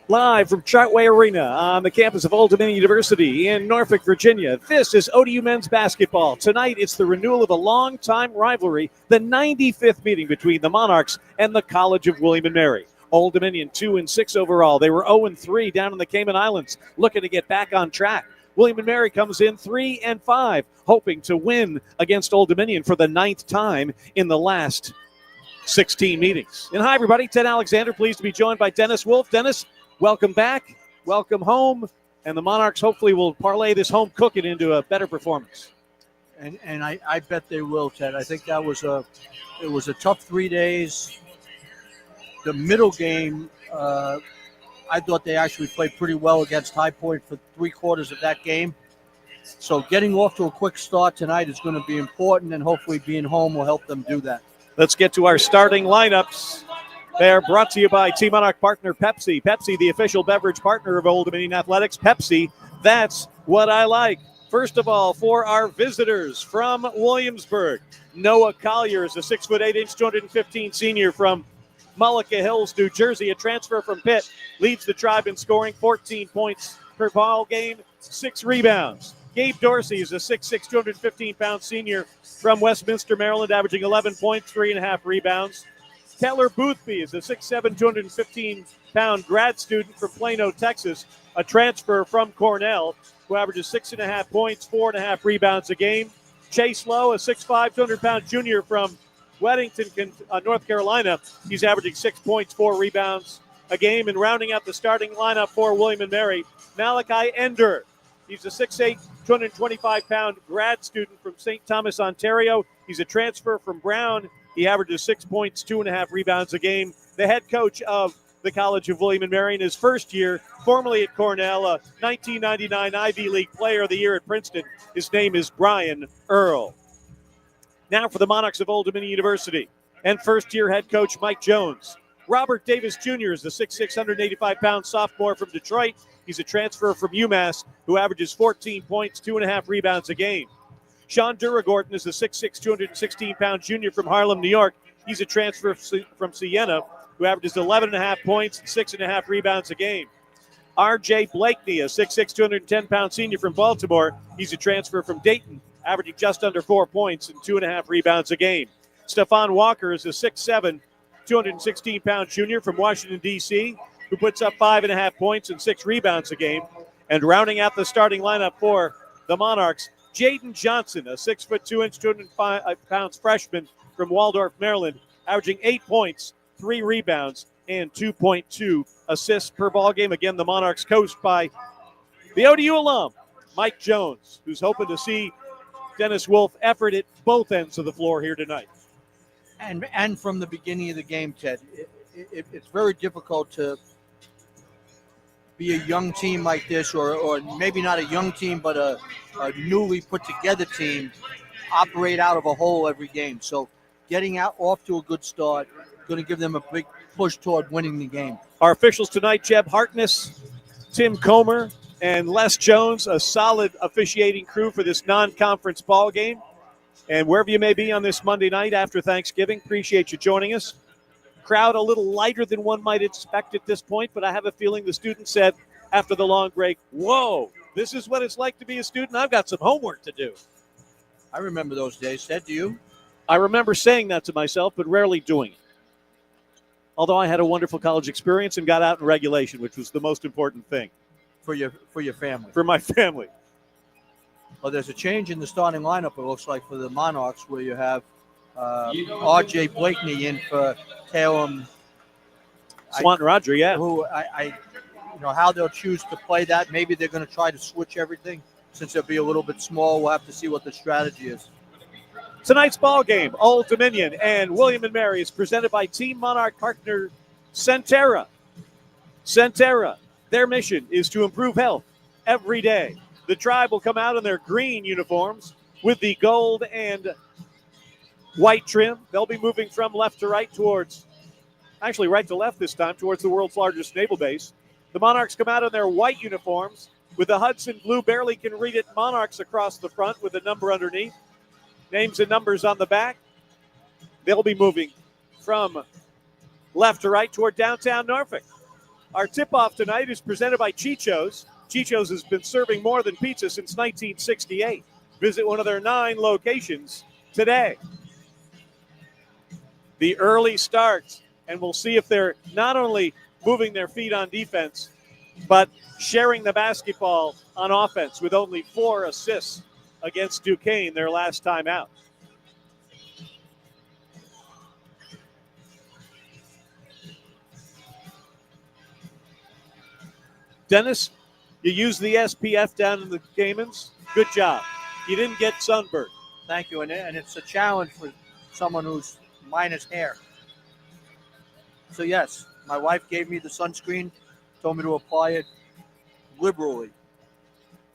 Live from Chartway Arena on the campus of Old Dominion University in Norfolk, Virginia. This is ODU men's basketball. Tonight, it's the renewal of a long-time rivalry, the 95th meeting between the Monarchs and the College of William & Mary. Old Dominion 2-6 overall. They were 0-3 down in the Cayman Islands, looking to get back on track. William & Mary comes in 3-5, hoping to win against Old Dominion for the 9th time in the last 16 meetings. And hi, everybody. Ted Alexander, pleased to be joined by Dennis Wolf. Dennis, welcome back, welcome home, and the Monarchs hopefully will parlay this home cooking into a better performance. And I bet they will, Ted. I think it was a tough 3 days. The middle game, I thought they actually played pretty well against High Point for 3/4 of that game. So getting off to a quick start tonight is going to be important, and hopefully being home will help them do that. Let's get to our starting lineups. They're brought to you by Team Monarch partner Pepsi. Pepsi, the official beverage partner of Old Dominion Athletics. Pepsi, that's what I like. First of all, for our visitors from Williamsburg, Noah Collier is a 6'8", 215 senior from Mullica Hills, New Jersey, a transfer from Pitt, leads the tribe in scoring, 14 points per ball game, 6 rebounds. Gabe Dorsey is a 6'6", 215-pound senior from Westminster, Maryland, averaging 11 points, 3.5 rebounds. Keller Boothby is a 6'7", 215-pound grad student from Plano, Texas, a transfer from Cornell, who averages 6.5 points, 4.5 rebounds a game. Chase Lowe, a 6'5", 200-pound junior from Weddington, North Carolina. He's averaging 6 points, 4 rebounds a game. And rounding out the starting lineup for William & Mary, Malachi Ender. He's a 6'8", 225-pound grad student from St. Thomas, Ontario. He's a transfer from Brown. He averages 6 points, 2.5 rebounds a game. The head coach of the College of William & Mary in his first year, formerly at Cornell, a 1999 Ivy League Player of the Year at Princeton. His name is Brian Earl. Now for the Monarchs of Old Dominion University and first-year head coach Mike Jones. Robert Davis Jr. is the 6'6", 185-pound sophomore from Detroit. He's a transfer from UMass who averages 14 points, 2.5 rebounds a game. Sean Duragorton is a 6'6", 216-pound junior from Harlem, New York. He's a transfer from Siena who averages 11.5 points and 6.5 rebounds a game. R.J. Blakeney, a 6'6", 210-pound senior from Baltimore. He's a transfer from Dayton, averaging just under 4 points and 2.5 rebounds a game. Stephon Walker is a 6'7", 216-pound junior from Washington, D.C., who puts up 5.5 points and 6 rebounds a game. And rounding out the starting lineup for the Monarchs, Jaden Johnson, a 6'2", 205 pounds freshman from Waldorf, Maryland, averaging 8 points, 3 rebounds, and 2.2 assists per ball game. Again, the Monarchs coached by the ODU alum, Mike Jones, who's hoping to see Dennis Wolf effort at both ends of the floor here tonight. And from the beginning of the game, Ted, it's very difficult to be a young team like this, or maybe not a young team, but a newly put together team, operate out of a hole every game. So getting out off to a good start, going to give them a big push toward winning the game. Our officials tonight, Jeb Harkness, Tim Comer, and Les Jones, a solid officiating crew for this non-conference ball game. And wherever you may be on this Monday night after Thanksgiving, appreciate you joining us. Crowd a little lighter than one might expect at this point, but I have a feeling the students said after the long break, whoa, this is what it's like to be a student. I've got some homework to do. I remember those days, Ted. Do you? I remember saying that to myself, but rarely doing it. Although I had a wonderful college experience and got out in regulation, which was the most important thing. For your family. For my family. Well, there's a change in the starting lineup, it looks like, for the Monarchs, where you have R.J. Blakeney in for Talem Swanton Roger, yeah. Who I how they'll choose to play that. Maybe they're going to try to switch everything since they'll be a little bit small. We'll have to see what the strategy is. Tonight's ball game, Old Dominion and William & Mary, is presented by Team Monarch partner Centera. Centera, their mission is to improve health every day. The tribe will come out in their green uniforms with the gold and white trim. They'll be moving from left to right towards, actually right to left this time, towards the world's largest naval base. The Monarchs come out in their white uniforms with the Hudson blue, barely can read it, Monarchs across the front with a number underneath. Names and numbers on the back. They'll be moving from left to right toward downtown Norfolk. Our tip-off tonight is presented by Chicho's. Chicho's has been serving more than pizza since 1968. Visit one of their 9 locations today. The early start, and we'll see if they're not only moving their feet on defense, but sharing the basketball on offense with only 4 assists against Duquesne their last time out. Dennis, you used the SPF down in the Caymans. Good job. You didn't get sunburned. Thank you, and it's a challenge for someone who's minus hair. So yes, my wife gave me the sunscreen, told me to apply it liberally.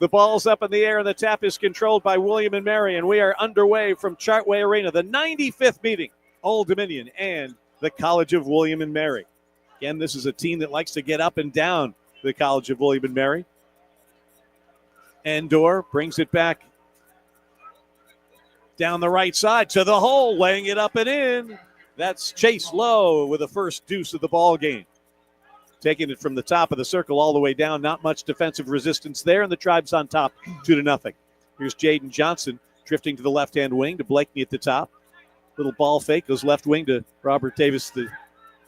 The ball's up in the air, and the tap is controlled by William and Mary, and we are underway from Chartway Arena, the 95th meeting, Old Dominion and the College of William and Mary. Again, this is a team that likes to get up and down the College of William and Mary. Endor brings it back down the right side to the hole, laying it up and in. That's Chase Lowe with the first deuce of the ball game. Taking it from the top of the circle all the way down. Not much defensive resistance there, and the Tribe's on top 2-0. Here's Jaden Johnson drifting to the left-hand wing to Blakeney at the top. Little ball fake, goes left wing to Robert Davis, the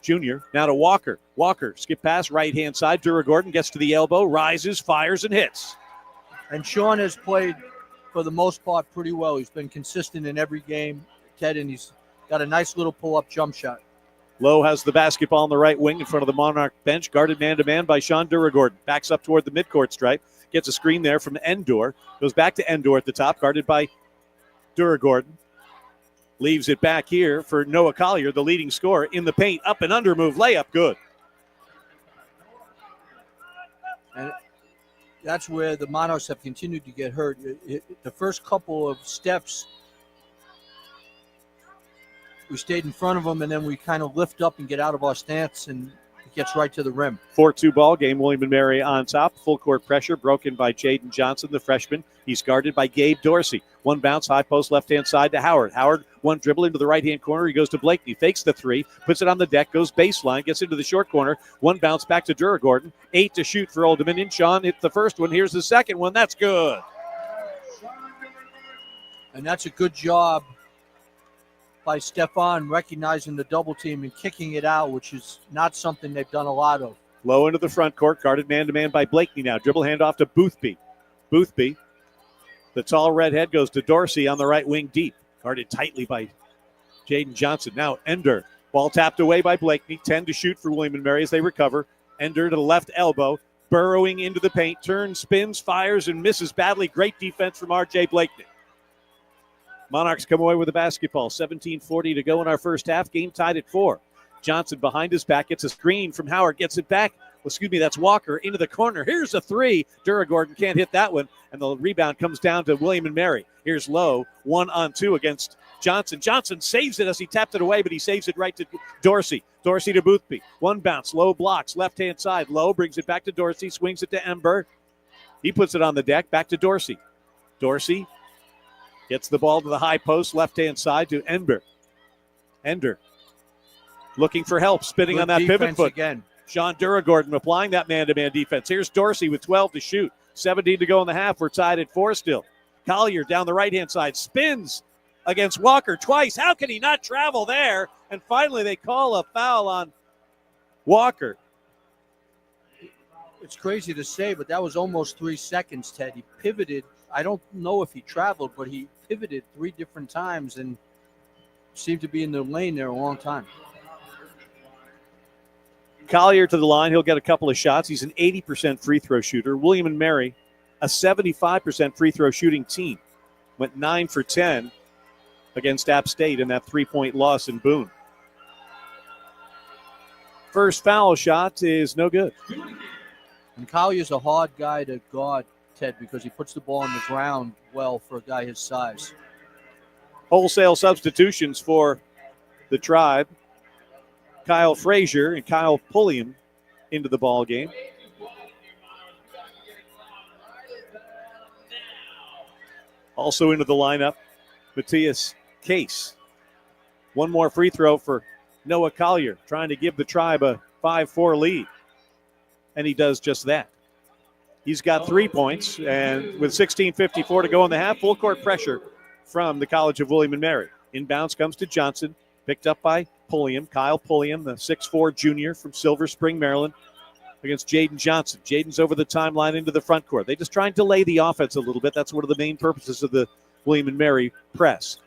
junior. Now to Walker. Walker, skip pass, right-hand side. Dura Gordon gets to the elbow, rises, fires, and hits. And Sean has played, for the most part, pretty well. He's been consistent in every game, Ted, and he's got a nice little pull-up jump shot. Lowe has the basketball on the right wing in front of the Monarch bench, guarded man-to-man by Sean Dura Gordon. Backs up toward the midcourt stripe, gets a screen there from Endor. Goes back to Endor at the top, guarded by Dura Gordon. Leaves it back here for Noah Collier, the leading scorer, in the paint. Up and under move, layup, good. And that's where the Monarchs have continued to get hurt. The first couple of steps, we stayed in front of them, and then we kind of lift up and get out of our stance, and it gets right to the rim. 4-2 ball game. William and Mary on top. Full court pressure broken by Jaden Johnson, the freshman. He's guarded by Gabe Dorsey. One bounce, high post, left-hand side to Howard. Howard, one dribble into the right-hand corner. He goes to Blakeney, fakes the 3, puts it on the deck, goes baseline, gets into the short corner. One bounce back to Dura Gordon. 8 to shoot for Old Dominion. Sean hit the first one. Here's the second one. That's good. And that's a good job by Stefan recognizing the double team and kicking it out, which is not something they've done a lot of. Low into the front court, guarded man-to-man by Blakeney now. Dribble handoff to Boothby. Boothby, the tall redhead, goes to Dorsey on the right wing deep. Guarded tightly by Jaden Johnson. Now Ender. Ball tapped away by Blakeney. 10 to shoot for William and Mary as they recover. Ender to the left elbow, burrowing into the paint. Turns, spins, fires, and misses badly. Great defense from R.J. Blakeney. Monarchs come away with the basketball. 17:40 to go in our first half. Game tied at 4. Johnson behind his back gets a screen from Howard. Gets it back. That's Walker into the corner. Here's a 3. Dura Gordon can't hit that one. And the rebound comes down to William and Mary. Here's Lowe. 1-on-2 against Johnson. Johnson saves it as he tapped it away, but he saves it right to Dorsey. Dorsey to Boothby. One bounce. Lowe blocks. Left-hand side. Lowe brings it back to Dorsey. Swings it to Ember. He puts it on the deck. Back to Dorsey. Dorsey gets the ball to the high post, left-hand side to Ender. Ender looking for help, spinning on that pivot foot. Again. Sean Dura Gordon applying that man-to-man defense. Here's Dorsey with 12 to shoot. 17 to go in the half. We're tied at 4 still. Collier down the right-hand side. Spins against Walker twice. How can he not travel there? And finally they call a foul on Walker. It's crazy to say, but that was almost 3 seconds, Ted. He pivoted. I don't know if he traveled, but he pivoted 3 different times and seemed to be in the lane there a long time. Collier to the line. He'll get a couple of shots. He's an 80% free throw shooter. William and Mary, a 75% free throw shooting team. Went 9 for 10 against App State in that 3-point loss in Boone. First foul shot is no good. And Collier's a hard guy to guard, Ted, because he puts the ball on the ground well for a guy his size. Wholesale substitutions for the Tribe. Kyle Frazier and Kyle Pulliam into the ball game. Also into the lineup, Matthias Case. One more free throw for Noah Collier, trying to give the Tribe a 5-4 lead. and he does just that. He's got 3 points, and with 16:54 to go in the half, full court pressure from the College of William & Mary. Inbounds comes to Johnson, picked up by Pulliam, Kyle Pulliam, the 6'4 junior from Silver Spring, Maryland, against Jaden Johnson. Jaden's over the timeline into the front court. They just try and delay the offense a little bit. That's one of the main purposes of the William & Mary press.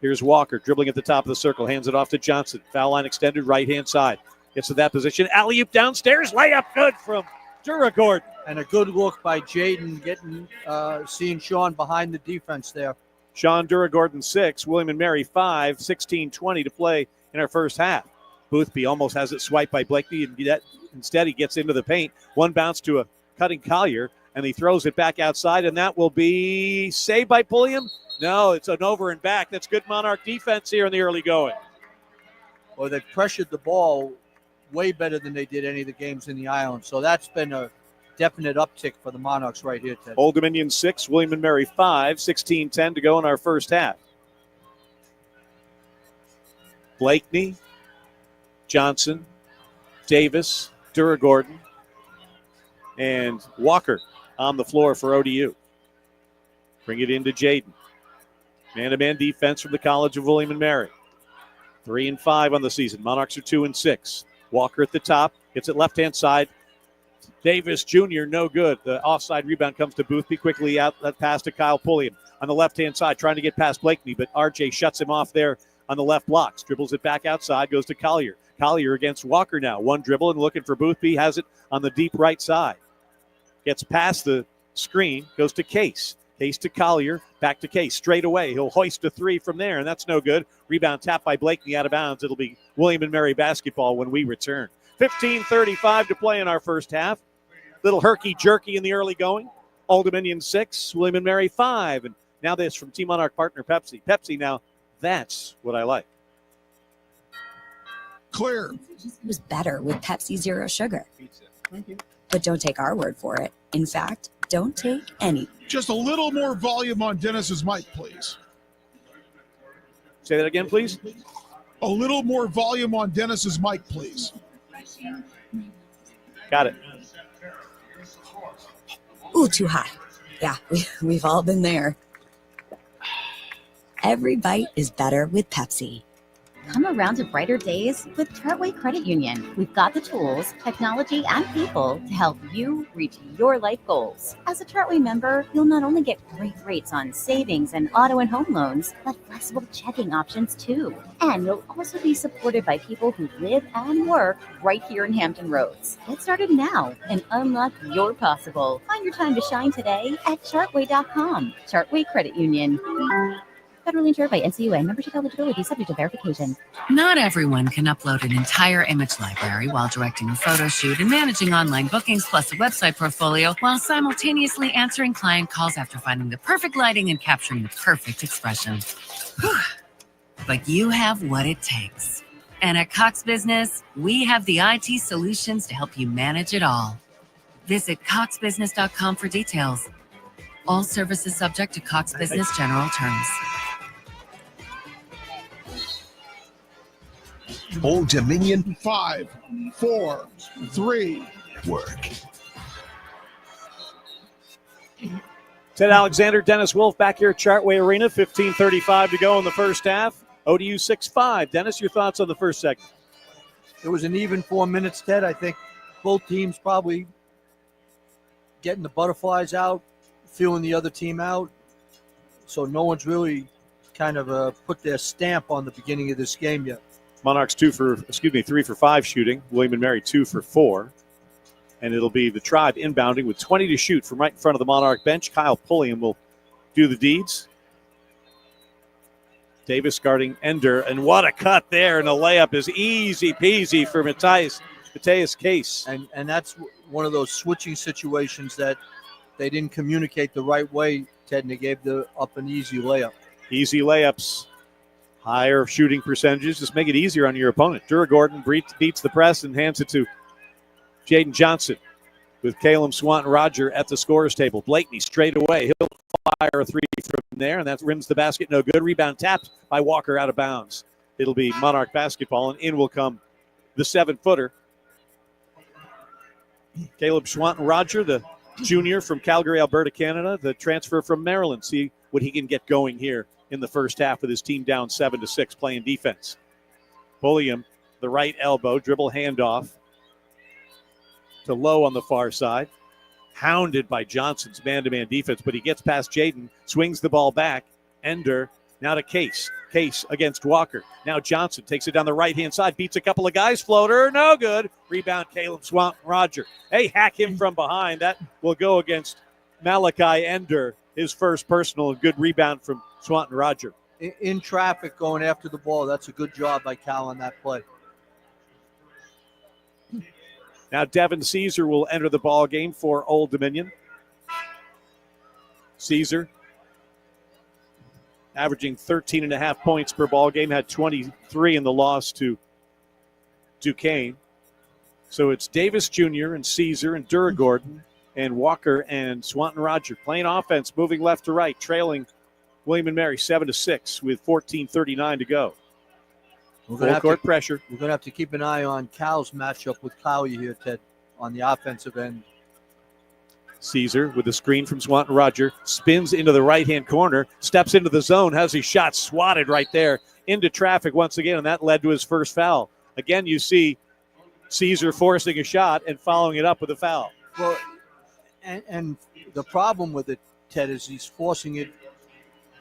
Here's Walker dribbling at the top of the circle, hands it off to Johnson. Foul line extended, right-hand side. Gets to that position. Alley-oop downstairs, layup good from Duragord. And a good look by Jaden, seeing Sean behind the defense there. Sean Duragordon 6, William & Mary 5, 16:20 to play in our first half. Boothby almost has it swiped by Blakeney, and instead he gets into the paint. One bounce to a cutting Collier, and he throws it back outside, and that will be saved by Pulliam. No, it's an over and back. That's good Monarch defense here in the early going. Well, they've pressured the ball way better than they did any of the games in the island. So that's been a definite uptick for the Monarchs right here, Ted. Old Dominion 6, William & Mary 5, 16:10 to go in our first half. Blakeney, Johnson, Davis, Duragordon, and Walker on the floor for ODU. Bring it into Jaden. Man-to-man defense from the College of William & Mary. 3 and 5 on the season. Monarchs are 2 and 6. Walker at the top. Gets it left-hand side. Davis Jr., no good. The offside rebound comes to Boothby. Quickly out that pass to Kyle Pulliam on the left-hand side, trying to get past Blakeney, but RJ shuts him off there on the left blocks. Dribbles it back outside, goes to Collier. Collier against Walker now. One dribble and looking for Boothby. Has it on the deep right side. Gets past the screen, goes to Case. Case to Collier, back to Case. Straight away, he'll hoist a three from there, and that's no good. Rebound tapped by Blakeney out of bounds. It'll be William & Mary basketball when we return. 15:35 to play in our first half. Little herky-jerky in the early going. Old Dominion 6, William & Mary 5. And now this from Team Monarch partner Pepsi. Pepsi now, that's what I like. Clear. It was better with Pepsi Zero Sugar. Thank you. But don't take our word for it. In fact, don't take any. Just a little more volume on Dennis's mic, please. Say that again, please. A little more volume on Dennis's mic, please. Got it. Ooh, too hot. Yeah, we've all been there. Every bite is better with Pepsi. Come around to brighter days with Chartway Credit Union. We've got the tools, technology, and people to help you reach your life goals. As a Chartway member, you'll not only get great rates on savings and auto and home loans, but flexible checking options too. And you'll also be supported by people who live and work right here in Hampton Roads. Get started now and unlock your possible. Find your time to shine today at Chartway.com. Chartway Credit Union. Federally insured by NCUA. Membership eligibility subject to verification. Not everyone can upload an entire image library while directing a photo shoot and managing online bookings plus a website portfolio while simultaneously answering client calls after finding the perfect lighting and capturing the perfect expression. But you have what it takes. And at Cox Business, we have the IT solutions to help you manage it all. Visit coxbusiness.com for details. All services subject to Cox Business general terms. Old Dominion. 5, 4, 3. Work. Ted Alexander, Dennis Wolf back here at Chartway Arena. 15:35 to go in the first half. ODU 6-5. Dennis, your thoughts on the first segment? It was an even 4 minutes, Ted. I think both teams probably getting the butterflies out, feeling the other team out. So no one's really kind of put their stamp on the beginning of this game yet. Monarchs 3 for 5 shooting. William & Mary 2 for 4. And it'll be the Tribe inbounding with 20 to shoot from right in front of the Monarch bench. Kyle Pulliam will do the deeds. Davis guarding Ender. And what a cut there. And the layup is easy peasy for Matthias Case. And that's one of those switching situations that they didn't communicate the right way, Ted, and they gave up an easy layup. Easy layups. Higher shooting percentages. Just make it easier on your opponent. Duragordon beats the press and hands it to Jaden Johnson with Caleb Swanton-Roger at the scorer's table. Blakeney straight away. He'll fire a three from there, and that rims the basket. No good. Rebound tapped by Walker out of bounds. It'll be Monarch basketball, and in will come the 7-footer. Caleb Swanton-Roger, the junior from Calgary, Alberta, Canada, the transfer from Maryland. See what he can get going here in the first half with his team down 7-6 playing defense. Pulliam, the right elbow, dribble handoff to Lowe on the far side. Hounded by Johnson's man-to-man defense, but he gets past Jaden, swings the ball back. Ender now to Case. Case against Walker. Now Johnson takes it down the right-hand side, beats a couple of guys. Floater, no good. Rebound, Caleb Swanton-Roger. Hey, hack him from behind. That will go against Malachi Ender. His first personal, good rebound from Swanton-Roger. In traffic going after the ball. That's a good job by Cal on that play. Now Devin Caesar will enter the ball game for Old Dominion. Caesar averaging 13.5 points per ball game, had 23 in the loss to Duquesne. So it's Davis Jr. and Caesar and Duragordon and Walker and Swanton-Roger playing offense, moving left to right, trailing William & Mary 7-6 with 14:39 to go. Full court pressure. We're going to have to keep an eye on Cal's matchup with Cowley here, Ted, on the offensive end. Caesar with the screen from Swanton-Roger, spins into the right-hand corner, steps into the zone, has his shot swatted right there into traffic once again, and that led to his first foul. Again, you see Caesar forcing a shot and following it up with a foul. Well, and the problem with it, Ted, is he's forcing it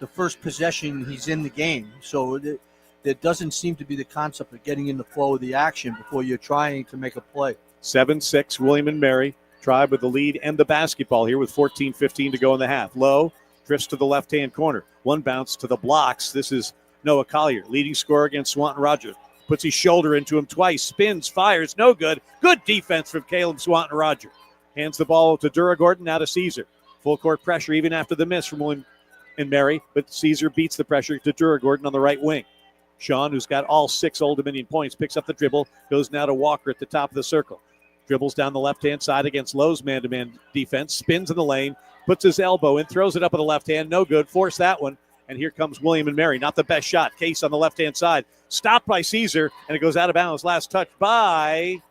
the first possession he's in the game. So there doesn't seem to be the concept of getting in the flow of the action before you're trying to make a play. 7-6, William & Mary. Tribe with the lead and the basketball here with 14:15 to go in the half. Lowe drifts to the left-hand corner. One bounce to the blocks. This is Noah Collier, leading scorer against Swanton-Roger. Puts his shoulder into him twice, spins, fires, no good. Good defense from Caleb Swanton-Roger. Hands the ball to Duragordon, now to Caesar. Full court pressure even after the miss from William & Mary, but Caesar beats the pressure to Duragordon on the right wing. Sean, who's got all 6 Old Dominion points, picks up the dribble, goes now to Walker at the top of the circle. Dribbles down the left-hand side against Lowe's man-to-man defense. Spins in the lane. Puts his elbow in. Throws it up with the left hand. No good. Force that one. And here comes William & Mary. Not the best shot. Case on the left-hand side. Stopped by Caesar. And it goes out of bounds. Last touch by,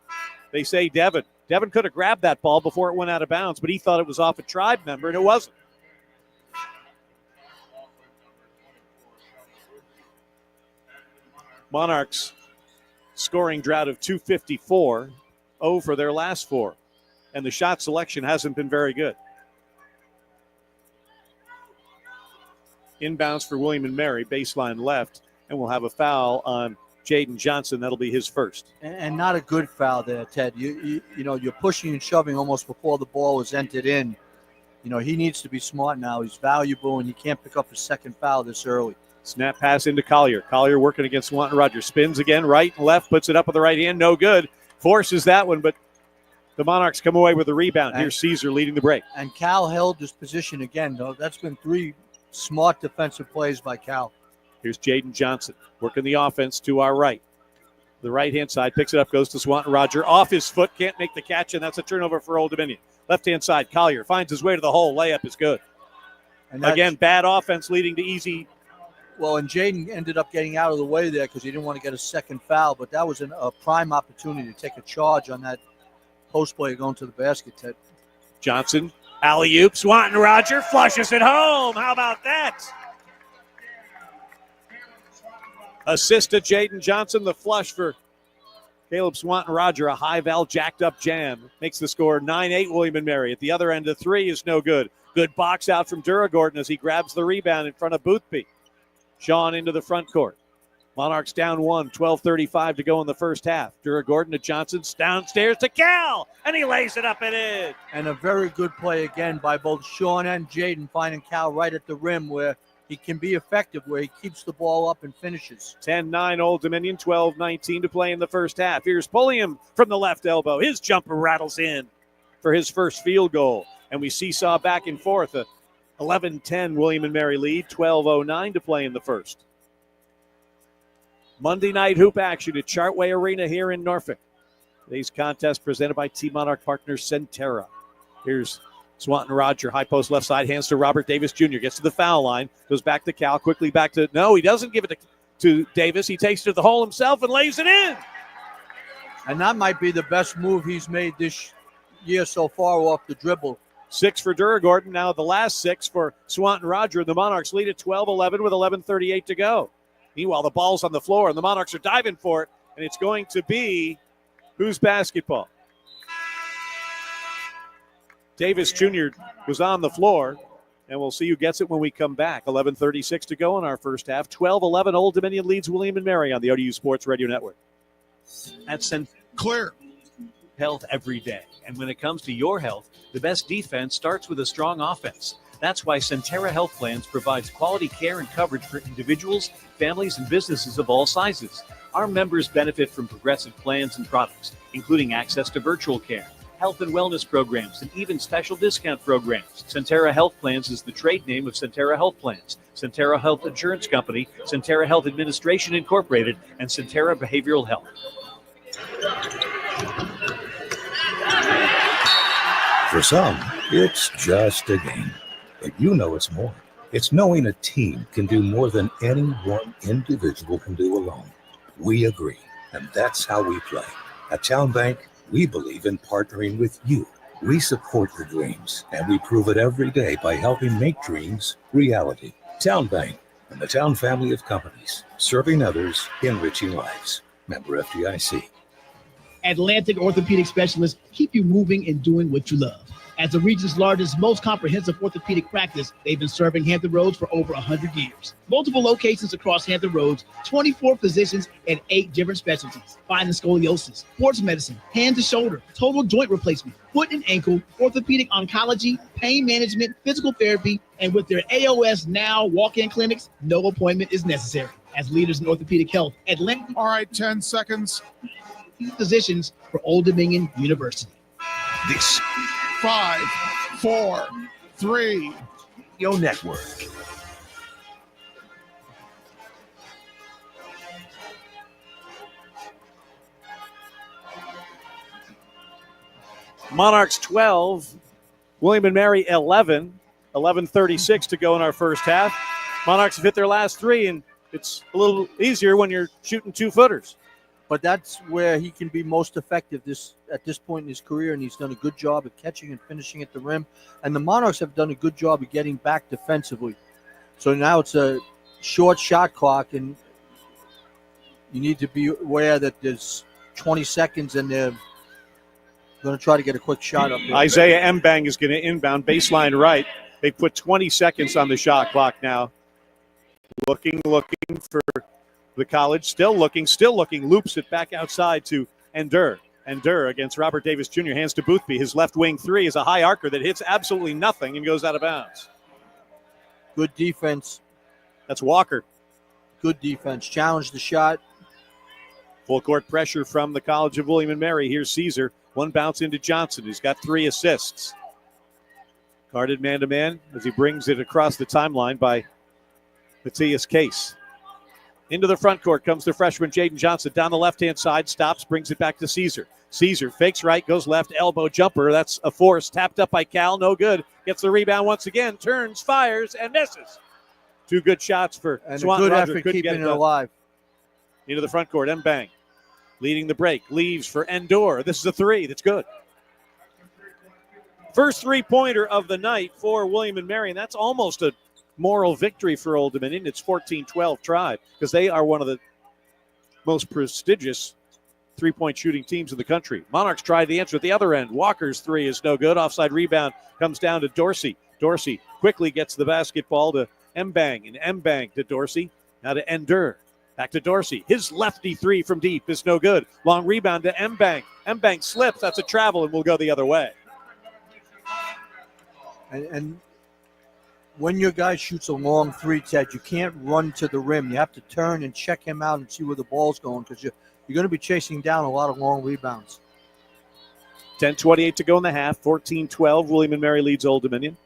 they say, Devin. Devin could have grabbed that ball before it went out of bounds, but he thought it was off a Tribe member, and it wasn't. Monarchs scoring drought of 254. 0 for their last 4. And the shot selection hasn't been very good. Inbounds for William & Mary, baseline left, and we'll have a foul on Jaden Johnson. That'll be his first. And not a good foul there, Ted. You know, you're pushing and shoving almost before the ball was entered in. You know, he needs to be smart now. He's valuable, and you can't pick up a second foul this early. Snap pass into Collier. Collier working against Swanton-Roger. Spins again, right and left, puts it up with the right hand. No good. Forces that one, but the Monarchs come away with a rebound. Here's Caesar leading the break. And Cal held his position again, though. That's been 3 smart defensive plays by Cal. Here's Jaden Johnson working the offense to our right. The right-hand side picks it up, goes to Swanton-Roger. Off his foot, can't make the catch, and that's a turnover for Old Dominion. Left-hand side, Collier finds his way to the hole. Layup is good. And again, bad offense leading to easy. Well, and Jaden ended up getting out of the way there because he didn't want to get a second foul, but that was a prime opportunity to take a charge on that post play going to the basket, Ted. Johnson, alley-oop, Swanton-Roger flushes it home. How about that? Assist to Jaden Johnson, the flush for Caleb Swanton-Roger, a high Val jacked up jam. Makes the score 9-8 William & Mary. At the other end, the 3 is no good. Good box out from Duragordon as he grabs the rebound in front of Boothby. Sean into the front court. Monarchs down 1, 12:35 to go in the first half. Duragordon to Johnson, downstairs to Cal, and he lays it up and in. And a very good play again by both Sean and Jaden, finding Cal right at the rim where he can be effective, where he keeps the ball up and finishes. 10-9 Old Dominion, 12-19 to play in the first half. Here's Pulliam from the left elbow. His jumper rattles in for his first field goal. And we seesaw back and forth. 11-10 William & Mary lead, 12:09 to play in the first. Monday night hoop action at Chartway Arena here in Norfolk. Today's contest presented by T-Monarch partner Centera. Here's Swanton-Roger, high post left side, hands to Robert Davis Jr., gets to the foul line, goes back to Cal, quickly back to, no, he doesn't give it to Davis. He takes it to the hole himself and lays it in. And that might be the best move he's made this year so far off the dribble. 6 for Duragordon. Now the last 6 for Swanton Roger. The Monarchs lead at 12-11 with 11:38 to go. Meanwhile, the ball's on the floor, and the Monarchs are diving for it, and it's going to be whose basketball? Davis Jr. was on the floor, and we'll see who gets it when we come back. 11:36 to go in our first half. 12-11, Old Dominion leads William & Mary on the ODU Sports Radio Network. That's Clear. health every day. And when it comes to your health, the best defense starts with a strong offense. That's why Centera Health Plans provides quality care and coverage for individuals, families, and businesses of all sizes. Our members benefit from progressive plans and products, including access to virtual care, health and wellness programs, and even special discount programs. Centera Health Plans is the trade name of Centera Health Plans, Centera Health Insurance Company, Centera Health Administration Incorporated, and Centera Behavioral Health. For some, it's just a game. But you know it's more. It's knowing a team can do more than any one individual can do alone. We agree, and that's how we play. At Town Bank, we believe in partnering with you. We support your dreams, and we prove it every day by helping make dreams reality. Town Bank and the Town family of companies, serving others, enriching lives. Member FDIC. Atlantic Orthopedic Specialists keep you moving and doing what you love. As the region's largest, most comprehensive orthopedic practice, they've been serving Hampton Roads for over 100 years. Multiple locations across Hampton Roads, 24 physicians and 8 different specialties. Spine and scoliosis, sports medicine, hand to shoulder, total joint replacement, foot and ankle, orthopedic oncology, pain management, physical therapy, and with their AOS Now walk-in clinics, no appointment is necessary. As leaders in orthopedic health, Atlantic. All right, 10 seconds. Physicians for Old Dominion University. This 5, 4, 3. Yo Network. Monarchs 12, William & Mary 11. 11:36 to go in our first half. Monarchs have hit their last 3, and it's a little easier when you're shooting 2-footers. But that's where he can be most effective at this point in his career, and he's done a good job of catching and finishing at the rim. And the Monarchs have done a good job of getting back defensively. So now it's a short shot clock, and you need to be aware that there's 20 seconds, and they're going to try to get a quick shot up there. Isaiah Mbang is going to inbound baseline right. They put 20 seconds on the shot clock now. Looking for the college, still looking, loops it back outside to Endur. Endur against Robert Davis Jr., hands to Boothby. His left wing 3 is a high arcer that hits absolutely nothing and goes out of bounds. Good defense. That's Walker. Good defense. Challenged the shot. Full court pressure from the College of William & Mary. Here's Caesar. One bounce into Johnson, who's got 3 assists. Guarded man-to-man as he brings it across the timeline by Matthias Case. Into the front court comes the freshman Jaden Johnson. Down the left-hand side, stops, brings it back to Caesar. Caesar fakes right, goes left, elbow jumper. That's a force. Tapped up by Cal, no good. Gets the rebound once again, turns, fires, and misses. 2 good shots for Swan. A good Roger. effort Couldn't keeping get it alive. Into the front court, Mbang. Leading the break, leaves for Endor. This is a 3, that's good. First 3-pointer of the night for William & Mary, and that's almost a moral victory for Old Dominion. It's 14-12 Tribe because they are one of the most prestigious 3-point shooting teams in the country. Monarchs tried the answer at the other end. Walker's 3 is no good. Offside rebound comes down to Dorsey. Dorsey quickly gets the basketball to Mbang, and Mbang to Dorsey. Now to Endur. Back to Dorsey. His lefty 3 from deep is no good. Long rebound to Mbang. Mbang slips. That's a travel and will go the other way. And when your guy shoots a long 3, Ted, you can't run to the rim. You have to turn and check him out and see where the ball's going because you're going to be chasing down a lot of long rebounds. 10:28 to go in the half. 14-12. William & Mary leads Old Dominion.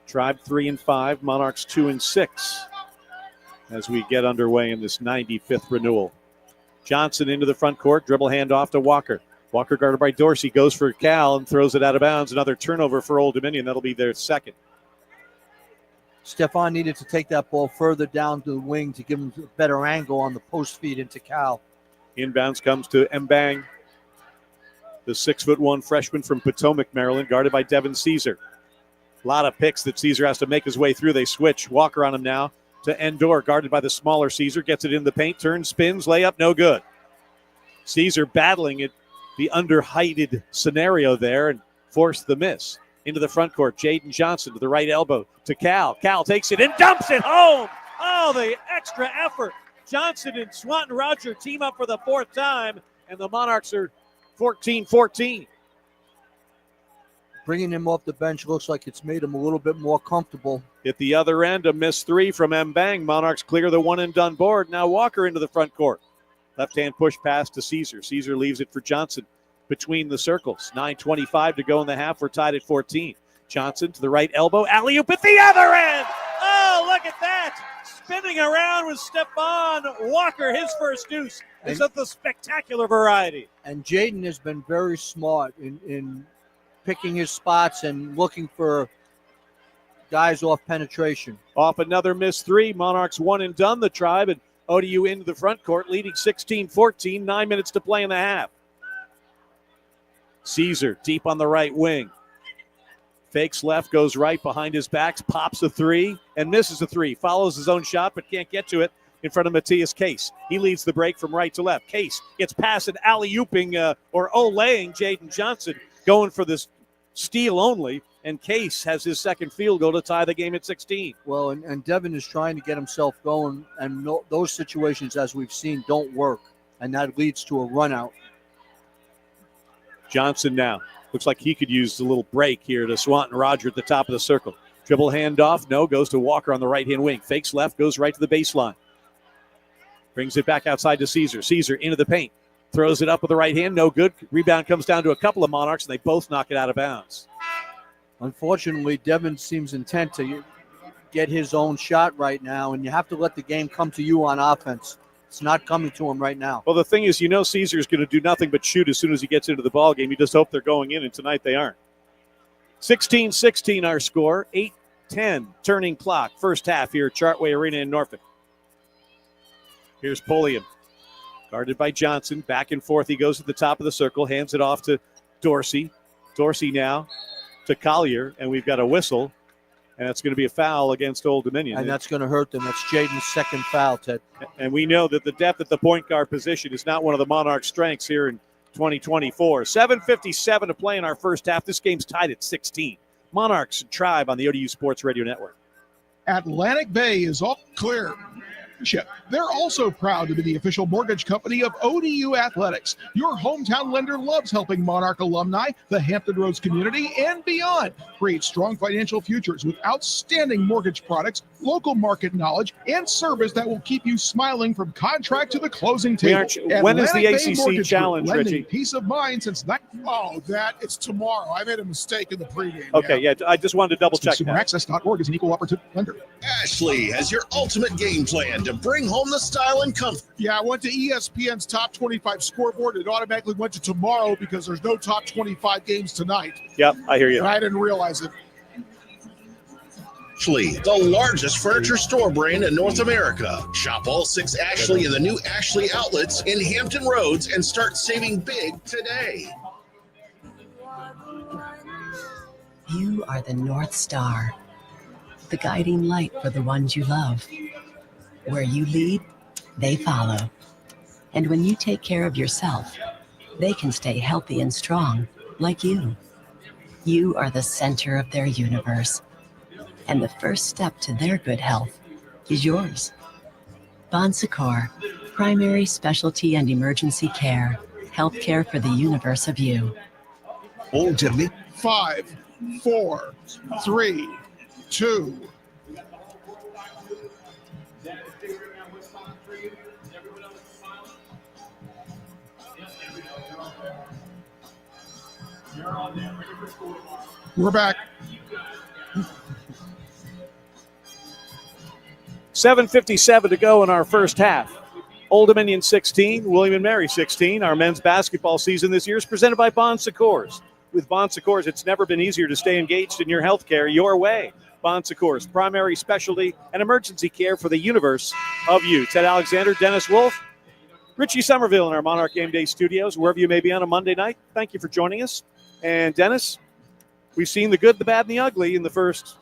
Tribe 3-5. Monarchs 2-6 as we get underway in this 95th renewal. Johnson into the front court. Dribble handoff to Walker. Walker guarded by Dorsey, goes for Cal and throws it out of bounds. Another turnover for Old Dominion. That'll be their second. Stefan needed to take that ball further down to the wing to give him a better angle on the post feed into Cal. Inbounds comes to Mbang. the 6'1" freshman from Potomac, Maryland, guarded by Devin Caesar. A lot of picks that Caesar has to make his way through. They switch. Walker on him now to Endor, guarded by the smaller Caesar. Gets it in the paint, turns, spins, layup, no good. Caesar battling it, the under-heighted scenario there, and forced the miss. Into the front court, Jaden Johnson to the right elbow to Cal. Cal takes it and dumps it home. Oh, the extra effort. Johnson and Swanton Roger team up for the fourth time, and the Monarchs are 14-14. Bringing him off the bench looks like it's made him a little bit more comfortable. At the other end, a missed three from Mbang. Monarchs clear the one-and-done board. Now Walker into the front court. Left-hand push pass to Caesar. Caesar leaves it for Johnson between the circles. 9:25 to go in the half. We're tied at 14. Johnson to the right elbow. Alley-oop at the other end. Oh, look at that. Spinning around with Stephon Walker. His first deuce is of the spectacular variety. And Jaden has been very smart in picking his spots and looking for guys off penetration. Off another missed three. Monarchs one and done. The Tribe and ODU into the front court, leading 16-14. 9 minutes to play in the half. Caesar deep on the right wing. Fakes left, goes right behind his backs, pops a three and misses a three. Follows his own shot but can't get to it in front of Matthias Case. He leads the break from right to left. Case gets past an alley-ooping or olaying Jaden Johnson, going for this steal only, and Case has his second field goal to tie the game at 16. Well, and Devin is trying to get himself going, and those situations, as we've seen, don't work, and that leads to a run out. Johnson now. Looks like he could use a little break here to Swanton Roger at the top of the circle. Dribble handoff, no, goes to Walker on the right-hand wing. Fakes left, goes right to the baseline. Brings it back outside to Caesar. Caesar into the paint. Throws it up with the right hand, no good. Rebound comes down to a couple of Monarchs, and they both knock it out of bounds. Unfortunately, Devin seems intent to get his own shot right now, and you have to let the game come to you on offense. It's not coming to him right now. Well, the thing is, Caesar's going to do nothing but shoot as soon as he gets into the ball game. You just hope they're going in, and tonight they aren't. 16-16 our score. 8:10 turning clock. First half here at Chartway Arena in Norfolk. Here's Pulliam. Guarded by Johnson. Back and forth. He goes to the top of the circle. Hands it off to Dorsey. Dorsey now to Collier. And we've got a whistle. And that's going to be a foul against Old Dominion. And that's going to hurt them. That's Jaden's second foul, Ted. And we know that the depth at the point guard position is not one of the Monarchs' strengths here in 2024. 7:57 to play in our first half. This game's tied at 16. Monarchs and Tribe on the ODU Sports Radio Network. Atlantic Bay is all clear. They're also proud to be the official mortgage company of ODU Athletics. Your hometown lender loves helping Monarch alumni, the Hampton Roads community, and beyond create strong financial futures with outstanding mortgage products, local market knowledge, and service that will keep you smiling from contract to the closing table. When is the ACC challenge, Richie? Peace of mind since it's tomorrow. I made a mistake in the pregame. Okay, yeah, I just wanted to double check that. ConsumerAccess.org is an equal opportunity lender. Ashley has your ultimate game plan to bring home the style and comfort. Yeah, I went to ESPN's Top 25 scoreboard. It automatically went to tomorrow because there's no Top 25 games tonight. Yep, I hear you. And I didn't realize it. Ashley, the largest furniture store brand in North America. Shop all 6 Ashley and the new Ashley outlets in Hampton Roads and start saving big today. You are the North Star, the guiding light for the ones you love. Where you lead, they follow. And when you take care of yourself, they can stay healthy and strong, like you. You are the center of their universe. And the first step to their good health is yours. Bon Secours, primary specialty and emergency care. Healthcare for the universe of you. Old Dominion. 5, 4, 3, 2. We're back. 7:57 to go in our first half. Old Dominion 16, William and Mary 16. Our men's basketball season this year is presented by Bon Secours. With Bon Secours, it's never been easier to stay engaged in your health care your way. Bon Secours, primary specialty and emergency care for the universe of you. Ted Alexander, Dennis Wolf, Richie Somerville in our Monarch Game Day studios, wherever you may be on a Monday night. Thank you for joining us. And Dennis, we've seen the good, the bad, and the ugly in the first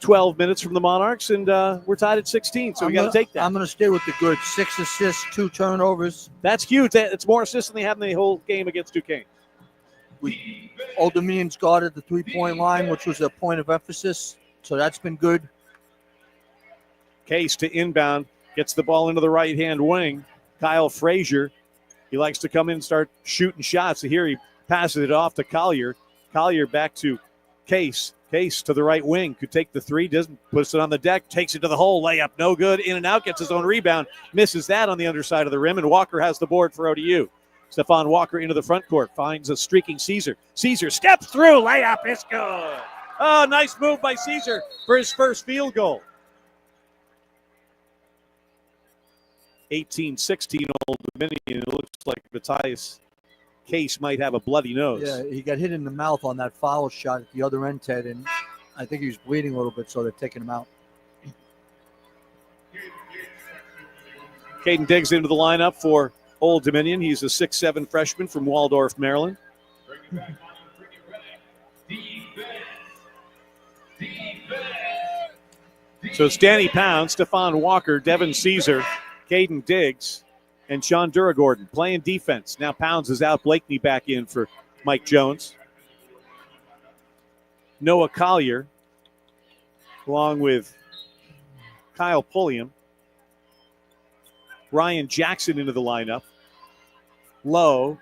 12 minutes from the Monarchs, and we're tied at 16, so we got to take that. I'm going to stay with the good. 6 assists, 2 turnovers. That's huge. It's more assists than they have in the whole game against Duquesne. Old Dominion's guarded the 3-point line, which was a point of emphasis, so that's been good. Case to inbound, gets the ball into the right-hand wing. Kyle Frazier, he likes to come in and start shooting shots. So here he passes it off to Collier. Collier back to Case. Case to the right wing, could take the 3, doesn't, puts it on the deck, takes it to the hole, layup, no good, in and out, gets his own rebound, misses that on the underside of the rim, and Walker has the board for ODU. Stephon Walker into the front court, finds a streaking Caesar. Caesar steps through, layup, it's good. Oh, nice move by Caesar for his first field goal. 18-16 Old Dominion. It looks like Matthias Case might have a bloody nose. Yeah, he got hit in the mouth on that foul shot at the other end, Ted, and I think he was bleeding a little bit, so they're taking him out. Caden Diggs into the lineup for Old Dominion. He's a 6'7" freshman from Waldorf, Maryland. So it's Danny Pound, Stephon Walker, Devin Caesar, Caden Diggs, and Sean Duragordon playing defense. Now Pounds is out. Blakeney back in for Mike Jones. Noah Collier, along with Kyle Pulliam. Ryan Jackson into the lineup. Lowe.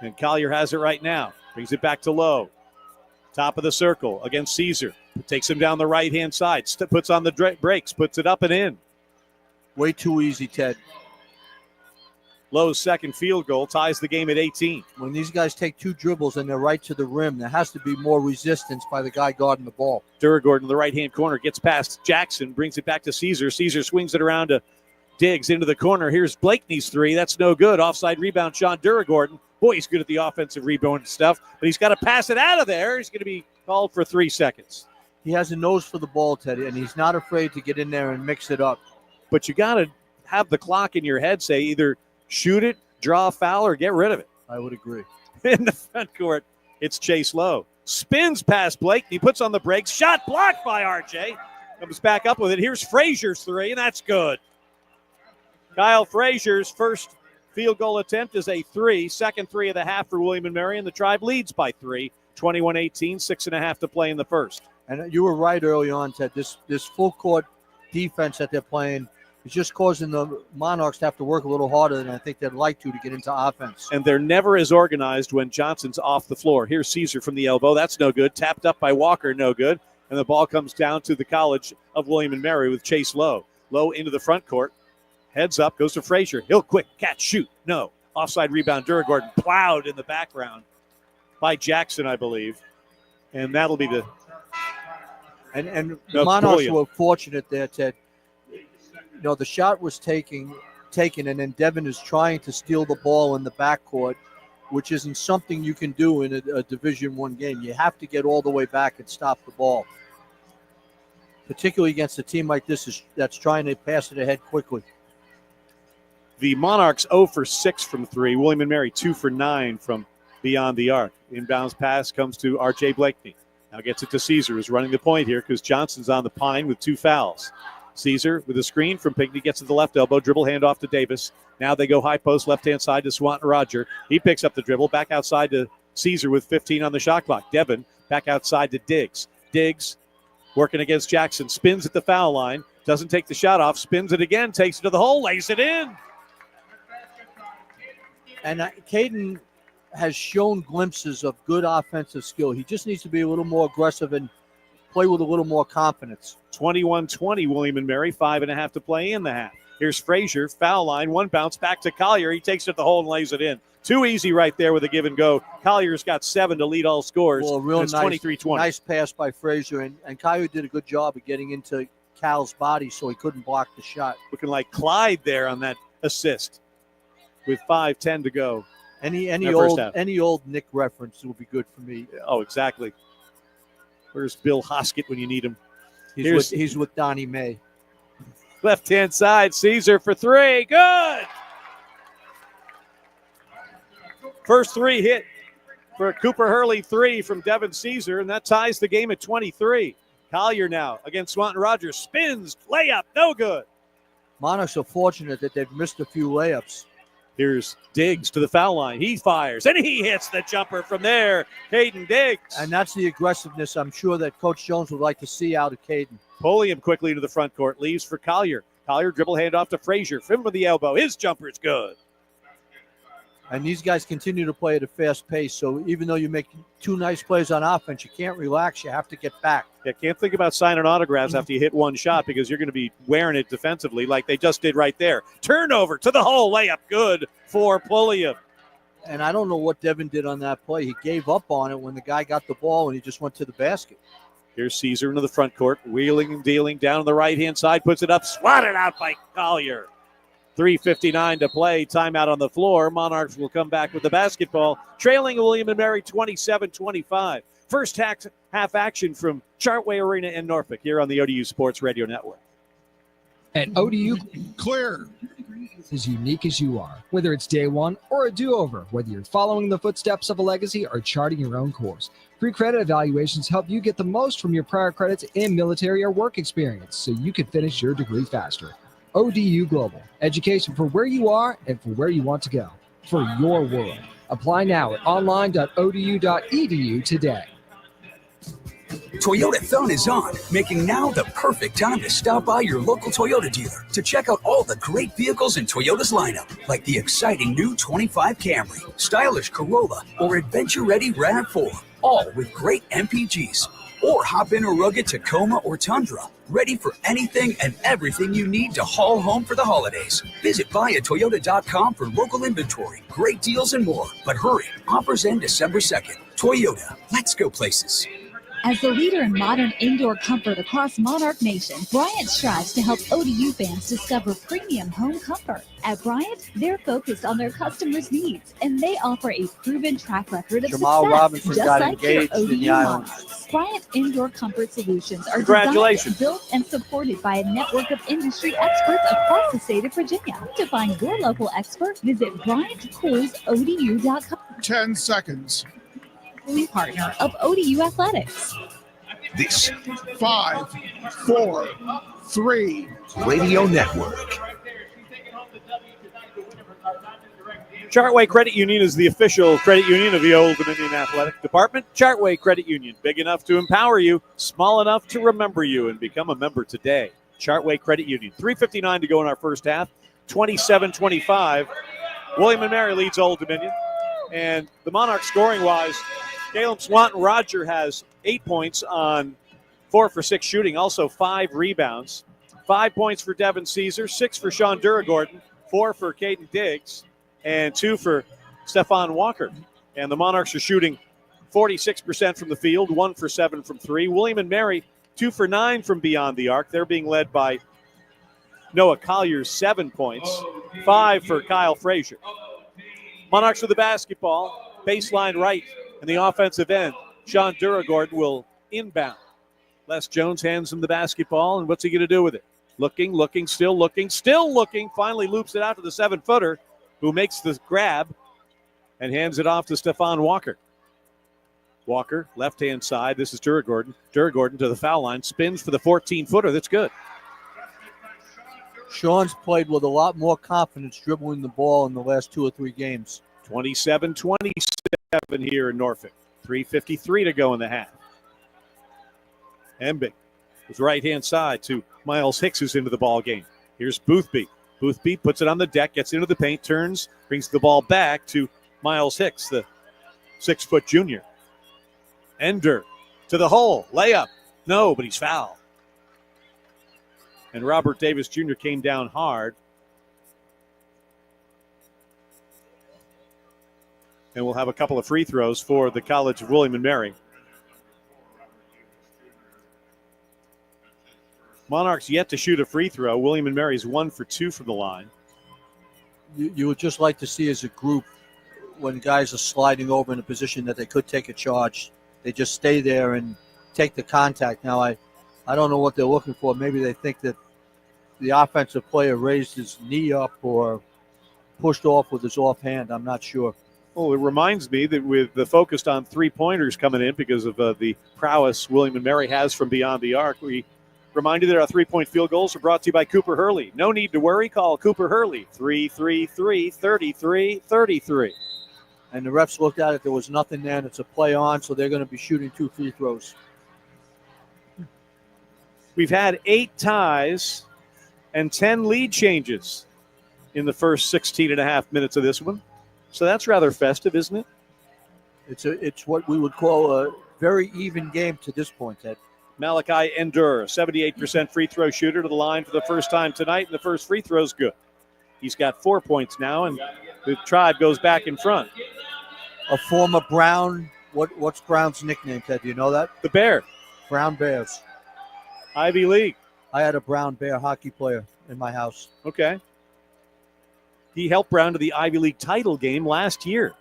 And Collier has it right now. Brings it back to Lowe. Top of the circle against Caesar. Takes him down the right-hand side. Puts on the brakes. Puts it up and in. Way too easy, Ted. Lowe's second field goal ties the game at 18. When these guys take 2 dribbles and they're right to the rim, there has to be more resistance by the guy guarding the ball. Duragordon in the right-hand corner gets past Jackson, brings it back to Caesar. Caesar swings it around to Diggs into the corner. Here's Blakeney's 3. That's no good. Offside rebound, Sean Duragordon. Boy, he's good at the offensive rebound stuff, but he's got to pass it out of there. He's going to be called for 3 seconds. He has a nose for the ball, Teddy, and he's not afraid to get in there and mix it up. But you got to have the clock in your head say either shoot it, draw a foul, or get rid of it. I would agree. In the front court, it's Chase Lowe. Spins past Blake. He puts on the brakes. Shot blocked by RJ. Comes back up with it. Here's Frazier's 3, and that's good. Kyle Frazier's first field goal attempt is a 3. Second 3 of the half for William & Mary, and the Tribe leads by 3. 21-18, 6.5 to play in the first. And you were right early on, Ted. This full court defense that they're playing is just causing the Monarchs to have to work a little harder than I think they'd like to get into offense. And they're never as organized when Johnson's off the floor. Here's Caesar from the elbow. That's no good. Tapped up by Walker, no good. And the ball comes down to the College of William & Mary with Chase Lowe. Lowe into the front court. Heads up, goes to Frazier. He'll quick catch, shoot. No. Offside rebound, Duragordon plowed in the background by Jackson, I believe. And that'll be the... And the Monarchs were fortunate there, Ted. You know, the shot was taken, and then Devin is trying to steal the ball in the backcourt, which isn't something you can do in a Division I game. You have to get all the way back and stop the ball, particularly against a team like this that's trying to pass it ahead quickly. The Monarchs 0 for 6 from 3. William & Mary 2 for 9 from beyond the arc. Inbounds pass comes to R.J. Blakeney. Now gets it to Caesar, who's running the point here because Johnson's on the pine with 2 fouls. Caesar with a screen from Pinckney gets to the left elbow, dribble handoff to Davis. Now they go high post, left-hand side to Swanton Roger. He picks up the dribble, back outside to Caesar with 15 on the shot clock. Devin back outside to Diggs. Diggs working against Jackson, spins at the foul line, doesn't take the shot off, spins it again, takes it to the hole, lays it in. And Caden has shown glimpses of good offensive skill. He just needs to be a little more aggressive and play with a little more confidence. 21-20, William & Mary, 5.5 to play in the half. Here's Frazier, foul line, 1 bounce back to Collier. He takes it to the hole and lays it in. Too easy right there with a give and go. Collier's got 7 to lead all scores. Well, real it's nice, 23-20. Nice pass by Frazier, and Collier did a good job of getting into Cal's body so he couldn't block the shot. Looking like Clyde there on that assist with 5:10 to go. Any old Nick reference will be good for me. Oh, exactly. Where's Bill Hoskett when you need him? He's with Donnie May. Left-hand side, Caesar for three. Good! First three hit for Cooper Hurley, three from Devin Caesar, and that ties the game at 23. Collier now against Swanton Rogers. Spins, layup, no good. Monarchs are fortunate that they've missed a few layups. Here's Diggs to the foul line. He fires, and he hits the jumper from there. Caden Diggs. And that's the aggressiveness I'm sure that Coach Jones would like to see out of Caden. Pulling quickly to the front court. Leaves for Collier. Collier dribble hand off to Frazier. From with the elbow. His jumper's good. And these guys continue to play at a fast pace. So even though you make two nice plays on offense, you can't relax. You have to get back. Yeah, can't think about signing autographs after you hit one shot because you're going to be wearing it defensively like they just did right there. Turnover to the hole. Layup good for Pulliam. And I don't know what Devin did on that play. He gave up on it when the guy got the ball and he just went to the basket. Here's Caesar into the front court. Wheeling and dealing down on the right-hand side. Puts it up. Swatted out by Collier. 3:59 to play. Timeout on the floor. Monarchs will come back with the basketball, trailing William and Mary 27-25. First half action from Chartway Arena-Norfolk here on the ODU Sports Radio Network. At ODU, Clear. as unique as you are, whether it's day one or a do-over, whether you're following the footsteps of a legacy or charting your own course. Free credit evaluations help you get the most from your prior credits and military or work experience so you can finish your degree faster. ODU Global, education for where you are and for where you want to go, for your world. Apply now at online.odu.edu today. Toyotathon is on, making now the perfect time to stop by your local Toyota dealer to check out all the great vehicles in Toyota's lineup, like the exciting new 25 Camry, stylish Corolla, or adventure-ready RAV4, all with great MPGs. Or hop in a rugged Tacoma or Tundra, ready for anything and everything you need to haul home for the holidays. Visit buyatoyota.com for local inventory, great deals, and more. But hurry, offers end December 2nd. Toyota, let's go places. As the leader in modern indoor comfort across Monarch Nation, Bryant strives to help ODU fans discover premium home comfort. At Bryant, they're focused on their customers' needs, and they offer a proven track record of Jamal success, Robinson just got like your engaged in ODU the island. Monarchs. Bryant Indoor Comfort Solutions are Congratulations. designed, built, and supported by a network of industry experts across the state of Virginia. To find your local expert, visit BryantCoorsODU.com. 10 seconds. Partner of ODU Athletics. This 5, 4, 3. Radio Network. Chartway Credit Union is the official credit union of the Old Dominion Athletic Department. Chartway Credit Union, big enough to empower you, small enough to remember you, and become a member today. Chartway Credit Union. 3:59 to go in our first half. 27-25. William and Mary leads Old Dominion. And the Monarchs scoring-wise, Caleb Swanton Roger has 8 points on 4 for 6 shooting, also 5 rebounds. 5 points for Devin Caesar, 6 for Sean Duragordon, 4 for Caden Diggs, and 2 for Stephon Walker. And the Monarchs are shooting 46% from the field, 1 for 7 from 3. William and Mary, 2 for 9 from beyond the arc. They're being led by Noah Collier's 7 points, 5 for Kyle Frazier. Monarchs with the basketball, baseline right in the offensive end. Sean Duragordon will inbound. Les Jones hands him the basketball, and what's he going to do with it? Looking, still looking. Finally loops it out to the 7-footer, who makes the grab and hands it off to Stephon Walker. Walker, left-hand side. This is Duragordon. Duragordon to the foul line, spins for the 14-footer. That's good. Sean's played with a lot more confidence dribbling the ball in the last 2 or 3 games. 27-27 here in Norfolk. 3:53 to go in the half. Embiid was right-hand side to Miles Hicks, who's into the ball game. Here's Boothby. Boothby puts it on the deck, gets into the paint, turns, brings the ball back to Miles Hicks, the 6-foot junior. Ender to the hole. Layup. No, but he's fouled. And Robert Davis Jr. came down hard. And we'll have a couple of free throws for the College of William and Mary. Monarchs yet to shoot a free throw. William and Mary's 1 for 2 from the line. You would just like to see as a group when guys are sliding over in a position that they could take a charge, they just stay there and take the contact. Now, I don't know what they're looking for. Maybe they think that the offensive player raised his knee up or pushed off with his offhand. I'm not sure. Well, it reminds me that with the focused on three-pointers coming in because of the prowess William & Mary has from beyond the arc, we remind you that our three-point field goals are brought to you by Cooper Hurley. No need to worry. Call Cooper Hurley, 333-3333. And the refs looked at it. There was nothing there, and it's a play on, so they're going to be shooting 2 free throws. We've had 8 ties and 10 lead changes in the first 16 and a half minutes of this one. So that's rather festive, isn't it? It's what we would call a very even game to this point, Ted. Malachi Endur, 78% free throw shooter, to the line for the first time tonight, and the first free throw's good. He's got 4 points now, and the Tribe goes back in front. A former Brown, what's Brown's nickname, Ted? Do you know that? The Bear. Brown Bears. Ivy League. I had a Brown Bear hockey player in my house. Okay. He helped Brown to the Ivy League title game last year.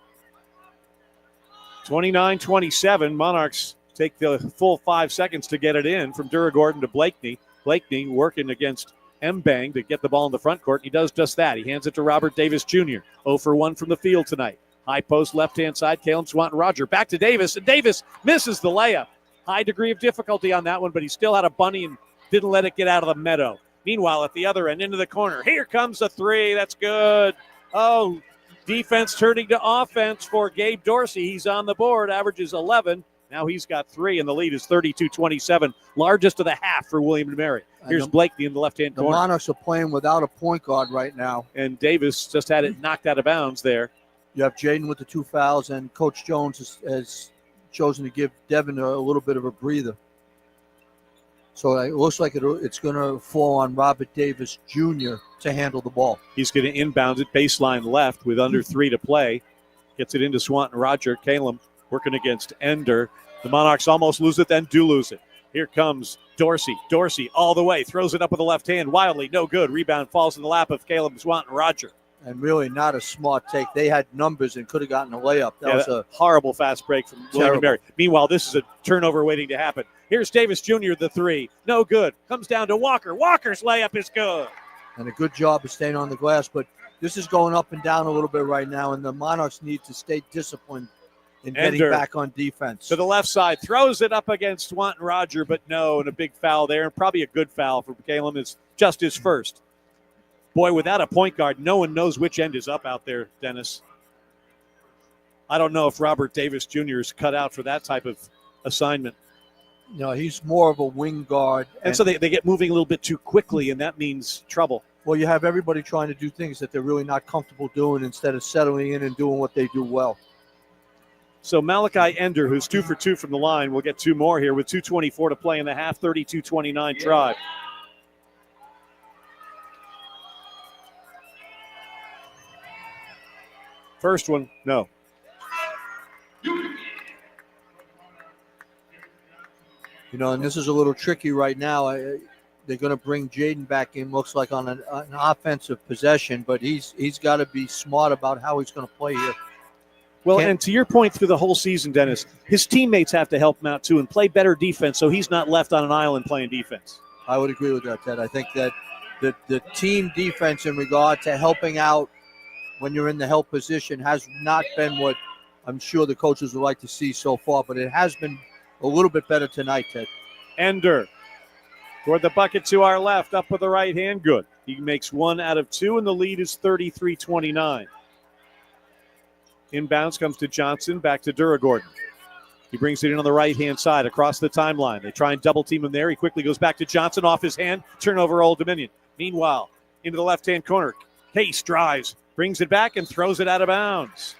29-27. Monarchs take the full 5 seconds to get it in from Duragordon to Blakeney. Blakeney working against Mbang to get the ball in the front court. He does just that. He hands it to Robert Davis Jr. 0 for 1 from the field tonight. High post left-hand side. Caleb Swanton-Roger back to Davis, and Davis misses the layup. High degree of difficulty on that one, but he still had a bunny and didn't let it get out of the meadow. Meanwhile, at the other end, into the corner. Here comes a three. That's good. Oh, defense turning to offense for Gabe Dorsey. He's on the board, averages 11. Now he's got 3, and the lead is 32-27. Largest of the half for William & Mary. Here's Blakeney in the left-hand corner. The Monarchs are playing without a point guard right now. And Davis just had it knocked out of bounds there. You have Jaden with the 2 fouls, and Coach Jones has chosen to give Devin a little bit of a breather. So it looks like it's going to fall on Robert Davis Jr. to handle the ball. He's going to inbound it baseline left with under 3 to play. Gets it into Swanton-Roger. Caleb working against Ender. The Monarchs almost lose it, then do lose it. Here comes Dorsey. Dorsey all the way. Throws it up with the left hand. Wildly, no good. Rebound falls in the lap of Caleb Swanton-Roger. And really not a smart take. They had numbers and could have gotten a layup. That was a horrible fast break from William & Mary. Meanwhile, this is a turnover waiting to happen. Here's Davis Jr., the 3. No good. Comes down to Walker. Walker's layup is good. And a good job of staying on the glass. But this is going up and down a little bit right now, and the Monarchs need to stay disciplined in getting back on defense. To the left side. Throws it up against Swanton-Roger, but no, and a big foul there. And probably a good foul for Caleb. It's just his first. Boy, without a point guard, no one knows which end is up out there, Dennis. I don't know if Robert Davis Jr. is cut out for that type of assignment. No, he's more of a wing guard. And so they get moving a little bit too quickly, and that means trouble. Well, you have everybody trying to do things that they're really not comfortable doing instead of settling in and doing what they do well. So Malachi Ender, who's 2 for 2 from the line, will get 2 more here with 2:24 to play in the half, 32-29 Tribe. First one, no. You know, and this is a little tricky right now. They're going to bring Jaden back in, looks like on an offensive possession, but he's got to be smart about how he's going to play here. Well, and to your point through the whole season, Dennis, his teammates have to help him out too and play better defense so he's not left on an island playing defense. I would agree with that, Ted. I think that the team defense in regard to helping out when you're in the help position has not been what I'm sure the coaches would like to see so far, but it has been a little bit better tonight, Ted. Ender toward the bucket to our left, up with the right hand, good. He makes 1 out of 2, and the lead is 33-29. Inbounds comes to Johnson, back to Duragordon. He brings it in on the right-hand side across the timeline. They try and double-team him there. He quickly goes back to Johnson, off his hand, turnover Old Dominion. Meanwhile, into the left-hand corner, Case drives, brings it back and throws it out of bounds.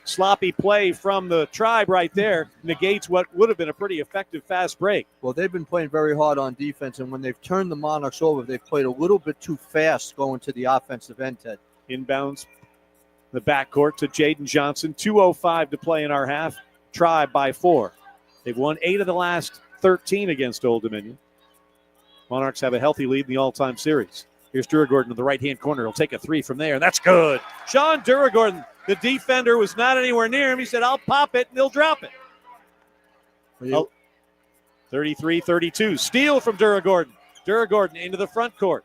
Sloppy play from the Tribe right there negates what would have been a pretty effective fast break. Well, they've been playing very hard on defense, and when they've turned the Monarchs over, they've played a little bit too fast going to the offensive end, Ted. Inbounds the backcourt to Jaden Johnson. 2:05 to play in our half. Tribe by 4. They've won 8 of the last 13 against Old Dominion. Monarchs have a healthy lead in the all-time series. Here's Duragordon in the right-hand corner. He'll take a 3 from there. That's good. Sean Duragordon, the defender, was not anywhere near him. He said, I'll pop it, and they'll drop it. 33-32. Steal from Duragordon. Duragordon into the front court.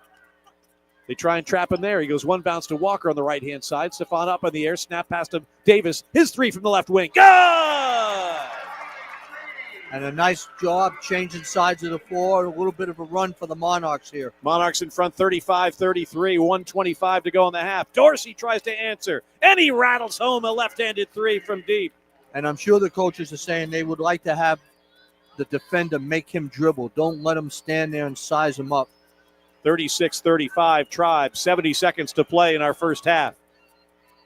They try and trap him there. He goes one bounce to Walker on the right-hand side. Stephon up in the air, snap past him. Davis, his three from the left wing. Good! And a nice job changing sides of the floor. A little bit of a run for the Monarchs here. Monarchs in front 35-33, 1:25 to go in the half. Dorsey tries to answer, and he rattles home a left-handed three from deep. And I'm sure the coaches are saying they would like to have the defender make him dribble. Don't let him stand there and size him up. 36-35 Tribe, 70 seconds to play in our first half.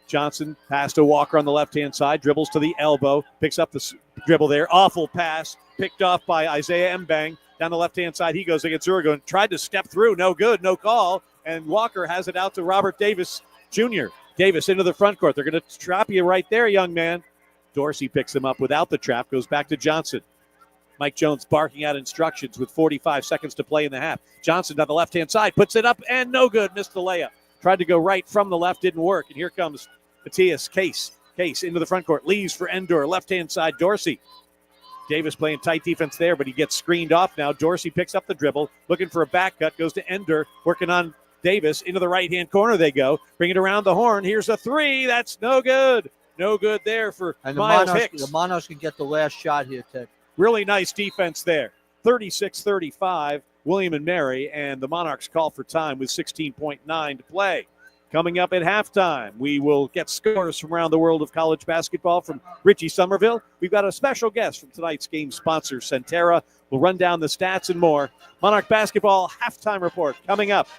Johnson pass to Walker on the left-hand side, dribbles to the elbow, picks up the dribble there. Awful pass, picked off by Isaiah Mbang. Down the left-hand side, he goes against Uruguay. Tried to step through, no good, no call. And Walker has it out to Robert Davis Jr. Davis into the front court. They're going to trap you right there, young man. Dorsey picks him up without the trap, goes back to Johnson. Mike Jones barking out instructions with 45 seconds to play in the half. Johnson down the left-hand side, puts it up, and no good, missed the layup. Tried to go right from the left, didn't work. And here comes Matthias Case. Case into the front court, leaves for Endor, left-hand side, Dorsey. Davis playing tight defense there, but he gets screened off now. Dorsey picks up the dribble, looking for a back cut, goes to Endor, working on Davis. Into the right-hand corner they go. Bring it around the horn. Here's a three. That's no good. No good there for Miles Hicks. The Monarchs can get the last shot here, Ted. Really nice defense there. 36-35, William and Mary, and the Monarchs call for time with 16.9 to play. Coming up at halftime, we will get scores from around the world of college basketball from Richie Somerville. We've got a special guest from tonight's game sponsor, Centera. We'll run down the stats and more. Monarch basketball halftime report coming up.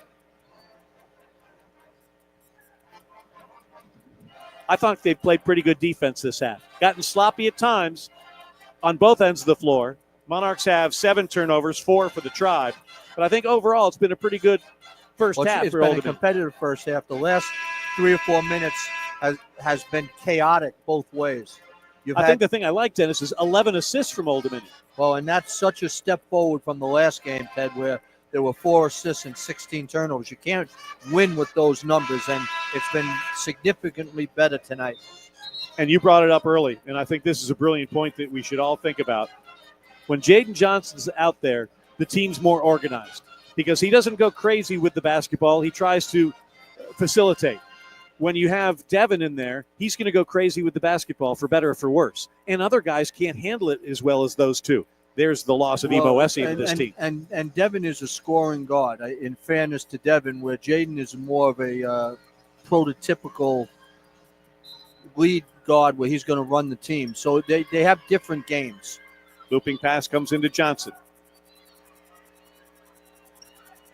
I thought they played pretty good defense this half. Gotten sloppy at times on both ends of the floor. Monarchs have 7 turnovers, 4 for the Tribe. But I think overall it's been a pretty good first half it's for been Old a competitive first half. The last 3 or 4 minutes has been chaotic both ways. I think the thing I like, Dennis, is 11 assists from Old Dominion. Well, and that's such a step forward from the last game, Ted, where there were 4 assists and 16 turnovers. You can't win with those numbers, and it's been significantly better tonight. And you brought it up early, and I think this is a brilliant point that we should all think about. When Jaden Johnson's out there, the team's more organized because he doesn't go crazy with the basketball. He tries to facilitate. When you have Devin in there, he's going to go crazy with the basketball for better or for worse. And other guys can't handle it as well as those two. There's the loss of Emo Essie to this team. And Devin is a scoring guard, in fairness to Devin, where Jaden is more of a prototypical lead guard where he's going to run the team. So they have different games. Looping pass comes into Johnson.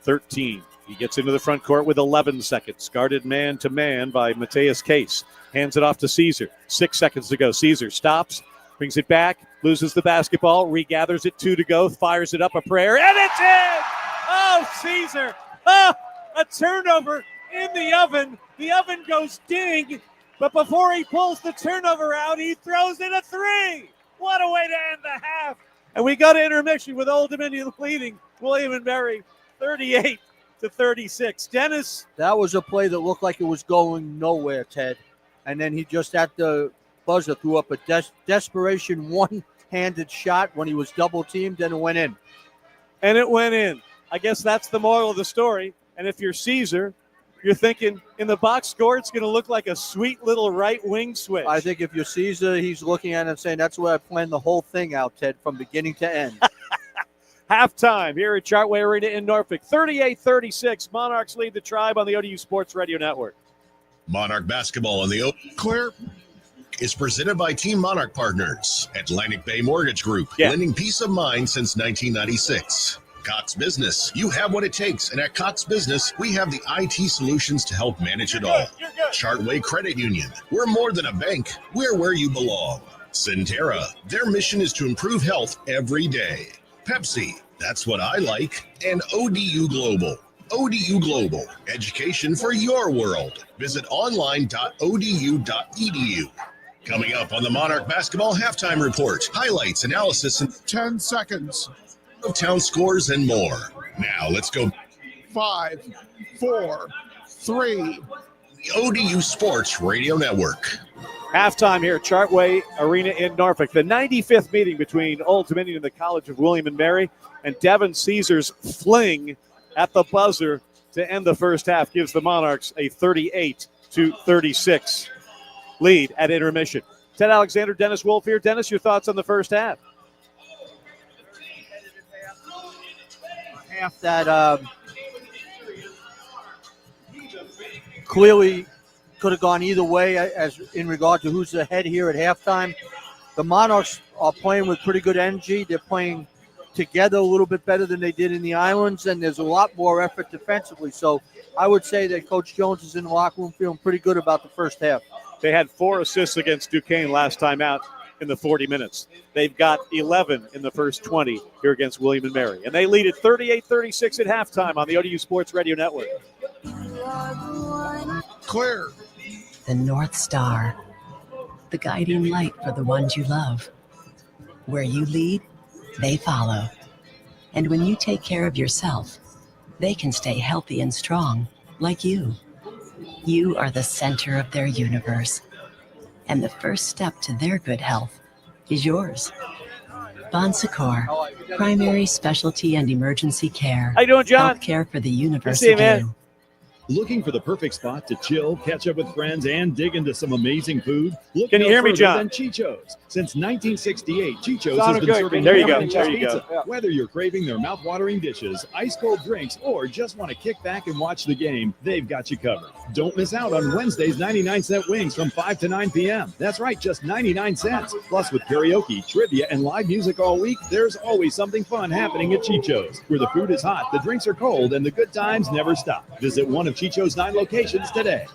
13. He gets into the front court with 11 seconds. Guarded man-to-man by Matthias Case. Hands it off to Caesar. 6 seconds to go. Caesar stops, brings it back, loses the basketball, regathers it, 2 to go, fires it up a prayer, and it's in! Oh, Caesar! Oh, a turnover in the oven. The oven goes ding, but before he pulls the turnover out, he throws in a 3. What a way to end the half. And we go to intermission with Old Dominion leading William and Mary 38-36. Dennis? That was a play that looked like it was going nowhere, Ted. And then he just at the buzzer threw up a desperation one-handed shot when he was double-teamed, and it went in. And it went in. I guess that's the moral of the story. And if you're Caesar, you're thinking in the box score, it's going to look like a sweet little right wing switch. I think if you're Caesar, he's looking at it and saying, that's where I planned the whole thing out, Ted, from beginning to end. Halftime here at Chartway Arena in Norfolk. 38-36. Monarchs lead the Tribe on the ODU Sports Radio Network. Monarch basketball on the Clear is presented by Team Monarch Partners, Atlantic Bay Mortgage Group, lending peace of mind since 1996. Cox Business, you have what it takes, and at Cox Business, we have the IT solutions to help manage it all. Chartway Credit Union, we're more than a bank, we're where you belong. Centera, their mission is to improve health every day. Pepsi, that's what I like. And ODU Global. ODU Global, education for your world. Visit online.odu.edu. Coming up on the Monarch Basketball Halftime Report, highlights, analysis, and 10 seconds. Of town scores and more. Now let's go. 5, 4, 3. The ODU Sports Radio Network. Halftime here at Chartway Arena in Norfolk. The 95th meeting between Old Dominion and the College of William and Mary, and Devin Caesar's fling at the buzzer to end the first half gives the Monarchs a 38-36 lead at intermission. Ted Alexander, Dennis Wolf here. Dennis, your thoughts on the first half? Half that clearly could have gone either way as in regard to who's ahead here at halftime. The Monarchs are playing with pretty good energy. They're playing together a little bit better than they did in the Islands, and there's a lot more effort defensively. So I would say that Coach Jones is in the locker room feeling pretty good about the first half. They had 4 assists against Duquesne last time out in the 40 minutes. They've got 11 in the first 20 here against William & Mary. And they lead at 38-36 at halftime on the ODU Sports Radio Network. Clear. The North Star, the guiding light for the ones you love. Where you lead, they follow. And when you take care of yourself, they can stay healthy and strong, like you. You are the center of their universe. And the first step to their good health is yours. Bon Secours, primary specialty and emergency care. How you doing, John? Health care for the universe See you, of man. you. Looking for the perfect spot to chill, catch up with friends, and dig into some amazing food? Look Can you no hear me, further John? than Chicho's. Since 1968, Chicho's Sounded has been good. serving There you go. nothing but There you go. pizza. Whether you're craving their mouth-watering dishes, ice-cold drinks, or just want to kick back and watch the game, they've got you covered. Don't miss out on Wednesday's 99-cent wings from 5 to 9 p.m. That's right, just 99 cents. Plus, with karaoke, trivia, and live music all week, there's always something fun happening at Chicho's, where the food is hot, the drinks are cold, and the good times never stop. Visit one of Chicho's 9 locations today.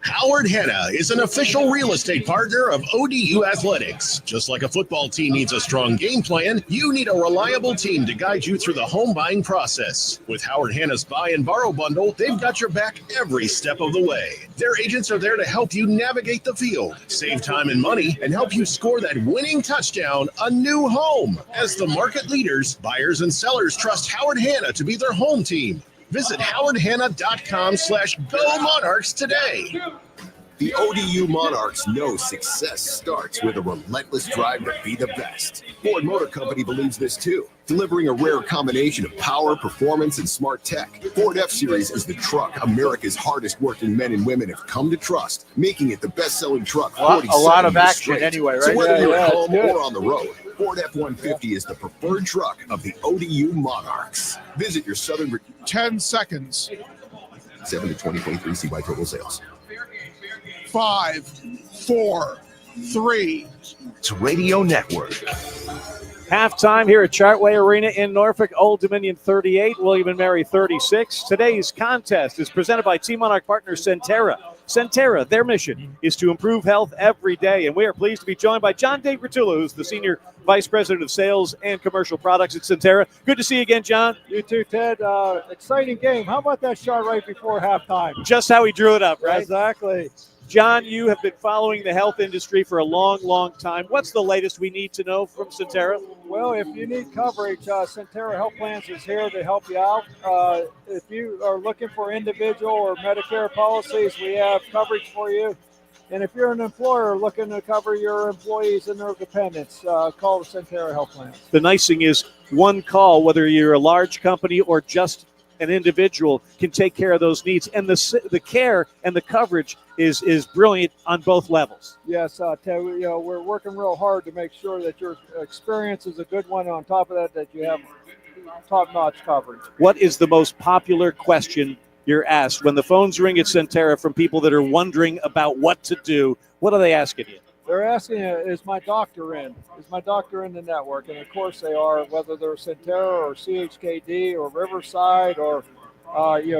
Howard Hanna is an official real estate partner of ODU Athletics. Just like a football team needs a strong game plan, you need a reliable team to guide you through the home buying process. With Howard Hanna's Buy and Borrow Bundle, they've got your back every step of the way. Their agents are there to help you navigate the field, save time and money, and help you score that winning touchdown, a new home. As the market leaders, buyers and sellers trust Howard Hanna to be their home team. Visit howardhanna.com/Go Monarchs today. The ODU Monarchs know success starts with a relentless drive to be the best. Ford Motor Company believes this too, delivering a rare combination of power, performance, and smart tech. Ford F-Series is the truck America's hardest working men and women have come to trust, making it the best-selling truck 47 A lot of years action straight. anyway, right? So whether you're at it's home good. or on the road, Ford F-150 is the preferred truck of the ODU Monarchs. Visit your Southern 10 seconds. 7 to 2023 CY total sales. 5, 4, 3. It's Radio Network. Halftime here at Chartway Arena in Norfolk. Old Dominion 38, William & Mary 36. Today's contest is presented by Team Monarch partner Centera. Centera, their mission is to improve health every day, and we are pleased to be joined by John DeGratullo, who's the Senior Vice President of Sales and Commercial Products at Centera. Good to see you again, John. You too, Ted. Exciting game. How about that shot right before halftime? Just how he drew it up, right? Exactly. John, you have been following the health industry for a long, long time. What's the latest we need to know from Centera? Well, if you need coverage, Centera Health Plans is here to help you out. If you are looking for individual or Medicare policies, we have coverage for you. And if you're an employer looking to cover your employees and their dependents, call the Centera Health Plans. The nice thing is one call, whether you're a large company or just an individual, can take care of those needs. And the care and the coverage is brilliant on both levels. Yes, Ted, we're working real hard to make sure that your experience is a good one. On top of that you have top-notch coverage. What is the most popular question you're asked when the phones ring at Centera from people that are wondering about what to do? What are they asking you? They're asking, is my doctor in? Is my doctor in the network? And, of course, they are, whether they're Centera or CHKD or Riverside or,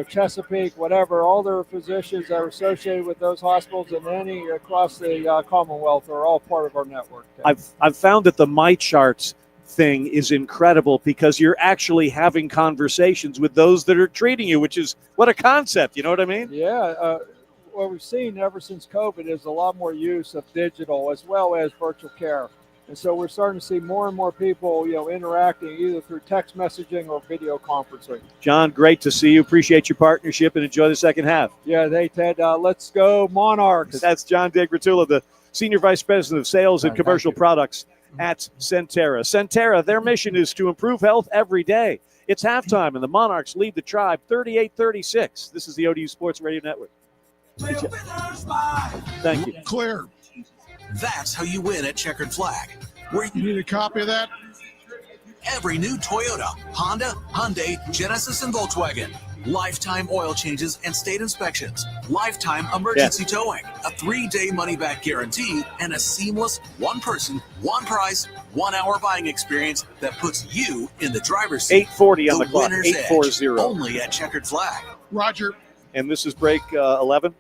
Chesapeake, whatever. All their physicians that are associated with those hospitals and any across the Commonwealth are all part of our network. I've found that the MyCharts thing is incredible because you're actually having conversations with those that are treating you, which is what a concept. You know what I mean? Yeah. What we've seen ever since COVID is a lot more use of digital as well as virtual care. And so we're starting to see more and more people, interacting either through text messaging or video conferencing. John, great to see you. Appreciate your partnership and enjoy the second half. Yeah, hey, Ted, let's go Monarchs. That's John DeGratullo, the Senior Vice President of Sales and Commercial Products at Centera. Centera, their mission is to improve health every day. It's halftime, and the Monarchs lead the Tribe 38-36. This is the ODU Sports Radio Network. Thank you. Clear. That's how you win at Checkered Flag. You need a copy of that? Every new Toyota, Honda, Hyundai, Genesis, and Volkswagen. Lifetime oil changes and state inspections. Lifetime emergency towing. A 3-day money-back guarantee. And a seamless, one-person, one-price, 1-hour buying experience that puts you in the driver's seat. 8:40 on the clock. Winner's 8:40. Edge, only at Checkered Flag. Roger. And this is break 11?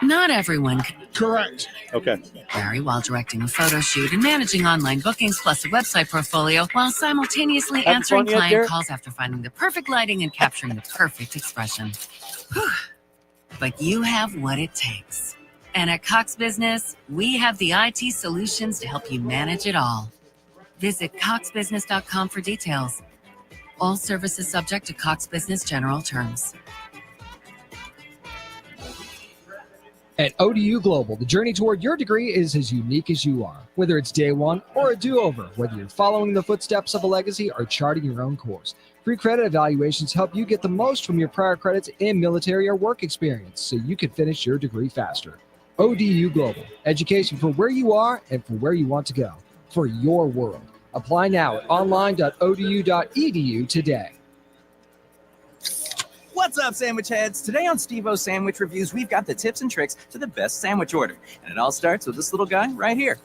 Not everyone can. Correct. Okay. Vary while directing a photo shoot and managing online bookings plus a website portfolio while simultaneously Having answering fun yet, client Garrett? calls after finding the perfect lighting and capturing the perfect expression. Whew. But you have what it takes. And at Cox Business, we have the IT solutions to help you manage it all. Visit coxbusiness.com for details. All services subject to Cox Business general terms. At ODU Global, the journey toward your degree is as unique as you are. Whether it's day one or a do-over, whether you're following the footsteps of a legacy or charting your own course, free credit evaluations help you get the most from your prior credits in military or work experience so you can finish your degree faster. ODU Global, education for where you are and for where you want to go, for your world. Apply now at online.odu.edu today. What's up, sandwich heads? Today on Steve-O's Sandwich Reviews, we've got the tips and tricks to the best sandwich order. And it all starts with this little guy right here.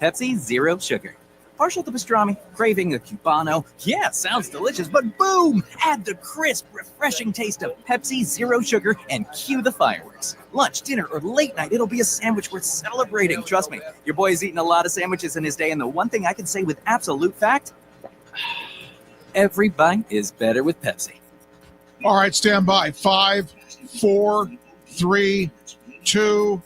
Pepsi Zero Sugar. Partial to pastrami, craving a cubano. Yeah, sounds delicious, but boom! Add the crisp, refreshing taste of Pepsi Zero Sugar and cue the fireworks. Lunch, dinner, or late night, it'll be a sandwich worth celebrating. Trust me, your boy's eaten a lot of sandwiches in his day, and the one thing I can say with absolute fact, every bite is better with Pepsi. All right, stand by. 5, 4, 3, 2.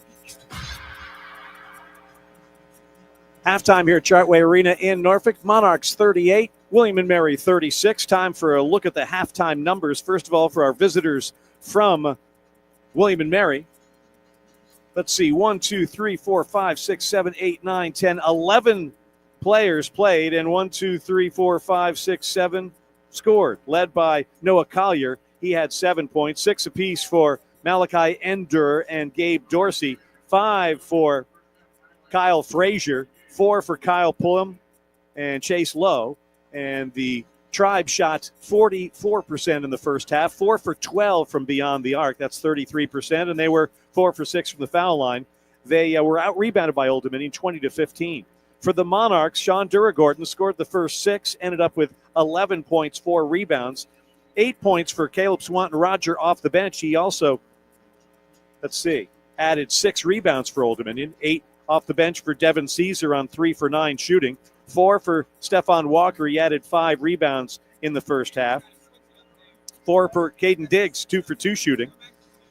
Halftime here at Chartway Arena in Norfolk. Monarchs 38, William & Mary 36. Time for a look at the halftime numbers. First of all, for our visitors from William & Mary. Let's see, 1, 2, 3, 4, 5, 6, 7, 8, 9, 10, 11 players played, and 1, 2, 3, 4, 5, 6, 7 scored, led by Noah Collier. He had 7 points, 6 apiece for Malachi Ender and Gabe Dorsey, 5 for Kyle Frazier, 4 for Kyle Pullum and Chase Lowe. And the Tribe shot 44% in the first half, 4 for 12 from beyond the arc. That's 33%. And they were 4 for 6 from the foul line. They were out-rebounded by Old Dominion, 20-15. For the Monarchs, Sean Duragordon scored the first 6, ended up with 11 points, 4 rebounds, 8 points for Caleb Swanton-Roger off the bench. He also, added 6 rebounds for Old Dominion, 8 off the bench for Devin Caesar on 3 for 9 shooting, 4 for Stephon Walker. He added 5 rebounds in the first half, 4 for Caden Diggs, 2 for 2 shooting,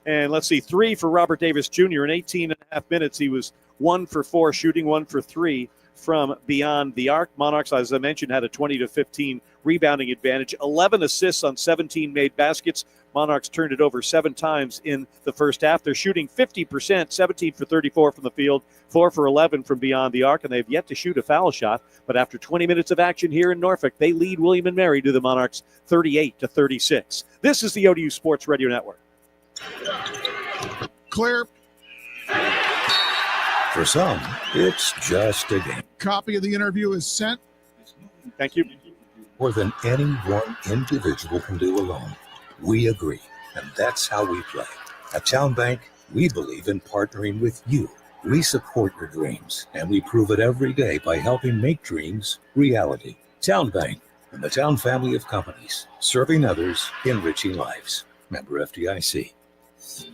and 3 for Robert Davis Jr. In 18 and a half minutes, he was 1 for 4 shooting, 1 for 3 from beyond the arc. Monarchs, as I mentioned, had a 20-15 rebounding advantage, 11 assists on 17 made baskets. Monarchs turned it over 7 times in the first half. They're shooting 50%, 17 for 34 from the field, 4 for 11 from beyond the arc, and they've yet to shoot a foul shot. But after 20 minutes of action here in Norfolk, they lead William & Mary to the Monarchs 38-36. This is the ODU Sports Radio Network. Clear. For some, it's just a game. Copy of the interview is sent. Thank you. More than any one individual can do alone. We agree, and that's how we play. At Town Bank, we believe in partnering with you. We support your dreams, and we prove it every day by helping make dreams reality. Town Bank and the Town family of companies, serving others, enriching lives. Member FDIC.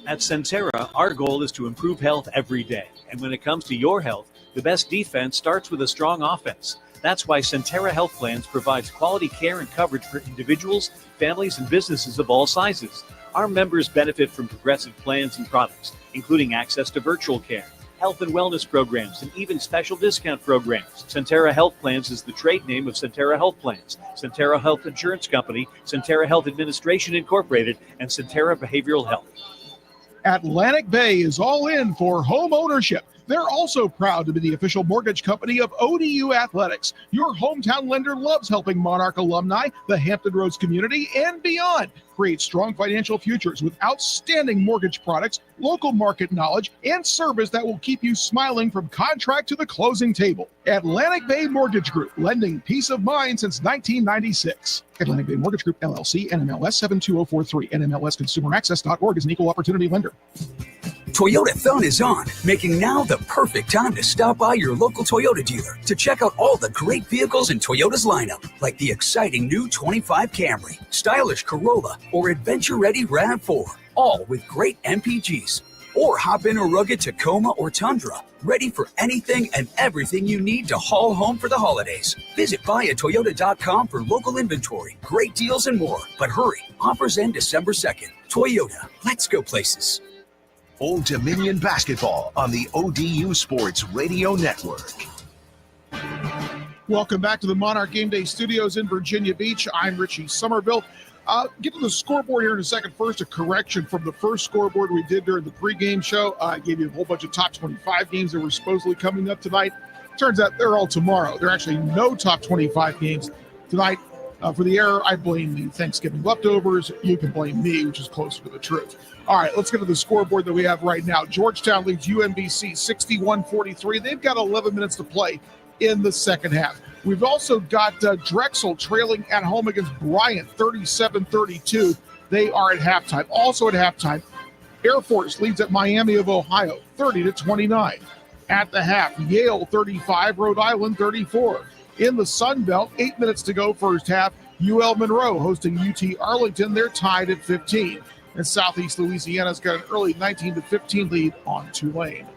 At Centera, our goal is to improve health every day. And when it comes to your health, the best defense starts with a strong offense. That's why Centera Health Plans provides quality care and coverage for individuals, families, and businesses of all sizes. Our members benefit from progressive plans and products, including access to virtual care, health and wellness programs, and even special discount programs. Centera Health Plans is the trade name of Centera Health Plans, Centera Health Insurance Company, Centera Health Administration Incorporated, and Centera Behavioral Health. Atlantic Bay is all in for home ownership. They're also proud to be the official mortgage company of ODU Athletics. Your hometown lender loves helping Monarch alumni, the Hampton Roads community, and beyond create strong financial futures with outstanding mortgage products, local market knowledge, and service that will keep you smiling from contract to the closing table. Atlantic Bay Mortgage Group, lending peace of mind since 1996. Atlantic Bay Mortgage Group, LLC, NMLS 72043, NMLSConsumerAccess.org is an equal opportunity lender. Toyotathon is on, making now the perfect time to stop by your local Toyota dealer to check out all the great vehicles in Toyota's lineup, like the exciting new 25 Camry, stylish Corolla, or adventure-ready RAV4, all with great MPGs. Or hop in a rugged Tacoma or Tundra, ready for anything and everything you need to haul home for the holidays. Visit buyatoyota.com for local inventory, great deals, and more. But hurry, offers end December 2nd. Toyota, let's go places. Old Dominion basketball on the ODU Sports Radio Network. Welcome back to the Monarch Game Day Studios in Virginia Beach. I'm Richie Somerville. Get to the scoreboard here in a second. First, a correction from the first scoreboard we did during the pregame show. I gave you a whole bunch of top 25 games that were supposedly coming up tonight. Turns out they're all tomorrow. There are actually no top 25 games tonight. For the error, I blame the Thanksgiving leftovers. You can blame me, which is closer to the truth. All right, let's get to the scoreboard that we have right now. Georgetown leads UMBC 61-43. They've got 11 minutes to play in the second half. We've also got Drexel trailing at home against Bryant 37-32. They are at halftime. Also at halftime, Air Force leads at Miami of Ohio 30-29. At the half, Yale 35, Rhode Island 34. In the Sun Belt, 8 minutes to go first half, UL Monroe hosting UT Arlington. They're tied at 15. And Southeast Louisiana's got an early 19-15 lead on Tulane.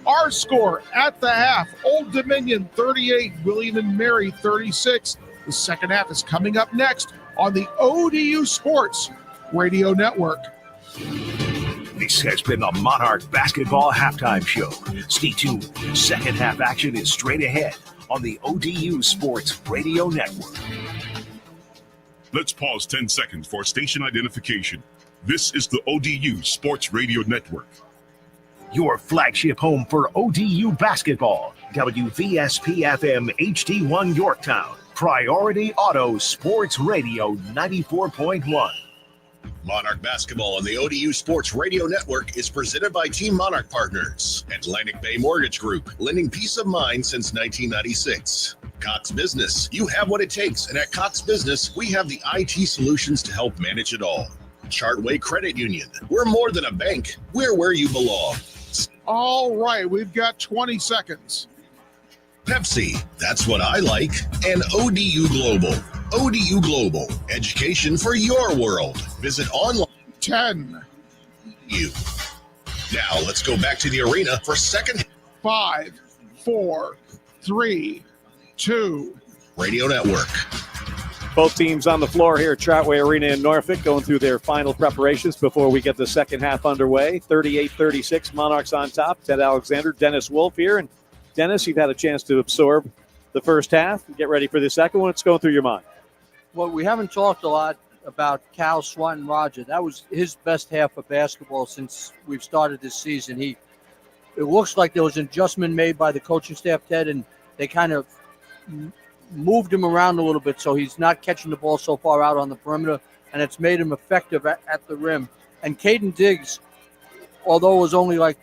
Our score at the half, Old Dominion 38, William and Mary 36. The second half is coming up next on the ODU Sports Radio Network. This has been the Monarch Basketball Halftime Show. Stay tuned. Second half action is straight ahead on the ODU Sports Radio Network. Let's pause 10 seconds for station identification. This is the ODU Sports Radio Network. Your flagship home for ODU basketball. WVSP-FM HD1 Yorktown. Priority Auto Sports Radio 94.1. Monarch basketball on the ODU Sports Radio Network is presented by Team Monarch Partners. Atlantic Bay Mortgage Group, lending peace of mind since 1996. Cox Business, you have what it takes, and at Cox Business, we have the IT solutions to help manage it all. Chartway Credit Union, we're more than a bank, we're where you belong. All right, we've got 20 seconds. Pepsi, that's what I like. And ODU Global. ODU Global, education for your world. Visit online. 10. You. Now let's go back to the arena for second. 5, 4, 3, 2. Radio Network. Both teams on the floor here at Chartway Arena in Norfolk going through their final preparations before we get the second half underway. 38-36, Monarchs on top. Ted Alexander, Dennis Wolf here. And Dennis, you've had a chance to absorb the first half. Get ready for the second one. What's going through your mind? Well, we haven't talked a lot about Cal Swanton Roger. That was his best half of basketball since we've started this season. It looks like there was an adjustment made by the coaching staff, Ted, and they kind of moved him around a little bit so he's not catching the ball so far out on the perimeter, and it's made him effective at the rim. And Caden Diggs, although it was only like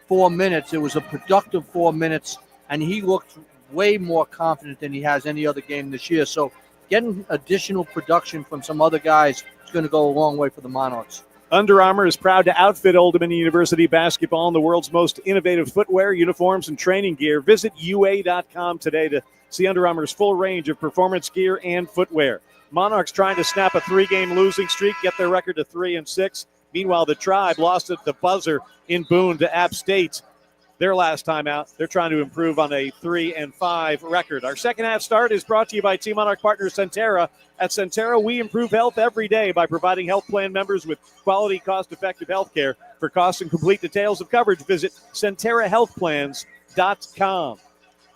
4 minutes, it was a productive 4 minutes, and he looked way more confident than he has any other game this year. So getting additional production from some other guys is going to go a long way for the Monarchs. Under Armour is proud to outfit Old Dominion University basketball in the world's most innovative footwear, uniforms, and training gear. Visit UA.com today to see Under Armour's full range of performance gear and footwear. Monarchs trying to snap a 3-game losing streak, get their record to 3-6. Meanwhile, the Tribe lost at the buzzer in Boone to App State their last time out. They're trying to improve on a 3-5 record. Our second half start is brought to you by Team Monarch partner Centera. At Centera, we improve health every day by providing health plan members with quality, cost-effective health care. For costs and complete details of coverage, visit CenteraHealthPlans.com.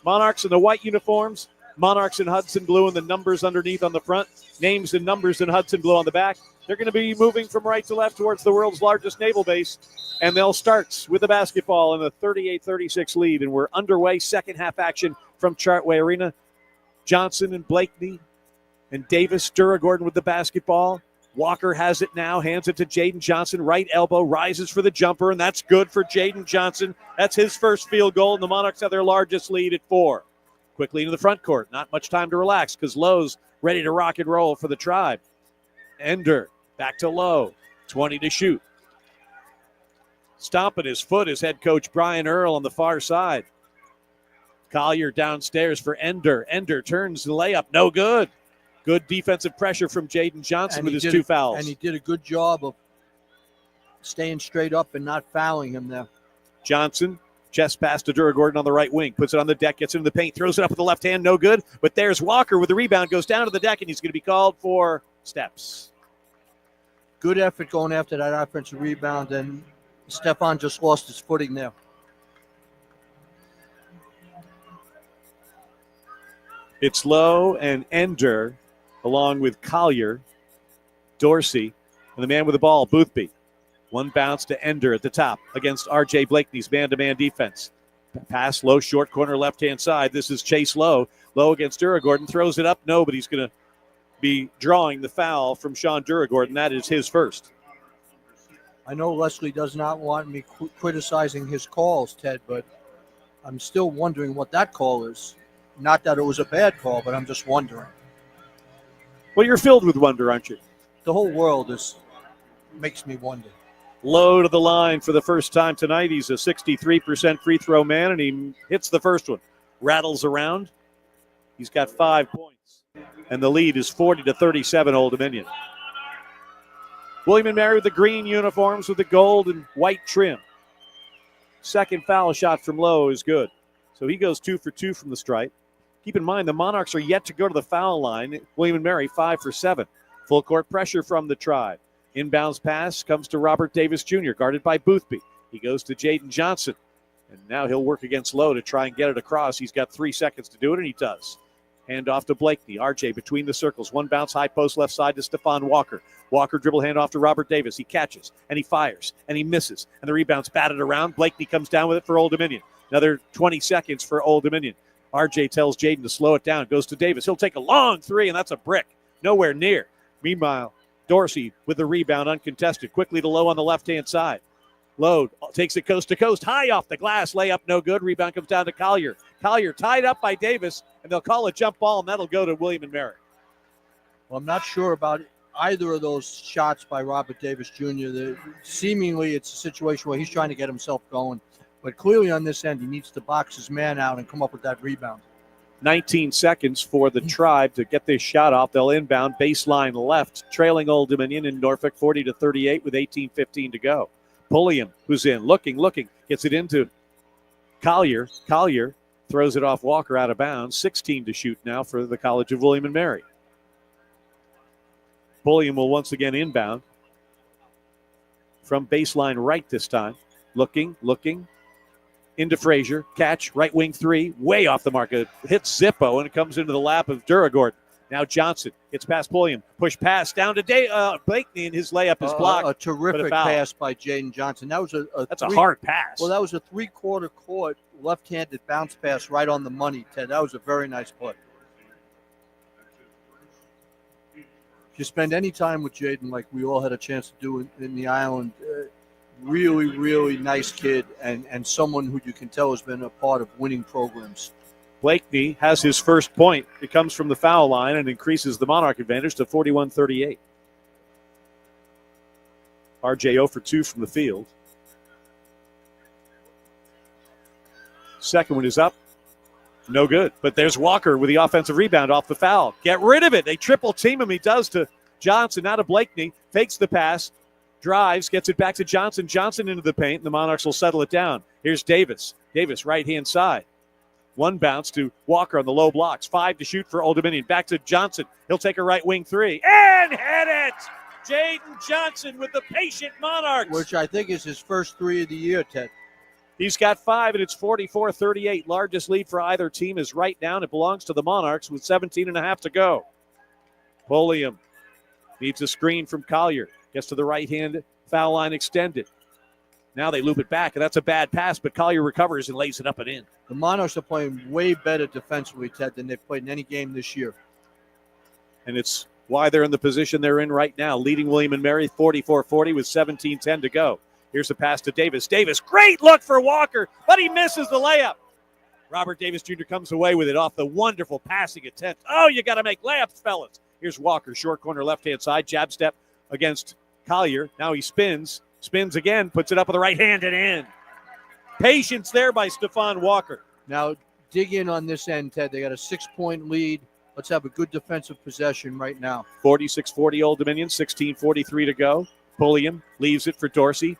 Monarchs in the white uniforms, Monarchs in Hudson blue and the numbers underneath on the front. Names and numbers in Hudson blue on the back. They're going to be moving from right to left towards the world's largest naval base. And they'll start with the basketball in a 38-36 lead. And we're underway. Second half action from Chartway Arena. Johnson and Blakeney and Davis. Duragordon with the basketball. Walker has it now, hands it to Jaden Johnson. Right elbow, rises for the jumper, and that's good for Jaden Johnson. That's his first field goal, and the Monarchs have their largest lead at 4. Quickly into the front court. Not much time to relax because Lowe's ready to rock and roll for the Tribe. Ender back to Lowe. 20 to shoot. Stomping his foot is head coach Brian Earl on the far side. Collier downstairs for Ender. Ender turns the layup. No good. Good defensive pressure from Jaden Johnson with his 2 fouls. And he did a good job of staying straight up and not fouling him there. Johnson, chest pass to Duragordon on the right wing. Puts it on the deck, gets into the paint, throws it up with the left hand. No good. But there's Walker with the rebound. Goes down to the deck, and he's going to be called for steps. Good effort going after that offensive rebound, and Stefan just lost his footing there. It's Lowe and Ender, along with Collier, Dorsey, and the man with the ball, Boothby. One bounce to Ender at the top against R.J. Blakeney's man-to-man defense. Pass, Lowe, short corner, left-hand side. This is Chase Lowe. Lowe against Duragordon, throws it up. No, but he's going to be drawing the foul from Sean Duragordon. That is his first. I know Leslie does not want me criticizing his calls, Ted, but I'm still wondering what that call is. Not that it was a bad call, but I'm just wondering. Well, you're filled with wonder, aren't you? The whole world makes me wonder. Low to the line for the first time tonight. He's a 63% free throw man, and he hits the first one. Rattles around. He's got 5 points. And the lead is 40-37, Old Dominion. William & Mary with the green uniforms with the gold and white trim. Second foul shot from Lowe is good. So he goes 2 for 2 from the stripe. Keep in mind, the Monarchs are yet to go to the foul line. William & Mary, 5 for 7. Full court pressure from the Tribe. Inbounds pass comes to Robert Davis Jr., guarded by Boothby. He goes to Jaden Johnson. And now he'll work against Lowe to try and get it across. He's got 3 seconds to do it, and he does. Hand off to Blakeney. RJ between the circles. One bounce, high post left side to Stephon Walker. Walker dribble hand off to Robert Davis. He catches, and he fires, and he misses. And the rebound's batted around. Blakeney comes down with it for Old Dominion. Another 20 seconds for Old Dominion. RJ tells Jaden to slow it down. Goes to Davis. He'll take a long 3, and that's a brick. Nowhere near. Meanwhile, Dorsey with the rebound uncontested. Quickly to Lowe on the left-hand side. Lowe takes it coast to coast. High off the glass. Layup no good. Rebound comes down to Collier. Collier tied up by Davis, and they'll call a jump ball, and that'll go to William & Mary. Well, I'm not sure about either of those shots by Robert Davis Jr. Seemingly it's a situation where he's trying to get himself going. But clearly on this end, he needs to box his man out and come up with that rebound. 19 seconds for the Tribe to get this shot off. They'll inbound baseline left, trailing Old Dominion in Norfolk 40-38 with 18:15 to go. Pulliam, who's in, looking, gets it into Collier. Collier throws it off Walker out of bounds. 16 to shoot now for the College of William & Mary. Pulliam will once again inbound from baseline right this time. Looking. Into Frazier. Catch, right wing 3, way off the mark. It hits Zippo, and it comes into the lap of Duragordon. Now Johnson. It's past Pulliam. Push pass down to Blakeney, and his layup is blocked. A terrific pass by Jaden Johnson. That was a hard pass. Well, that was a 3/4 court left-handed bounce pass right on the money, Ted. That was a very nice play. If you spend any time with Jaden, like we all had a chance to do in the island, really, really nice kid and someone who you can tell has been a part of winning programs. Blakeney has his first point. It comes from the foul line and increases the Monarch advantage to 41-38. RJ 0 for 2 from the field. Second one is up. No good. But there's Walker with the offensive rebound off the foul. Get rid of it. They triple team him. He does to Johnson. Now to Blakeney. Fakes the pass. Drives. Gets it back to Johnson. Johnson into the paint. And the Monarchs will settle it down. Here's Davis. Davis right-hand side. One bounce to Walker on the low blocks. 5 to shoot for Old Dominion. Back to Johnson. He'll take a right wing 3. And hit it! Jaden Johnson with the patient Monarchs. Which I think is his first 3 of the year, Ted. He's got 5, and it's 44-38. Largest lead for either team is right now, and it belongs to the Monarchs with 17.5 to go. Pulliam needs a screen from Collier. Gets to the right hand, foul line extended. Now they loop it back, and that's a bad pass, but Collier recovers and lays it up and in. The Monarchs are playing way better defensively, Ted, than they've played in any game this year. And it's why they're in the position they're in right now, leading William & Mary 44-40 with 17:10 to go. Here's a pass to Davis. Davis, great look for Walker, but he misses the layup. Robert Davis Jr. comes away with it off the wonderful passing attempt. Oh, you got to make layups, fellas. Here's Walker, short corner, left-hand side, jab step against Collier. Now he spins again, puts it up with the right hand and in. Patience there by Stephon Walker. Now, dig in on this end, Ted. They got a 6-point lead. Let's have a good defensive possession right now. 46-40 Old Dominion, 16:43 to go. Pulliam leaves it for Dorsey.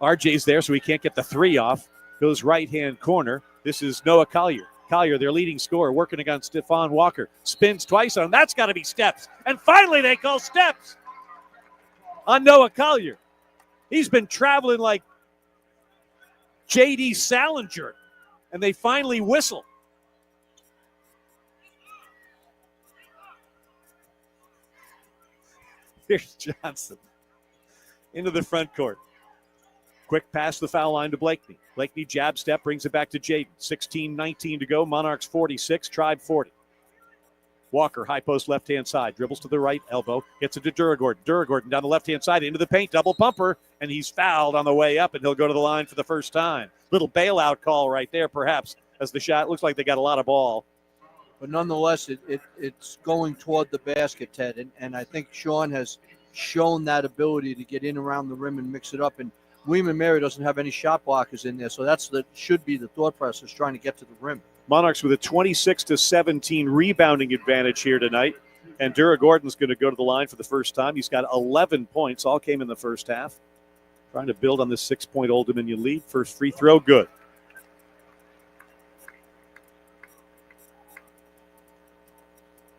RJ's there, so he can't get the 3 off. Goes right-hand corner. This is Noah Collier. Collier, their leading scorer, working against Stephon Walker. Spins twice on him. That's got to be steps. And finally, they call steps on Noah Collier. He's been traveling like J.D. Salinger, and they finally whistle. Here's Johnson into the front court. Quick pass the foul line to Blakeney. Blakeney jab step, brings it back to Jaden. 16:19 to go. Monarchs 46, Tribe 40. Walker, high post left-hand side, dribbles to the right elbow, gets it to Duragordon. Duragordon down the left-hand side into the paint, double pumper, and he's fouled on the way up, and he'll go to the line for the first time. Little bailout call right there, perhaps, as the shot looks like they got a lot of ball. But nonetheless, it's going toward the basket, Ted, and I think Sean has shown that ability to get in around the rim and mix it up, and William & Mary doesn't have any shot blockers in there, so should be the thought process, trying to get to the rim. Monarchs with a 26-17 rebounding advantage here tonight. And Duragordon's going to go to the line for the first time. He's got 11 points, all came in the first half. Trying to build on this 6-point Old Dominion lead. First free throw, good.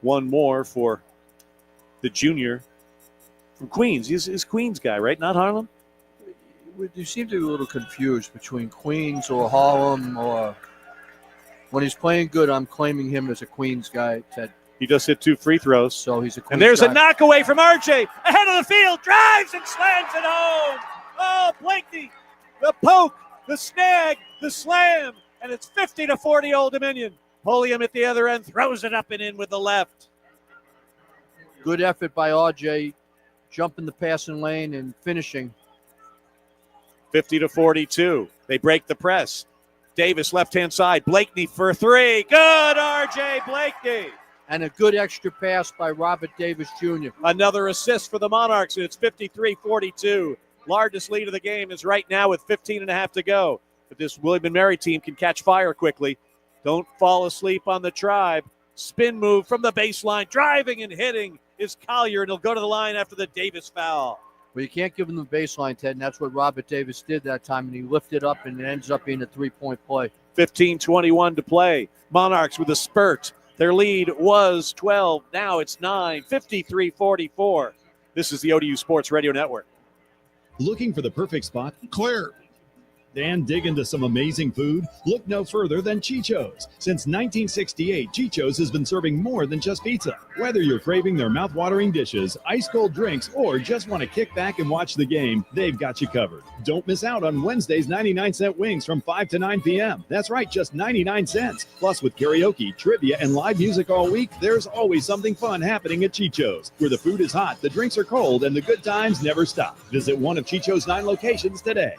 One more for the junior from Queens. He's Queens guy, right? Not Harlem? You seem to be a little confused between Queens or Harlem, or when he's playing good, I'm claiming him as a Queens guy, Ted. He just hit 2 free throws. So he's a Queens And there's guy. a knock away from RJ. Ahead of the field, drives and slams it home. Oh, Blakeney, the poke, the snag, the slam, and it's 50-40 Old Dominion. Pulliam at the other end throws it up and in with the left. Good effort by RJ, jumping the passing lane and finishing. 50-42. They break the press. Davis left-hand side. Blakeney for 3. Good, RJ Blakeney. And a good extra pass by Robert Davis Jr. Another assist for the Monarchs, and it's 53-42. Largest lead of the game is right now with 15.5 to go. But this William & Mary team can catch fire quickly. Don't fall asleep on the Tribe. Spin move from the baseline. Driving and hitting is Collier, and he'll go to the line after the Davis foul. Well, you can't give him the baseline, Ted, and that's what Robert Davis did that time, and he lifted up, and it ends up being a 3-point play. 15:21 to play. Monarchs with a spurt. Their lead was 12. Now it's 9. 53-44. This is the ODU Sports Radio Network. Looking for the perfect spot? Clear. And dig into some amazing food? Look no further than Chicho's. Since 1968, Chicho's has been serving more than just pizza. Whether you're craving their mouth-watering dishes, ice-cold drinks, or just want to kick back and watch the game, they've got you covered. Don't miss out on Wednesday's 99-cent wings from 5 to 9 p.m. That's right, just 99 cents. Plus, with karaoke, trivia, and live music all week, there's always something fun happening at Chicho's, where the food is hot, the drinks are cold, and the good times never stop. Visit one of Chicho's 9 locations today.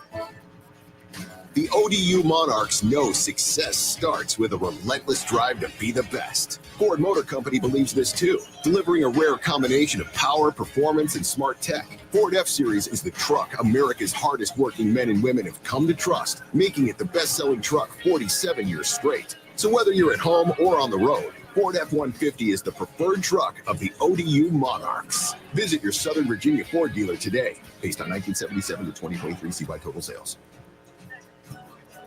The ODU Monarchs know success starts with a relentless drive to be the best. Ford Motor Company believes this too, delivering a rare combination of power, performance, and smart tech. Ford F-Series is the truck America's hardest working men and women have come to trust, making it the best-selling truck 47 years straight. So whether you're at home or on the road, Ford F-150 is the preferred truck of the ODU Monarchs. Visit your Southern Virginia Ford dealer today, based on 1977 to 2023 CY total sales.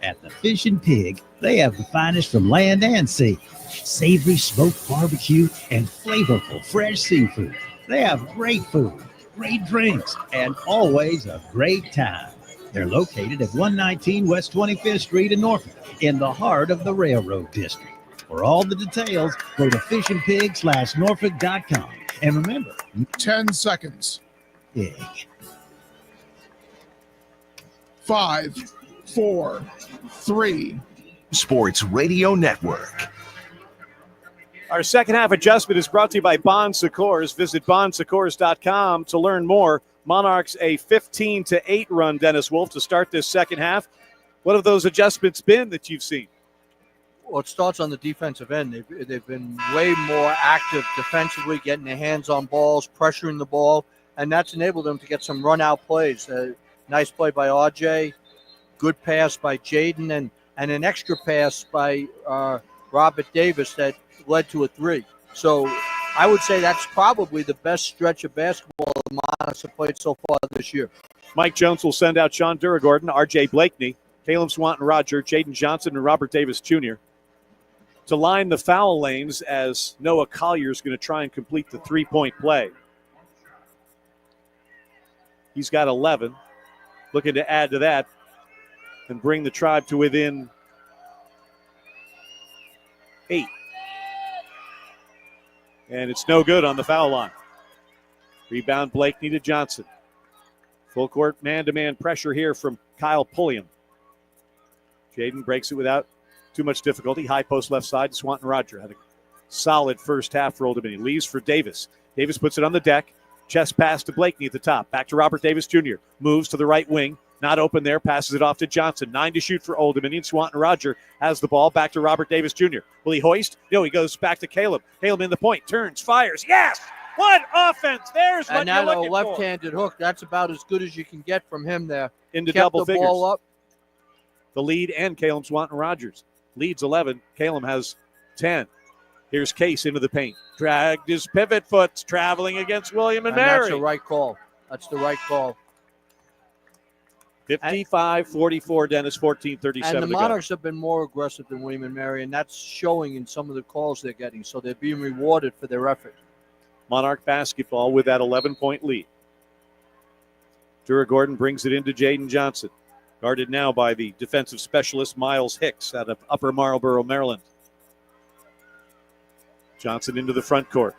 At the Fish and Pig, they have the finest from land and sea. Savory smoked barbecue and flavorful fresh seafood. They have great food, great drinks, and always a great time. They're located at 119 West 25th Street in Norfolk, in the heart of the Railroad District. For all the details, go to fishandpig.norfolk.com. And remember, 10 seconds. Pig. 5, 4, 3. Sports Radio Network. Our second half adjustment is brought to you by Bon Secours. Visit bonsecours.com to learn more. Monarchs a 15-8 run, Dennis Wolf, to start this second half. What have those adjustments been that you've seen? Well, it starts on the defensive end. They've been way more active defensively, getting their hands on balls, pressuring the ball, and that's enabled them to get some run-out plays. Nice play by RJ, good pass by Jaden, and an extra pass by Robert Davis that led to a 3. So I would say that's probably the best stretch of basketball the Monarchs have played so far this year. Mike Jones will send out Sean Duragordon, R.J. Blakeney, Caleb Swanton-Roger, Jaden Johnson, and Robert Davis Jr. to line the foul lanes as Noah Collier is going to try and complete the three-point play. He's got 11. Looking to add to that and bring the Tribe to within 8. And it's no good on the foul line. Rebound Blakeney to Johnson. Full court man-to-man pressure here from Kyle Pulliam. Jaden breaks it without too much difficulty. High post left side. Swanton-Roger had a solid first half for Old Dominion. Leaves for Davis. Davis puts it on the deck. Chest pass to Blakeney at the top. Back to Robert Davis Jr. Moves to the right wing. Not open there. Passes it off to Johnson. 9 to shoot for Old Dominion. Swanton-Roger has the ball. Back to Robert Davis Jr. Will he hoist? No, he goes back to Caleb. Caleb in the point. Turns. Fires. Yes! What offense? There's what you're looking for. And that left-handed hook, that's about as good as you can get from him there. Into Kept double the figures. ball up. The lead and Caleb Swanton-Rogers. Leads 11. Caleb has 10. Here's Case into the paint. Dragged his pivot foot, traveling against William and Mary. That's the right call. That's the right call. 55-44, Dennis, 14:37 And the to go. Monarchs have been more aggressive than William and Mary, and that's showing in some of the calls they're getting. So they're being rewarded for their effort. Monarch basketball with that 11-point lead. Duragordon brings it into Jaden Johnson. Guarded now by the defensive specialist Miles Hicks out of Upper Marlboro, Maryland. Johnson into the front court.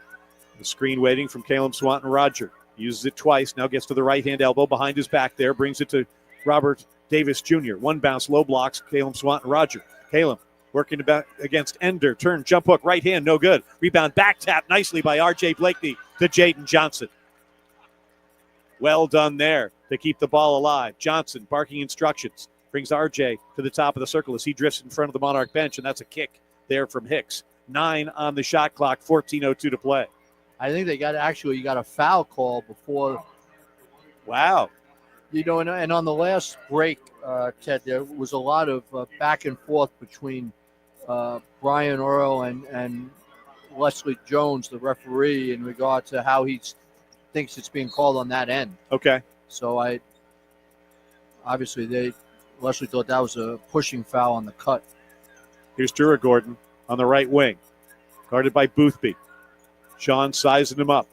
The screen waiting from Caleb Swanton-Roger. Uses it twice. Now gets to the right-hand elbow behind his back there. Brings it to Robert Davis Jr. One bounce, low blocks, Caleb Swanton-Roger. Caleb working against Ender. Turn, jump hook, right hand, no good. Rebound, back tap nicely by R.J. Blakeney to Jaden Johnson. Well done there to keep the ball alive. Johnson barking instructions. Brings R.J. to the top of the circle as he drifts in front of the Monarch bench, and that's a kick there from Hicks. 9 on the shot clock, 14:02 to play. I think you got a foul call before. Wow. You know, and on the last break, Ted, there was a lot of back and forth between Brian Earl and Leslie Jones, the referee, in regard to how he thinks it's being called on that end. Okay. So Leslie thought that was a pushing foul on the cut. Here's Duragordon on the right wing, guarded by Boothby. Sean sizing him up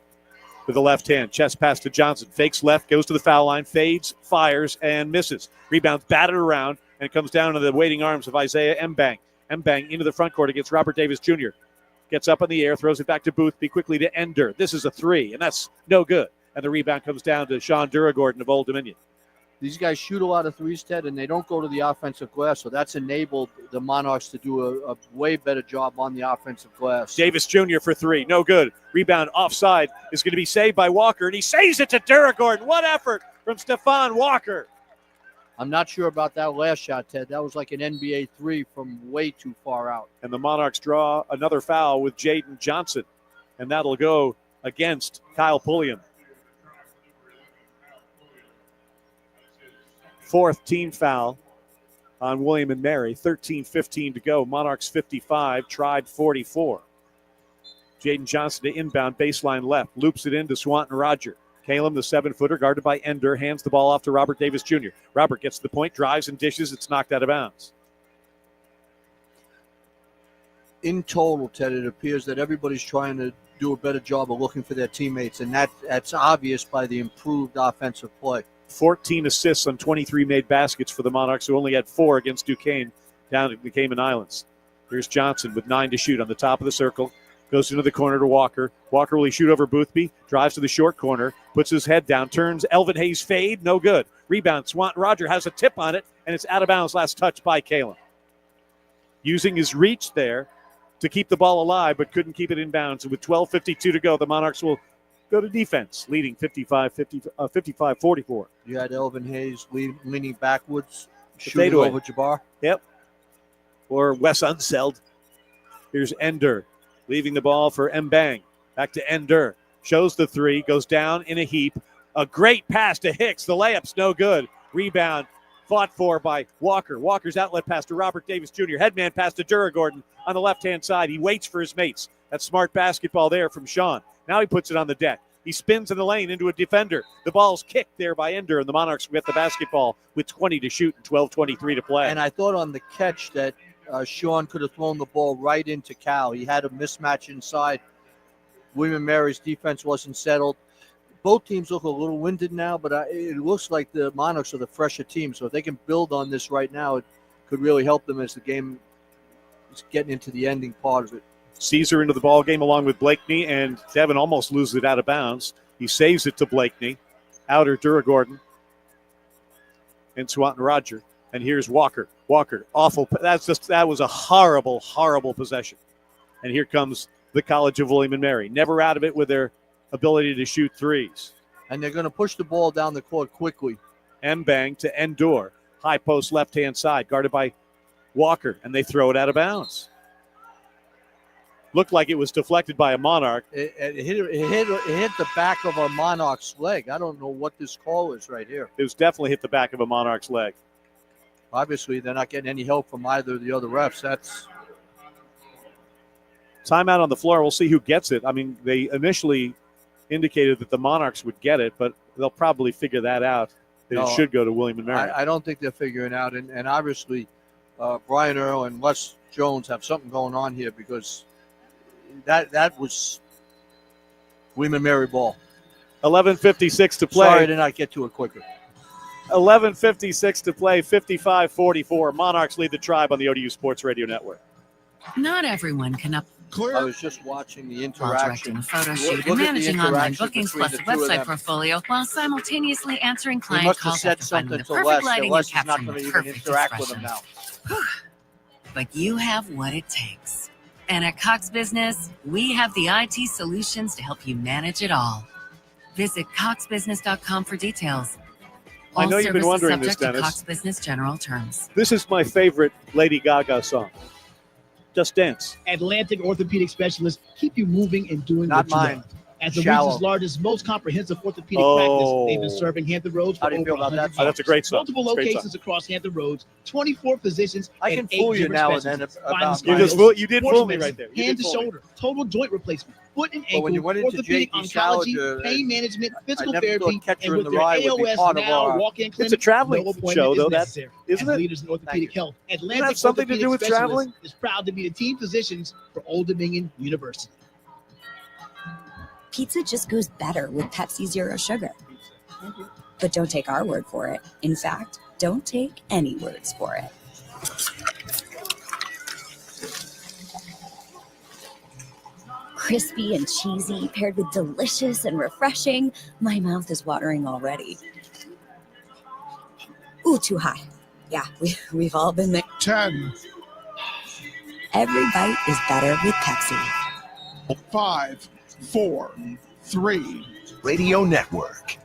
with the left hand. Chest pass to Johnson. Fakes left, goes to the foul line, fades, fires, and misses. Rebounds batted around, and comes down to the waiting arms of Isaiah Mbang. Mbang into the front court against Robert Davis Jr. Gets up in the air, throws it back to Boothby quickly to Ender. This is a 3, and that's no good. And the rebound comes down to Sean Duragordon of Old Dominion. These guys shoot a lot of threes, Ted, and they don't go to the offensive glass, so that's enabled the Monarchs to do a way better job on the offensive glass. Davis Jr. for 3, no good. Rebound offside is going to be saved by Walker, and he saves it to Duragordon. What effort from Stephon Walker. I'm not sure about that last shot, Ted. That was like an NBA 3 from way too far out. And the Monarchs draw another foul with Jaden Johnson, and that'll go against Kyle Pulliam. 4th team foul on William and Mary. 13:15 to go. Monarchs 55, Tribe 44. Jaden Johnson to inbound, baseline left. Loops it into Swanton-Roger. Caleb, the 7-footer, guarded by Ender, hands the ball off to Robert Davis Jr. Robert gets to the point, drives and dishes. It's knocked out of bounds. In total, Ted, it appears that everybody's trying to do a better job of looking for their teammates, and that's obvious by the improved offensive play. 14 assists on 23 made baskets for the Monarchs, who only had 4 against Duquesne down at the Cayman Islands. Here's Johnson with 9 to shoot on the top of the circle. Goes into the corner to Walker. Walker, will he shoot over Boothby? Drives to the short corner. Puts his head down. Turns. Elvin Hayes fade. No good. Rebound. Roger has a tip on it, and it's out of bounds. Last touch by Kalen. Using his reach there to keep the ball alive, but couldn't keep it in bounds. And with 12:52 to go, the Monarchs will go to defense, leading 55-44. You had Elvin Hayes leaning backwards, shooting fadeaway over Jabbar. Yep. Or Wes Unseld. Here's Ender leaving the ball for Mbang. Back to Ender. Shows the 3, goes down in a heap. A great pass to Hicks. The layup's no good. Rebound fought for by Walker. Walker's outlet pass to Robert Davis Jr. Headman pass to Duragordon on the left-hand side. He waits for his mates. That's smart basketball there from Sean. Now he puts it on the deck. He spins in the lane into a defender. The ball's kicked there by Ender, and the Monarchs get the basketball with 20 to shoot and 12:23 to play. And I thought on the catch that Sean could have thrown the ball right into Cal. He had a mismatch inside. William Mary's defense wasn't settled. Both teams look a little winded now, but it looks like the Monarchs are the fresher team. So if they can build on this right now, it could really help them as the game is getting into the ending part of it. Caesar into the ball game along with Blakeney, and Devin almost loses it out of bounds. He saves it to Blakeney. Outer Duragordon and Swanton Roger. And here's Walker. Walker, awful. That was a horrible, horrible possession. And here comes the College of William and Mary. Never out of it with their ability to shoot threes. And they're going to push the ball down the court quickly. Mbang to Endor. High post left-hand side, guarded by Walker. And they throw it out of bounds. Looked like it was deflected by a Monarch. It hit the back of a Monarch's leg. I don't know what this call is right here. It was definitely hit the back of a Monarch's leg. Obviously, they're not getting any help from either of the other refs. That's timeout on the floor. We'll see who gets it. I mean, they initially indicated that the Monarchs would get it, but they'll probably figure that out. It should go to William and Mary. I don't think they're figuring out. And obviously, Brian Earl and Wes Jones have something going on here because that was William and Mary ball. 11:56 to play. Sorry to not get to it quicker. 11:56 to play, 55-44. Monarchs lead the Tribe on the ODU Sports Radio Network. Not everyone can I was just watching the interaction. Directing a photo shoot and managing online bookings plus a website portfolio while simultaneously answering client calls after finding the perfect lighting and capturing the perfect expression. But you have what it takes. And at Cox Business, we have the IT solutions to help you manage it all. Visit coxbusiness.com for details. I know you've been wondering this, Dennis. Dennis. Cox Business General terms. This is my favorite Lady Gaga song. Just Dance. Atlantic orthopedic specialists keep you moving and doing Not what you mine. love. As the Shallow. region's largest, most comprehensive orthopedic practice, they've been serving Hampton Roads for How do you over feel about 100 that? years. Oh, that's a great song. Multiple It's a great locations song. across Hampton Roads, 24 physicians, I and can 8 fool you different now and then specialties. about Spinal my- spinals, You did fool sports me medicine, right there. You hand did to fool me. shoulder, total joint replacement, foot and But when you ankle, went into orthopedic J.D. oncology, Salinger, pain management, physical never thought therapy, Catcher and in with the their Rye would be AOS part of Now our- walk-in It's clinic, a traveling no appointment show, is though. necessary. Isn't As it? leaders in orthopedic health, Atlantic have something to Orthopedic do with Specialists traveling? is proud to be the team physicians for Old Dominion University. Pizza just goes better with Pepsi Zero Sugar. But don't take our word for it. In fact, don't take any words for it. Crispy and cheesy, paired with delicious and refreshing. My mouth is watering already. Ooh, too high. Yeah, we've all been there. 10, Every bite is better with Pepsi. 5, 4, 3. Radio Network.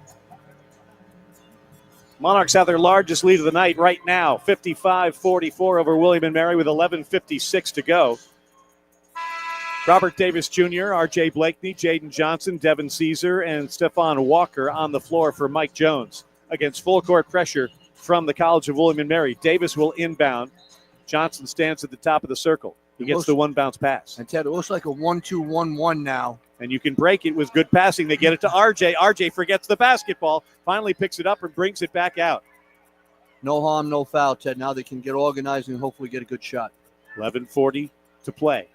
Monarchs have their largest lead of the night right now, 55-44 over William and Mary with 11:56 to go. Robert Davis Jr., R.J. Blakeney, Jaden Johnson, Devin Caesar, and Stephon Walker on the floor for Mike Jones against full court pressure from the College of William and Mary. Davis will inbound. Johnson stands at the top of the circle. He gets the one bounce pass. And Ted, it looks like a 1-2-1-1 now. And you can break it with good passing. They get it to RJ. RJ forgets the basketball, finally picks it up and brings it back out. No harm, no foul, Ted. Now they can get organized and hopefully get a good shot. 11:40 to play.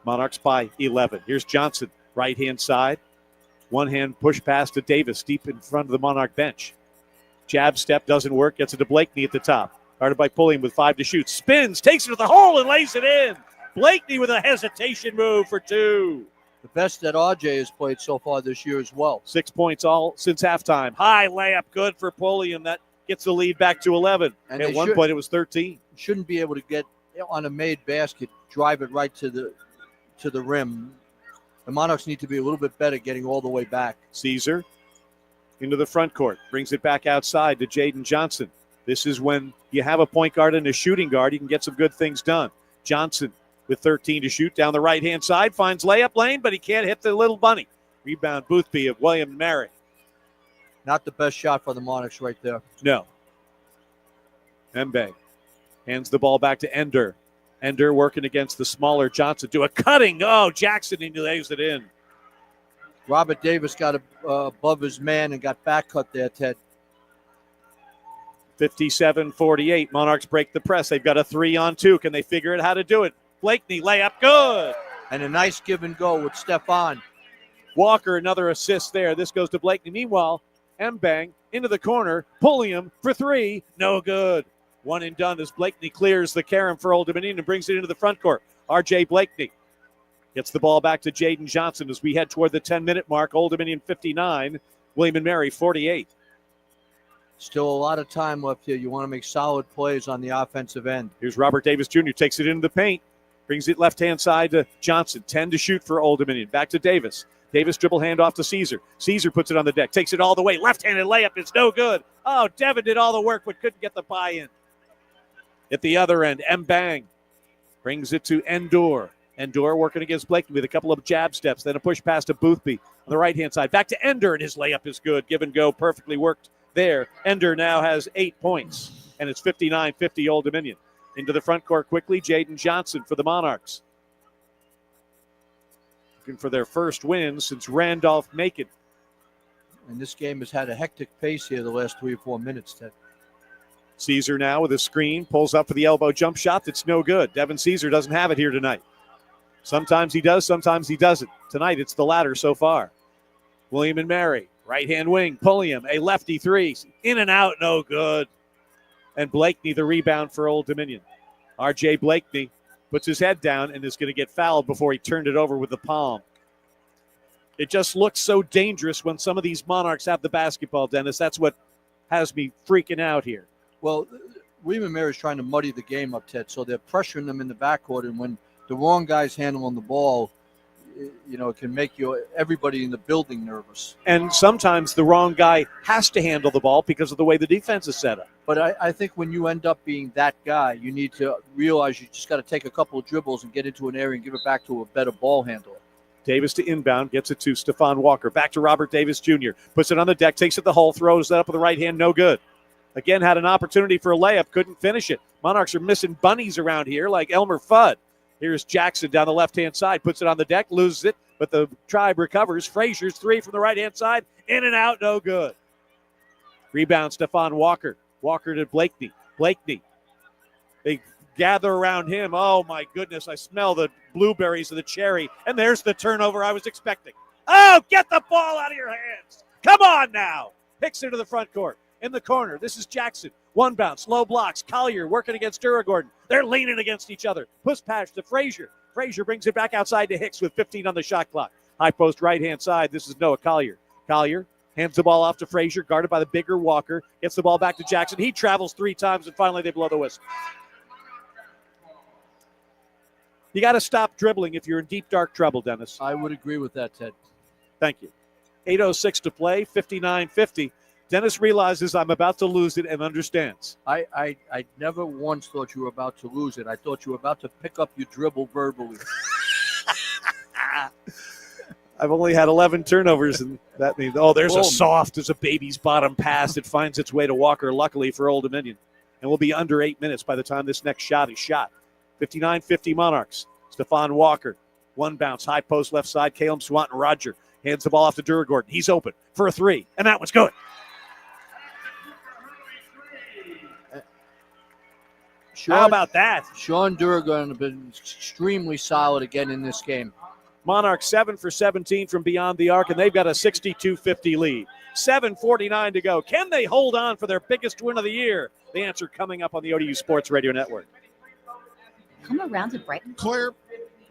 Monarchs by 11. Here's Johnson, right-hand side. One-hand push pass to Davis, deep in front of the Monarch bench. Jab step doesn't work. Gets it to Blakeney at the top. Guarded by Pulliam with 5 to shoot. Spins, takes it to the hole, and lays it in. Blakeney with a hesitation move for 2. The best that RJ has played so far this year as well. 6 points all since halftime. High layup, good for Pulliam. That gets the lead back to 11. And at one point, it was 13. Shouldn't be able to get on a made basket, drive it right to the rim. The Monarchs need to be a little bit better getting all the way back. Caesar into the front court. Brings it back outside to Jaden Johnson. This is when you have a point guard and a shooting guard, you can get some good things done. Johnson with 13 to shoot down the right-hand side. Finds layup lane, but he can't hit the little bunny. Rebound Boothby of William Mary. Not the best shot for the Monarchs right there. No. Mbang hands the ball back to Ender. Ender working against the smaller Johnson. Do a cutting. Oh, Jackson, he lays it in. Robert Davis got above his man and got back cut there, Ted. 57-48. Monarchs break the press. They've got a 3-on-2. Can they figure out how to do it? Blakeney, layup, good. And a nice give and go with Stephon. Walker, another assist there. This goes to Blakeney. Meanwhile, Mbang into the corner. Pulliam for 3. No good. One and done as Blakeney clears the carom for Old Dominion and brings it into the front court. R.J. Blakeney gets the ball back to Jaden Johnson as we head toward the 10-minute mark. Old Dominion 59, William & Mary 48. Still a lot of time left here. You want to make solid plays on the offensive end. Here's Robert Davis Jr. Takes it into the paint. Brings it left-hand side to Johnson. 10 to shoot for Old Dominion. Back to Davis. Davis dribble handoff to Caesar. Caesar puts it on the deck. Takes it all the way. Left-handed layup. It's no good. Oh, Devin did all the work but couldn't get the buy-in. At the other end, Mbang brings it to Endor. Endor working against Blakeney with a couple of jab steps. Then a push pass to Boothby on the right-hand side. Back to Ender, and his layup is good. Give and go, perfectly worked there. Ender now has 8 points, and it's 59-50 Old Dominion. Into the front court quickly, Jaden Johnson for the Monarchs. Looking for their first win since Randolph-Macon. And this game has had a hectic pace here the last 3 or 4 minutes, Ted. Caesar now with a screen, pulls up for the elbow jump shot. That's no good. Devin Caesar doesn't have it here tonight. Sometimes he does, sometimes he doesn't. Tonight it's the latter so far. William & Mary, right-hand wing, Pulliam, a lefty 3. In and out, no good. And Blakeney, the rebound for Old Dominion. R.J. Blakeney puts his head down and is going to get fouled before he turned it over with the palm. It just looks so dangerous when some of these Monarchs have the basketball, Dennis. That's what has me freaking out here. Well, William & Mary is trying to muddy the game up, Ted, so they're pressuring them in the backcourt, and when the wrong guy's handling the ball, it can make everybody in the building nervous. And sometimes the wrong guy has to handle the ball because of the way the defense is set up. But I think when you end up being that guy, you need to realize you just got to take a couple of dribbles and get into an area and give it back to a better ball handler. Davis to inbound, gets it to Stephon Walker. Back to Robert Davis Jr. Puts it on the deck, takes it the hole, throws that up with the right hand, no good. Again, had an opportunity for a layup, couldn't finish it. Monarchs are missing bunnies around here like Elmer Fudd. Here's Jackson down the left-hand side, puts it on the deck, loses it, but the Tribe recovers. Frazier's 3 from the right-hand side, in and out, no good. Rebound, Stephon Walker. Walker to Blakeney. Blakeney. They gather around him. Oh, my goodness, I smell the blueberries of the cherry, and there's the turnover I was expecting. Oh, get the ball out of your hands. Come on now. Picks it to the front court. In the corner, this is Jackson. One bounce, low blocks. Collier working against Duragordon. They're leaning against each other. Push pass to Frazier. Frazier brings it back outside to Hicks with 15 on the shot clock. High post right-hand side. This is Noah Collier. Collier hands the ball off to Frazier, guarded by the bigger Walker. Gets the ball back to Jackson. He travels 3 times, and finally they blow the whistle. You got to stop dribbling if you're in deep, dark trouble, Dennis. I would agree with that, Ted. Thank you. 8:06 to play, 59-50. Dennis realizes I'm about to lose it and understands. I never once thought you were about to lose it. I thought you were about to pick up your dribble verbally. I've only had 11 turnovers, and that means, there's a baby's bottom pass. It finds its way to Walker, luckily for Old Dominion. And we'll be under 8 minutes by the time this next shot is shot. 59-50 Monarchs. Stephon Walker. One bounce, high post left side. Caleb Swanton Roger hands the ball off to Duragordon. He's open for a 3, and that one's good. How about that? Sean Duragordon has been extremely solid again in this game. Monarchs 7 for 17 from beyond the arc, and they've got a 62-50 lead. 7:49 to go. Can they hold on for their biggest win of the year? The answer coming up on the ODU Sports Radio Network. Come around to Brighton. Clear.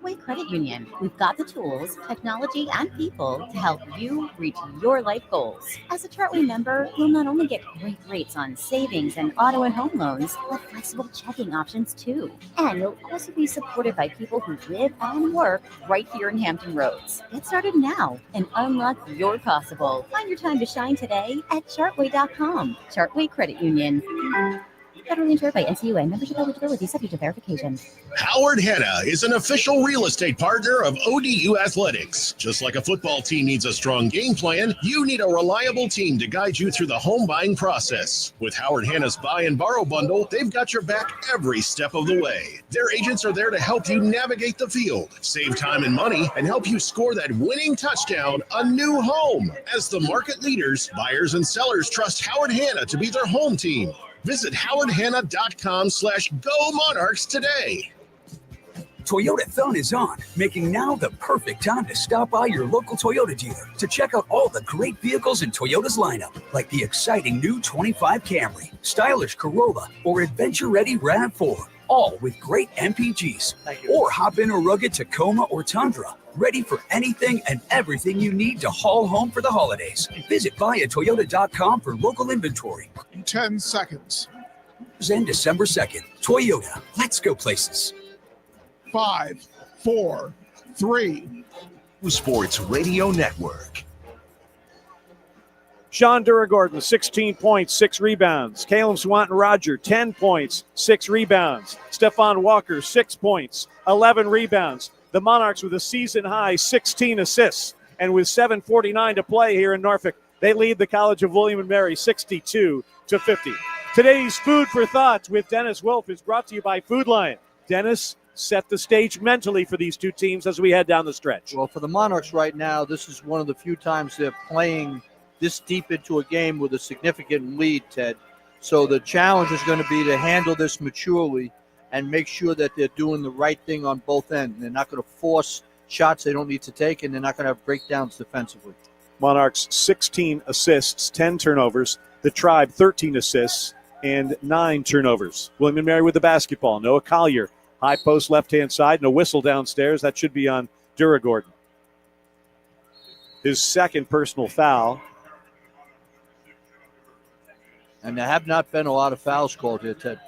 Chartway Credit Union. We've got the tools, technology, and people to help you reach your life goals. As a Chartway member, you'll not only get great rates on savings and auto and home loans, but flexible checking options too. And you'll also be supported by people who live and work right here in Hampton Roads. Get started now and unlock your possible. Find your time to shine today at Chartway.com. Chartway Credit Union. Federally insured by NCUA. Membership eligibility subject to verification. Howard Hanna is an official real estate partner of ODU Athletics. Just like a football team needs a strong game plan, you need a reliable team to guide you through the home buying process. With Howard Hanna's Buy and Borrow Bundle, they've got your back every step of the way. Their agents are there to help you navigate the field, save time and money, and help you score that winning touchdown, a new home. As the market leaders, buyers and sellers trust Howard Hanna to be their home team. Visit howardhanna.com/Go Monarchs today. Toyotathon is on, making now the perfect time to stop by your local Toyota dealer to check out all the great vehicles in Toyota's lineup, like the exciting new 25 Camry, stylish Corolla, or adventure-ready RAV4, all with great MPGs. Or hop in a rugged Tacoma or Tundra, ready for anything and everything you need to haul home for the holidays. Visit buyatoyota.com for local inventory. 10 seconds. End December 2nd. Toyota. Let's go places. 5, 4, 3. Sports Radio Network. Sean Duragordon, 16 points, 6 rebounds. Caleb Swanton-Roger, 10 points, 6 rebounds. Stephon Walker, 6 points, 11 rebounds. The Monarchs with a season-high 16 assists. And with 7:49 to play here in Norfolk, they lead the College of William & Mary 62-50. Today's Food for Thought with Dennis Wolf is brought to you by Food Lion. Dennis, set the stage mentally for these two teams as we head down the stretch. Well, for the Monarchs right now, this is one of the few times they're playing this deep into a game with a significant lead, Ted. So the challenge is going to be to handle this maturely and make sure that they're doing the right thing on both ends. They're not going to force shots they don't need to take, and they're not going to have breakdowns defensively. Monarchs 16 assists, 10 turnovers. The Tribe 13 assists and 9 turnovers. William & Mary with the basketball. Noah Collier, high post left-hand side, and a whistle downstairs. That should be on Duragordon. His second personal foul. And there have not been a lot of fouls called here, Ted.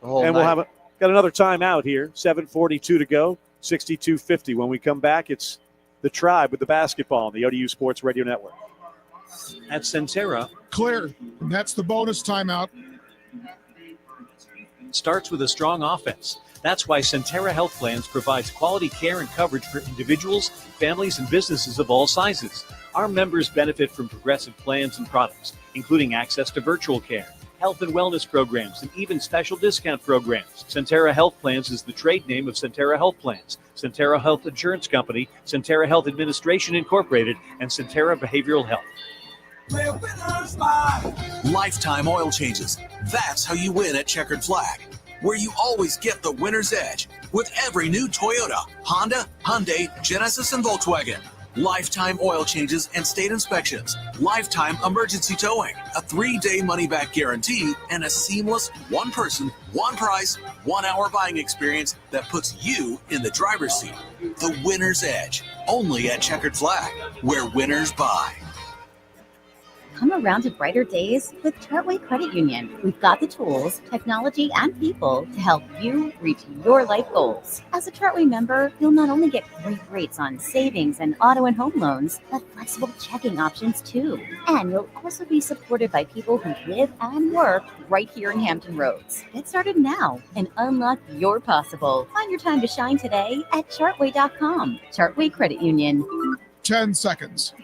And we'll got another timeout here. 7:42 to go. 62-50. When we come back, it's the Tribe with the basketball on the ODU Sports Radio Network. At Centera, Clear. And that's the bonus timeout. starts with a strong offense. That's why Centera Health Plans provides quality care and coverage for individuals, families, and businesses of all sizes. Our members benefit from progressive plans and products, including access to virtual care, health and wellness programs, and even special discount programs. Centera Health Plans is the trade name of Centera Health Plans, Centera Health Insurance Company, Centera Health Administration Incorporated, and Centera Behavioral Health. Lifetime oil changes. That's how you win at Checkered Flag, where you always get the winner's edge with every new Toyota, Honda, Hyundai, Genesis, and Volkswagen. Lifetime oil changes and state inspections, lifetime emergency towing, a 3-day money-back guarantee, and a seamless one-person, one-price, one-hour buying experience that puts you in the driver's seat. The winner's edge, only at Checkered Flag, where winners buy. Come around to brighter days with Chartway Credit Union. We've got the tools, technology, and people to help you reach your life goals. As a Chartway member, you'll not only get great rates on savings and auto and home loans, but flexible checking options too. And you'll also be supported by people who live and work right here in Hampton Roads. Get started now and unlock your possible. Find your time to shine today at Chartway.com. Chartway Credit Union. 10 seconds.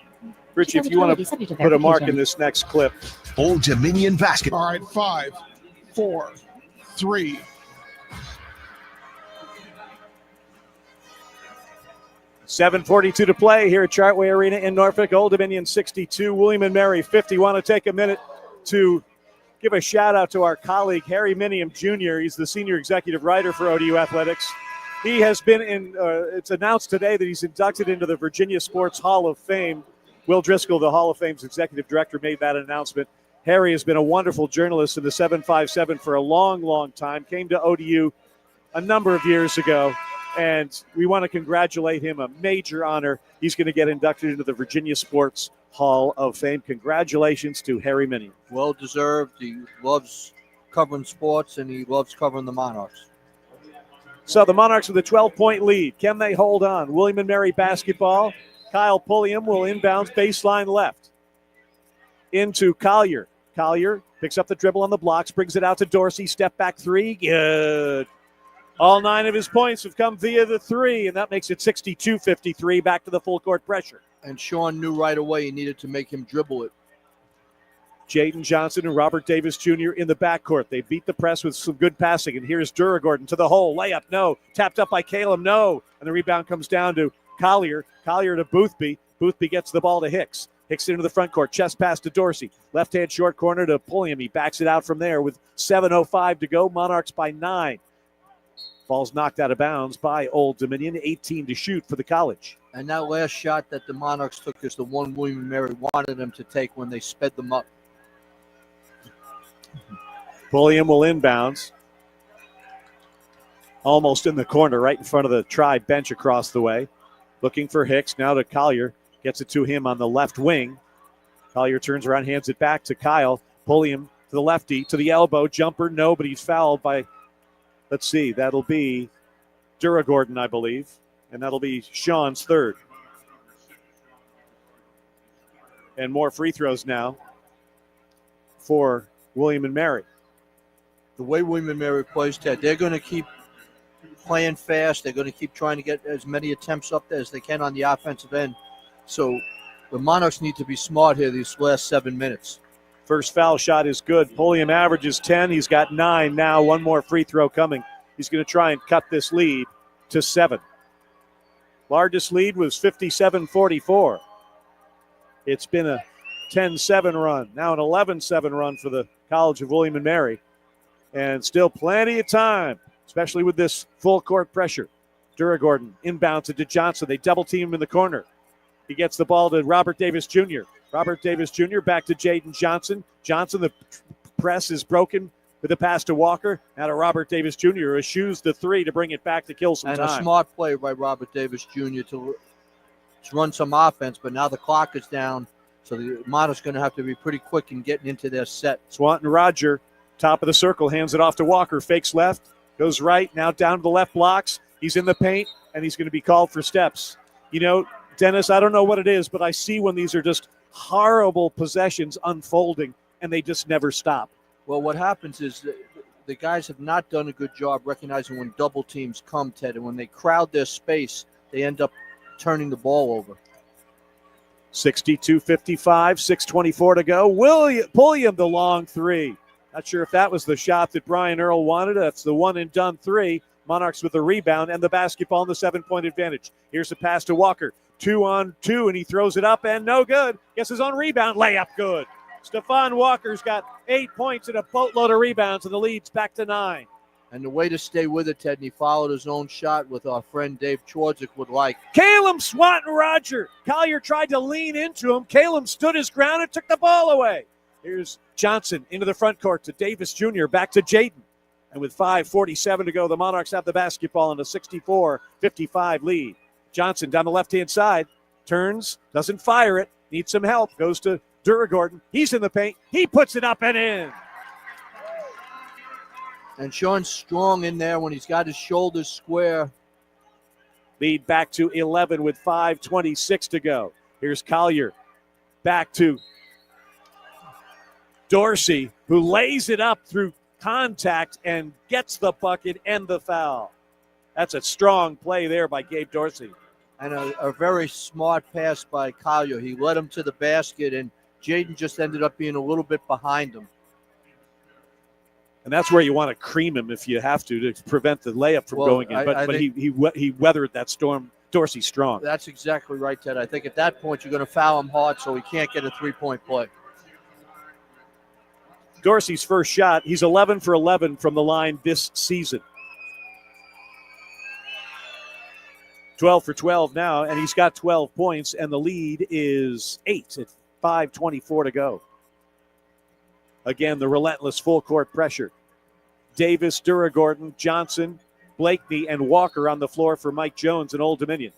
Richie, if you want to put a mark in this next clip. Old Dominion basketball. All right, 5, 4, 3. $7:42 to play here at Chartway Arena in Norfolk. Old Dominion 62, William & Mary 50. Want to take a minute to give a shout out to our colleague, Harry Minium Jr. He's the senior executive writer for ODU Athletics. He has been in, it's announced today that he's inducted into the Virginia Sports Hall of Fame. Will Driscoll, the Hall of Fame's executive director, made that announcement. Harry has been a wonderful journalist in the 757 for a long, long time. Came to ODU a number of years ago, and we want to congratulate him. A major honor. He's going to get inducted into the Virginia Sports Hall of Fame. Congratulations to Harry Minion. Well deserved. He loves covering sports, and he loves covering the Monarchs. So the Monarchs with a 12-point lead. Can they hold on? William & Mary basketball. Kyle Pulliam will inbounds baseline left. Into Collier. Collier picks up the dribble on the blocks, brings it out to Dorsey. Step back three. Good. All 9 of his points have come via the three, and that makes it 62-53. Back to the full court pressure. And Sean knew right away he needed to make him dribble it. Jaden Johnson and Robert Davis Jr. in the backcourt. They beat the press with some good passing. And here's Duragordon to the hole. Layup, no. Tapped up by Caleb, no. And the rebound comes down to Collier. Collier to Boothby. Boothby gets the ball to Hicks. Hicks into the front court. Chest pass to Dorsey. Left-hand short corner to Pulliam. He backs it out from there with 7:05 to go. Monarchs by 9. Ball's knocked out of bounds by Old Dominion. 18 to shoot for the College. And that last shot that the Monarchs took is the one William & Mary wanted them to take when they sped them up. Pulliam will inbounds. Almost in the corner, right in front of the Tribe bench across the way. Looking for Hicks. Now to Collier. Gets it to him on the left wing. Collier turns around, hands it back to Kyle. Pulliam to the lefty, to the elbow. Jumper, no, but he's fouled by, let's see, that'll be Duragordon, I believe. And that'll be Sean's third. And more free throws now for William & Mary. The way William & Mary plays, Ted, they're going to keep playing fast. They're going to keep trying to get as many attempts up there as they can on the offensive end. So the Monarchs need to be smart here these last 7 minutes. First foul shot is good. Pulliam averages 10. He's got 9 now. One more free throw coming. He's going to try and cut this lead to 7. Largest lead was 57-44. It's been a 10-7 run. Now an 11-7 run for the College of William & Mary. And still plenty of time, especially with this full court pressure. Duragordon inbounds it to Johnson. They double team him in the corner. He gets the ball to Robert Davis Jr. Robert Davis Jr. back to Jaden Johnson. Johnson, the press is broken with a pass to Walker. Now to Robert Davis Jr. who eschews the three to bring it back to kill some time. And a smart play by Robert Davis Jr. to run some offense, but now the clock is down, so the Monarchs going to have to be pretty quick in getting into their set. Swanton Roger, top of the circle, hands it off to Walker. Fakes left, goes right, now down to the left blocks. He's in the paint, and he's going to be called for steps. You know, Dennis, I don't know what it is, but I see when these are just horrible possessions unfolding, and they just never stop. Well, what happens is the guys have not done a good job recognizing when double teams come, Ted, and when they crowd their space, they end up turning the ball over. 62-55, 6:24 to go. Pulliam the long three. Not sure if that was the shot that Brian Earl wanted. That's the one-and-done three. Monarchs with the rebound and the basketball and the 7-point advantage. Here's a pass to Walker. 2-on-2, and he throws it up, and no good. Gets his own rebound. Layup good. Stephon Walker's got 8 points and a boatload of rebounds, and the lead's back to 9. And the way to stay with it, Ted, and he followed his own shot with our friend Dave Chorzik would like. Caleb Swanton Roger. Collier tried to lean into him. Caleb stood his ground and took the ball away. Here's Johnson into the front court to Davis Jr. Back to Jaden. And with 5:47 to go, the Monarchs have the basketball in a 64-55 lead. Johnson down the left-hand side. Turns, doesn't fire it. Needs some help. Goes to Duragordon. He's in the paint. He puts it up and in. And Sean's strong in there when he's got his shoulders square. Lead back to 11 with 5:26 to go. Here's Collier. Back to Dorsey, who lays it up through contact and gets the bucket and the foul. That's a strong play there by Gabe Dorsey. And a very smart pass by Collier. He led him to the basket, and Jaden just ended up being a little bit behind him. And that's where you want to cream him if you have to prevent the layup from going in. But he weathered that storm. Dorsey strong. That's exactly right, Ted. I think at that point you're going to foul him hard so he can't get a three-point play. Dorsey's first shot, he's 11 for 11 from the line this season. 12 for 12 now, and he's got 12 points, and the lead is 8 at 5:24 to go. Again, the relentless full-court pressure. Davis, Duragordon, Johnson, Blakeney, and Walker on the floor for Mike Jones and Old Dominion.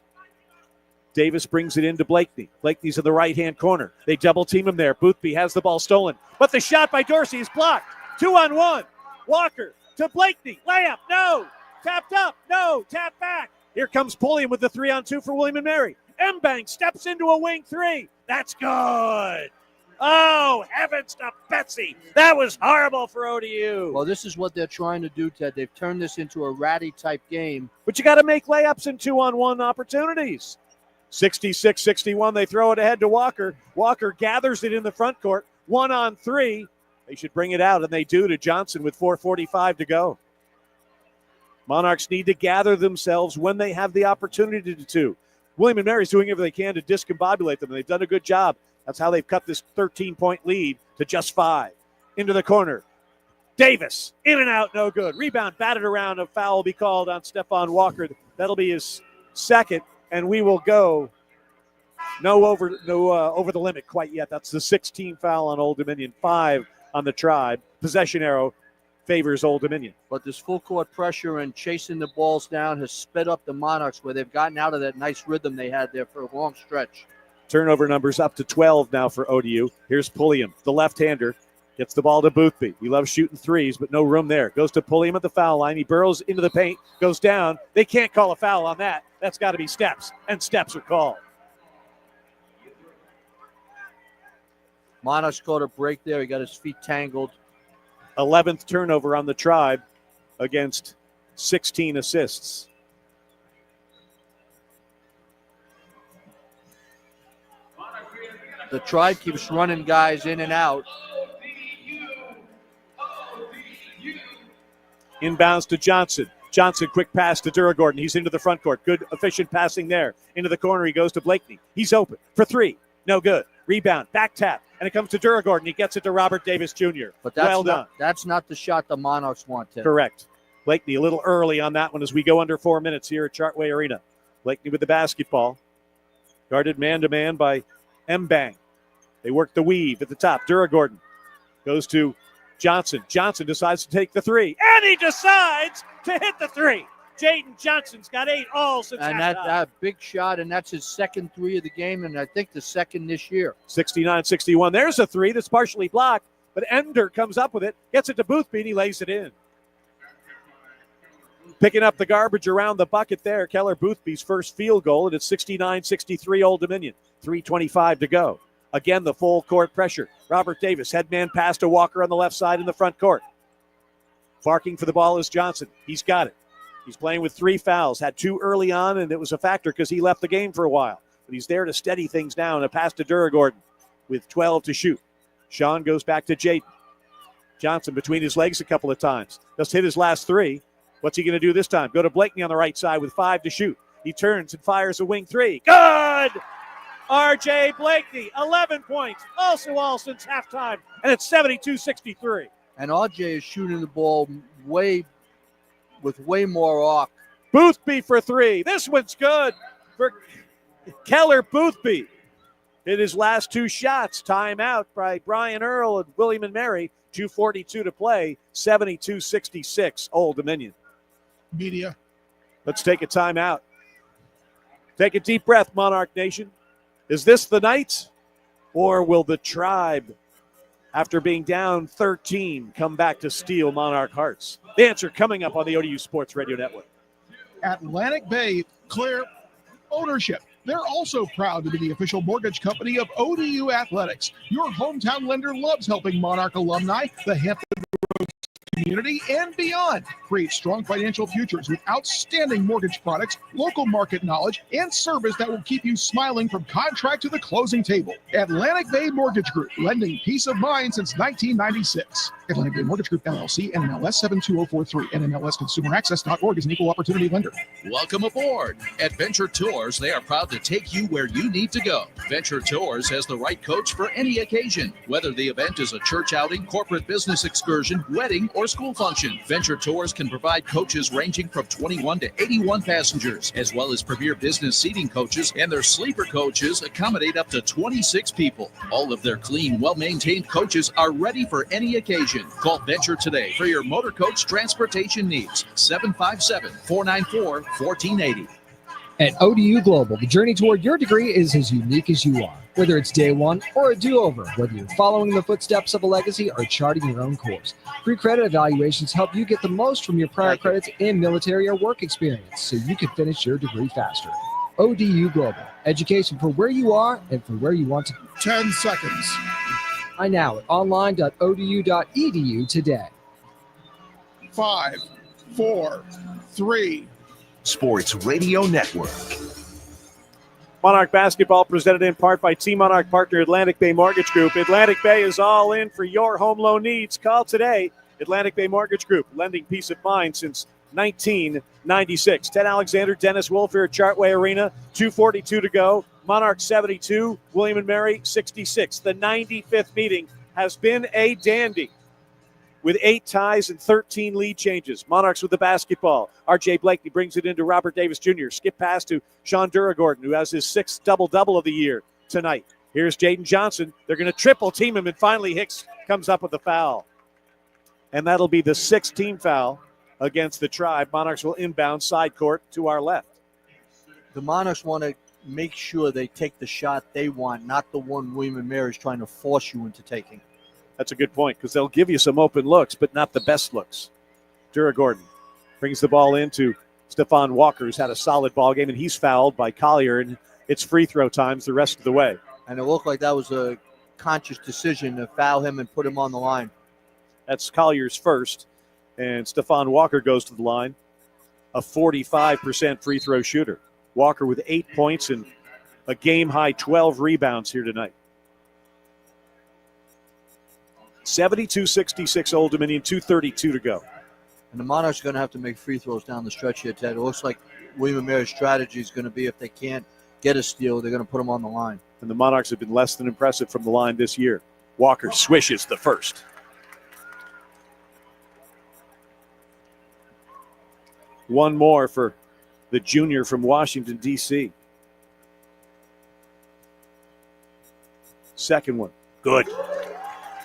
Davis brings it into Blakeney. Blakeney's in the right-hand corner. They double-team him there. Boothby has the ball stolen, but the shot by Dorsey is blocked. 2-on-1. Walker to Blakeney. Layup, no. Tapped up, no. Tap back. Here comes Pulliam with the 3-on-2 for William & Mary. Mbank steps into a wing three. That's good. Oh, heavens to Betsy. That was horrible for ODU. Well, this is what they're trying to do, Ted. They've turned this into a ratty-type game. But you got to make layups in 2-on-1 opportunities. 66-61, they throw it ahead to Walker. Walker gathers it in the front court. 1-on-3. They should bring it out, and they do to Johnson with 4:45 to go. Monarchs need to gather themselves when they have the opportunity to. William & Mary's doing everything they can to discombobulate them, and they've done a good job. That's how they've cut this 13-point lead to just 5. Into the corner. Davis, in and out, no good. Rebound, batted around. A foul will be called on Stephon Walker. That'll be his second, and we will go no over the limit quite yet. That's the 16th foul on Old Dominion, 5 on the Tribe. Possession arrow favors Old Dominion. But this full court pressure and chasing the balls down has sped up the Monarchs, where they've gotten out of that nice rhythm they had there for a long stretch. Turnover numbers up to 12 now for ODU. Here's Pulliam, the left-hander. Gets the ball to Boothby. He loves shooting threes, but no room there. Goes to Pulliam at the foul line. He burrows into the paint, goes down. They can't call a foul on that. That's got to be steps, and steps are called. Monarchs caught a break there. He got his feet tangled. 11th turnover on the Tribe against 16 assists. The Tribe keeps running guys in and out. Inbounds to Johnson. Johnson, quick pass to Duragordon. He's into the front court. Good, efficient passing there. Into the corner, he goes to Blakeney. He's open for 3. No good. Rebound, back tap, and it comes to Duragordon. He gets it to Robert Davis Jr. But that's well done. That's not the shot the Monarchs want, Tim. Correct. Blakeney a little early on that one as we go under 4 minutes here at Chartway Arena. Blakeney with the basketball. Guarded man-to-man by Mbank. They work the weave at the top. Duragordon goes to Johnson. Johnson decides to take the 3, and he decides to hit the 3. Jaden Johnson's got 8 all since and that big shot, and that's his second 3 of the game, and I think the second this year. 69-61. There's a 3 that's partially blocked, but Ender comes up with it, gets it to Boothby, and he lays it in. Picking up the garbage around the bucket there, Keller Boothby's first field goal, and it's 69-63 Old Dominion. 3:25 to go. Again, the full court pressure. Robert Davis, headman pass to Walker on the left side in the front court. Barking for the ball is Johnson. He's got it. He's playing with 3 fouls. Had 2 early on, and it was a factor because he left the game for a while. But he's there to steady things down. A pass to Duragordon with 12 to shoot. Sean goes back to Jaden. Johnson between his legs a couple of times. Just hit his last 3. What's he going to do this time? Go to Blakeney on the right side with 5 to shoot. He turns and fires a wing 3. Good! R.J. Blakeney, 11 points. Also all since halftime. And it's 72-63. And R.J. is shooting the ball with way more arc. Boothby for 3. This one's good for Keller Boothby. Hit his last 2 shots. Timeout by Brian Earl and William & Mary. 2:42 to play. 72-66 Old Dominion. Media. Let's take a timeout. Take a deep breath, Monarch Nation. Is this the night, or will the Tribe, after being down 13, come back to steal Monarch hearts? The answer coming up on the ODU Sports Radio Network. Atlantic Bay Clear Ownership. They're also proud to be the official mortgage company of ODU Athletics. Your hometown lender loves helping Monarch alumni, the Hampton Roads community, and beyond. Create strong financial futures with outstanding mortgage products, local market knowledge, and service that will keep you smiling from contract to the closing table. Atlantic Bay Mortgage Group, lending peace of mind since 1996. Atlantic Bay Mortgage Group, LLC, NMLS 72043, NMLSConsumerAccess.org is an equal opportunity lender. Welcome aboard. At Venture Tours, they are proud to take you where you need to go. Venture Tours has the right coach for any occasion, whether the event is a church outing, corporate business excursion, wedding, or or school function. Venture Tours can provide coaches ranging from 21 to 81 passengers, as well as premier business seating coaches, and their sleeper coaches accommodate up to 26 people. All of their clean, well-maintained coaches are ready for any occasion. Call Venture today for your motor coach transportation needs. 757-494-1480. At ODU Global, the journey toward your degree is as unique as you are. Whether it's day one or a do-over, whether you're following the footsteps of a legacy or charting your own course, free credit evaluations help you get the most from your prior credits and military or work experience so you can finish your degree faster. ODU Global, education for where you are and for where you want to. 10 seconds. Find now at online.odu.edu today. 5, 4, 3. Sports Radio Network. Monarch basketball presented in part by Team Monarch partner Atlantic Bay Mortgage Group. Atlantic Bay is all in for your home loan needs. Call today. Atlantic Bay Mortgage Group, lending peace of mind since 1996. Ted Alexander, Dennis Wolfer at Chartway Arena, 2:42 to go. Monarch 72, William & Mary 66. The 95th meeting has been a dandy, with 8 ties and 13 lead changes. Monarchs with the basketball. R.J. Blakely brings it into Robert Davis Jr. Skip pass to Sean Duragordon, who has his 6th double-double of the year tonight. Here's Jaden Johnson. They're going to triple team him, and finally Hicks comes up with the foul. And that'll be the 6th team foul against the Tribe. Monarchs will inbound side court to our left. The Monarchs want to make sure they take the shot they want, not the one William & Mary is trying to force you into taking. That's a good point, because they'll give you some open looks, but not the best looks. Duragordon brings the ball into Stephon Walker, who's had a solid ball game, and he's fouled by Collier, and it's free throw times the rest of the way. And it looked like that was a conscious decision to foul him and put him on the line. That's Collier's first, and Stephon Walker goes to the line, a 45% free throw shooter. Walker with 8 points and a game-high 12 rebounds here tonight. 72-66 Old Dominion, 2:32 to go. And the Monarchs are going to have to make free throws down the stretch here, Ted. It looks like William & Mary's strategy is going to be if they can't get a steal, they're going to put them on the line. And the Monarchs have been less than impressive from the line this year. Walker swishes the first. One more for the junior from Washington, D.C. Second one. Good.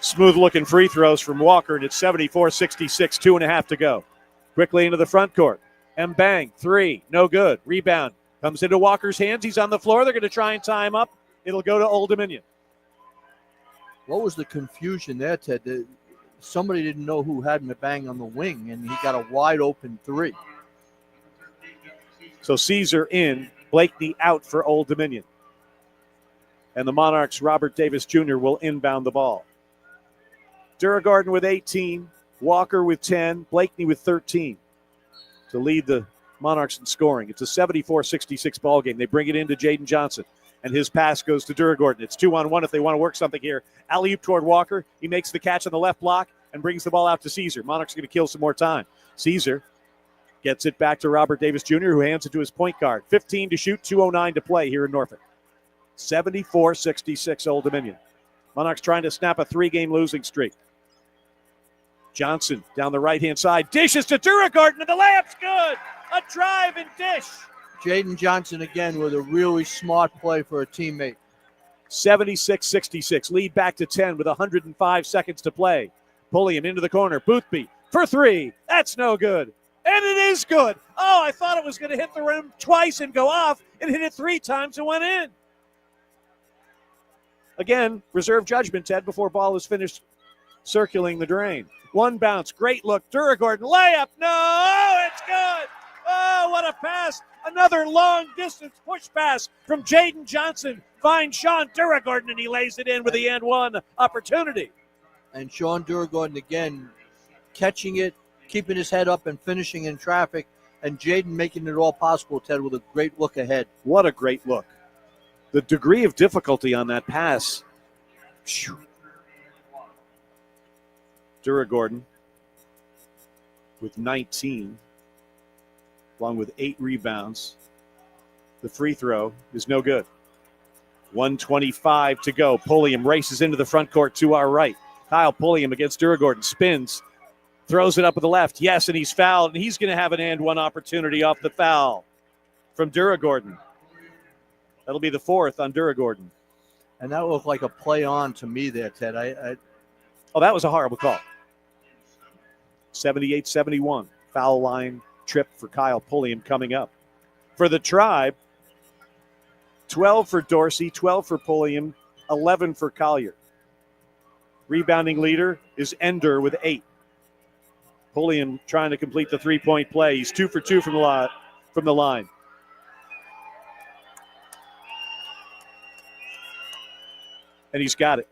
Smooth-looking free throws from Walker, and it's 74-66, 2.5 to go. Quickly into the front court. Mbang, 3, no good. Rebound comes into Walker's hands. He's on the floor. They're going to try and tie him up. It'll go to Old Dominion. What was the confusion there, Ted? Somebody didn't know who had Mbang on the wing, and he got a wide-open 3. So Caesar in, Blakeney out for Old Dominion. And the Monarchs, Robert Davis Jr. will inbound the ball. Duragordon with 18, Walker with 10, Blakeney with 13 to lead the Monarchs in scoring. It's a 74-66 ball game. They bring it into Jaden Johnson, and his pass goes to Duragordon. It's 2-on-1 if they want to work something here. Alley-oop toward Walker. He makes the catch on the left block and brings the ball out to Caesar. Monarchs are going to kill some more time. Caesar gets it back to Robert Davis Jr., who hands it to his point guard. 15 to shoot, 2:09 to play here in Norfolk. 74-66 Old Dominion. Monarchs trying to snap a 3-game losing streak. Johnson down the right-hand side. Dishes to Duragordon, and the layup's good. A drive and dish. Jaden Johnson again with a really smart play for a teammate. 76-66. Lead back to 10 with 105 seconds to play. Pulliam into the corner. Boothby for 3. That's no good. And it is good. Oh, I thought it was going to hit the rim twice and go off. It hit it 3 times and went in. Again, reserve judgment, Ted, before ball is finished circling the drain. One bounce. Great look. Duragordon. Layup. No, it's good. Oh, what a pass. Another long-distance push pass from Jaden Johnson. Finds Sean Duragordon, and he lays it in with the and one opportunity. And Sean Duragordon again catching it, keeping his head up and finishing in traffic, and Jaden making it all possible, Ted, with a great look ahead. What a great look. The degree of difficulty on that pass. Phew. Duragordon with 19, along with 8 rebounds. The free throw is no good. 1:25 to go. Pulliam races into the front court to our right. Kyle Pulliam against Duragordon. Spins. Throws it up with the left. Yes, and he's fouled, and he's going to have an and one opportunity off the foul from Duragordon. That'll be the fourth on Duragordon. And that looked like a play on to me there, Ted. Oh, that was a horrible call. 78-71. Foul line trip for Kyle Pulliam coming up. For the Tribe, 12 for Dorsey, 12 for Pulliam, 11 for Collier. Rebounding leader is Ender with 8. Pulliam trying to complete the three-point play. He's 2 for 2 from the line. And he's got it.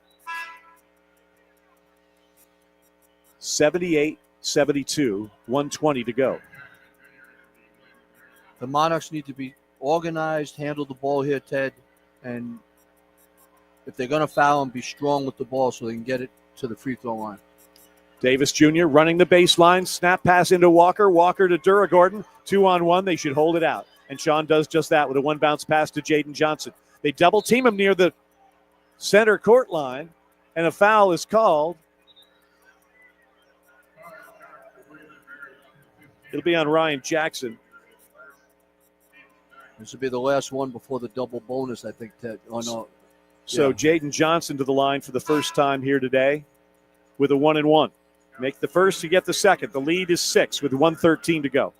78-72, 1:20 to go. The Monarchs need to be organized, handle the ball here, Ted, and if they're going to foul them, be strong with the ball so they can get it to the free throw line. Davis Jr. running the baseline, snap pass into Walker, Walker to Duragordon, 2-on-1, they should hold it out. And Sean does just that with a one bounce pass to Jaden Johnson. They double team him near the center court line, and a foul is called. It'll be on Ryan Jackson. This will be the last one before the double bonus, I think, Ted. Oh, no. So Jaden Johnson to the line for the first time here today with a 1-and-1. Make the first, you get the second. The lead is 6 with 1:13 to go.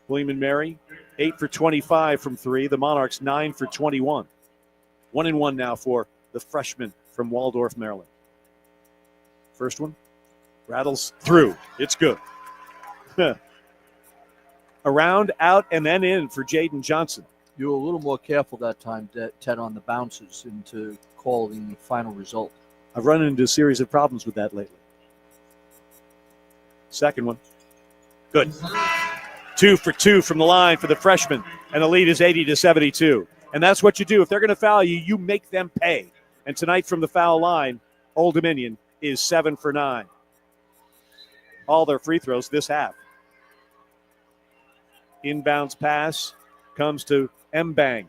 William and Mary, 8 for 25 from 3. The Monarchs, 9 for 21. 1-and-1 now for the freshman from Waldorf, Maryland. First one, rattles through. It's good. Around, out, and then in for Jaden Johnson. You were a little more careful that time, Ted, on the bounces into calling the final result. I've run into a series of problems with that lately. Second one. Good. 2 for 2 from the line for the freshman, and the lead is 80-72. And that's what you do. If they're going to foul you, you make them pay. And tonight from the foul line, Old Dominion is 7 for 9. All their free throws this half. Inbounds pass comes to Mbang.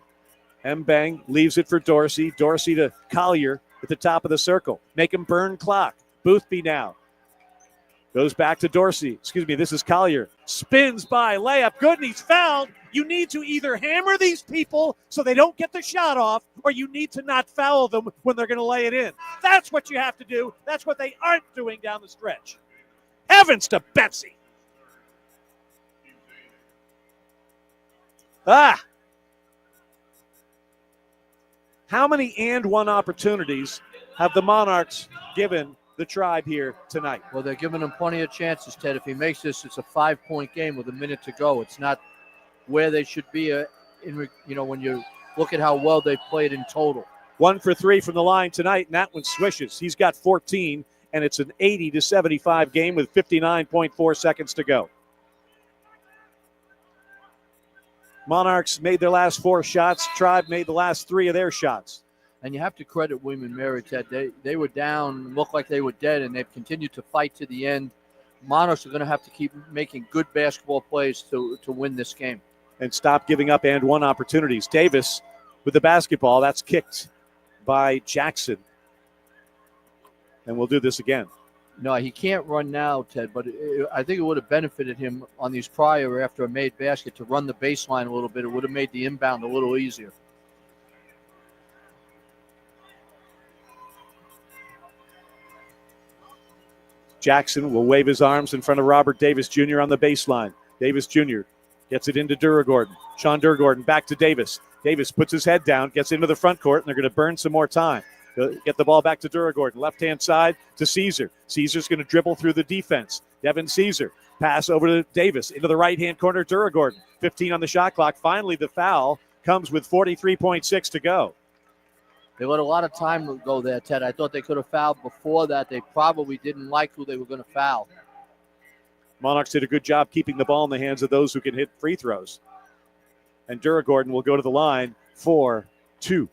Mbang leaves it for Dorsey. Dorsey to Collier at the top of the circle. Make him burn clock. Boothby now. Goes back to Dorsey. Excuse me, this is Collier. Spins by, layup, good, and he's fouled. You need to either hammer these people so they don't get the shot off, or you need to not foul them when they're going to lay it in. That's what you have to do. That's what they aren't doing down the stretch. Heavens to Betsy. How many and one opportunities have the Monarchs given the Tribe here tonight? Well, they're giving him plenty of chances, Ted. If he makes this, it's a 5-point game with a minute to go. It's not where they should be when you look at how well they played in total. 1 for 3 from the line tonight, and that one swishes. He's got 14, and it's an 80-75 game with 59.4 seconds to go. Monarchs made their last 4 shots. Tribe made the last 3 of their shots. And you have to credit William and Mary, Ted. They were down, looked like they were dead, and they've continued to fight to the end. Monarchs are going to have to keep making good basketball plays to win this game. And stop giving up and one opportunities. Davis with the basketball. That's kicked by Jackson. And we'll do this again. No, he can't run now, Ted, but I think it would have benefited him on these prior after a made basket to run the baseline a little bit. It would have made the inbound a little easier. Jackson will wave his arms in front of Robert Davis Jr. on the baseline. Davis Jr. gets it into Duragordon. Sean Duragordon back to Davis. Davis puts his head down, gets into the front court, and they're going to burn some more time. Get the ball back to Duragordon. Left-hand side to Caesar. Caesar's going to dribble through the defense. Devin Caesar. Pass over to Davis. Into the right-hand corner, Duragordon. 15 on the shot clock. Finally, the foul comes with 43.6 to go. They let a lot of time go there, Ted. I thought they could have fouled before that. They probably didn't like who they were going to foul. Monarchs did a good job keeping the ball in the hands of those who can hit free throws. And Duragordon will go to the line for 2.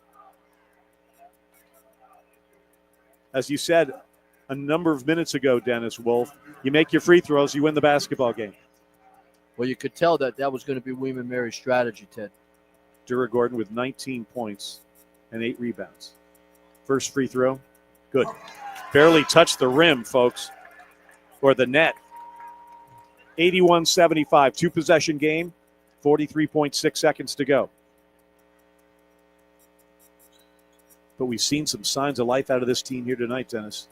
As you said a number of minutes ago, Dennis Wolf, you make your free throws, you win the basketball game. Well, you could tell that was going to be William and Mary's strategy, Ted. Duragordon with 19 points and 8 rebounds. First free throw, Good. Barely touched the rim, folks, or the net. 81-75, two-possession game, 43.6 seconds to go. But we've seen some signs of life out of this team here tonight, Dennis.